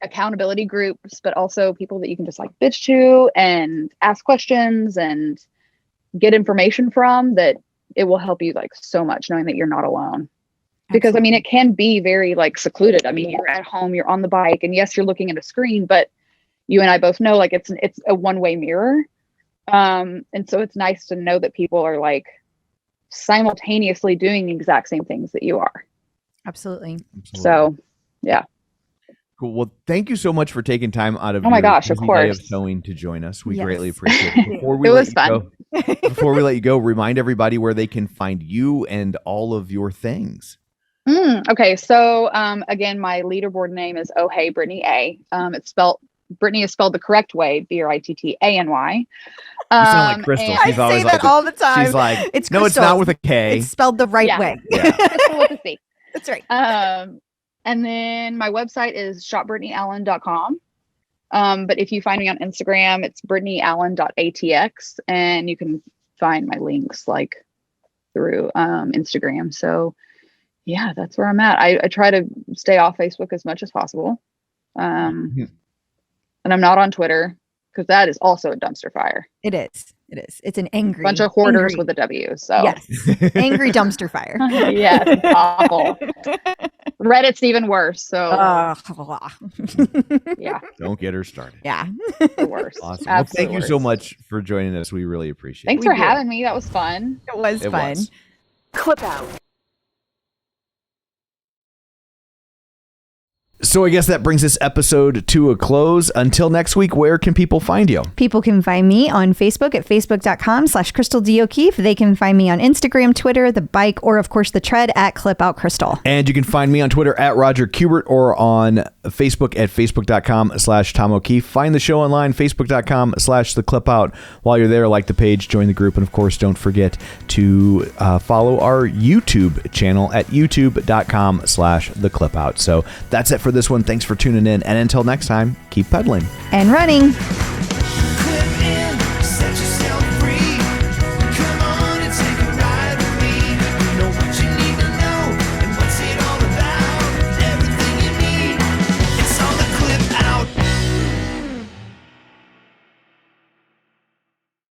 accountability groups, but also people that you can just like bitch to and ask questions and get information from, that it will help you like so much knowing that you're not alone. Because I mean, it can be very like secluded. I mean, you're at home, you're on the bike, and yes, you're looking at a screen, but you and I both know like it's a one-way mirror. And so it's nice to know that people are like simultaneously doing the exact same things that you are. Absolutely. So yeah. Cool. Well, thank you so much for taking time out of of course, of sewing to join us. We greatly appreciate it. It was fun. Before we let you go, remind everybody where they can find you and all of your things. Okay. So again, my leaderboard name is Oh Hey Brittany A. Brittany is spelled the correct way, Brittany. You sound like Crystal. She's I say that all the time. She's like, it's no, Crystal. it's not with a K. It's spelled the right way. Yeah. Crystal with a C. That's right. And then my website is shopbrittanyallen.com. But if you find me on Instagram, it's brittanyallen.atx, and you can find my links like through Instagram. So yeah, that's where I'm at. I try to stay off Facebook as much as possible. And I'm not on Twitter, because that is also a dumpster fire. It is. It's an angry bunch of hoarders with a W. So yes, angry dumpster fire. Yes, it's awful. Reddit's even worse. So yeah, don't get her started. Yeah, the worst. Awesome. Well, thank you so much for joining us. We really appreciate it. Thanks for having me. That was fun. It was fun. Clip out. So I guess that brings this episode to a close. Until next week, where can people find you? People can find me on Facebook at facebook.com/Crystal D. O'Keefe. They can find me on Instagram, Twitter, the bike, or of course the tread at ClipOutCrystal. And you can find me on Twitter at Roger Kubert or on Facebook at facebook.com/Tom O'Keefe. Find the show online, facebook.com/The Clip Out. While you're there, like the page, join the group, and of course, don't forget to follow our YouTube channel at youtube.com/The Clip Out. So that's it for this one. Thanks for tuning in. And until next time, keep pedaling and running.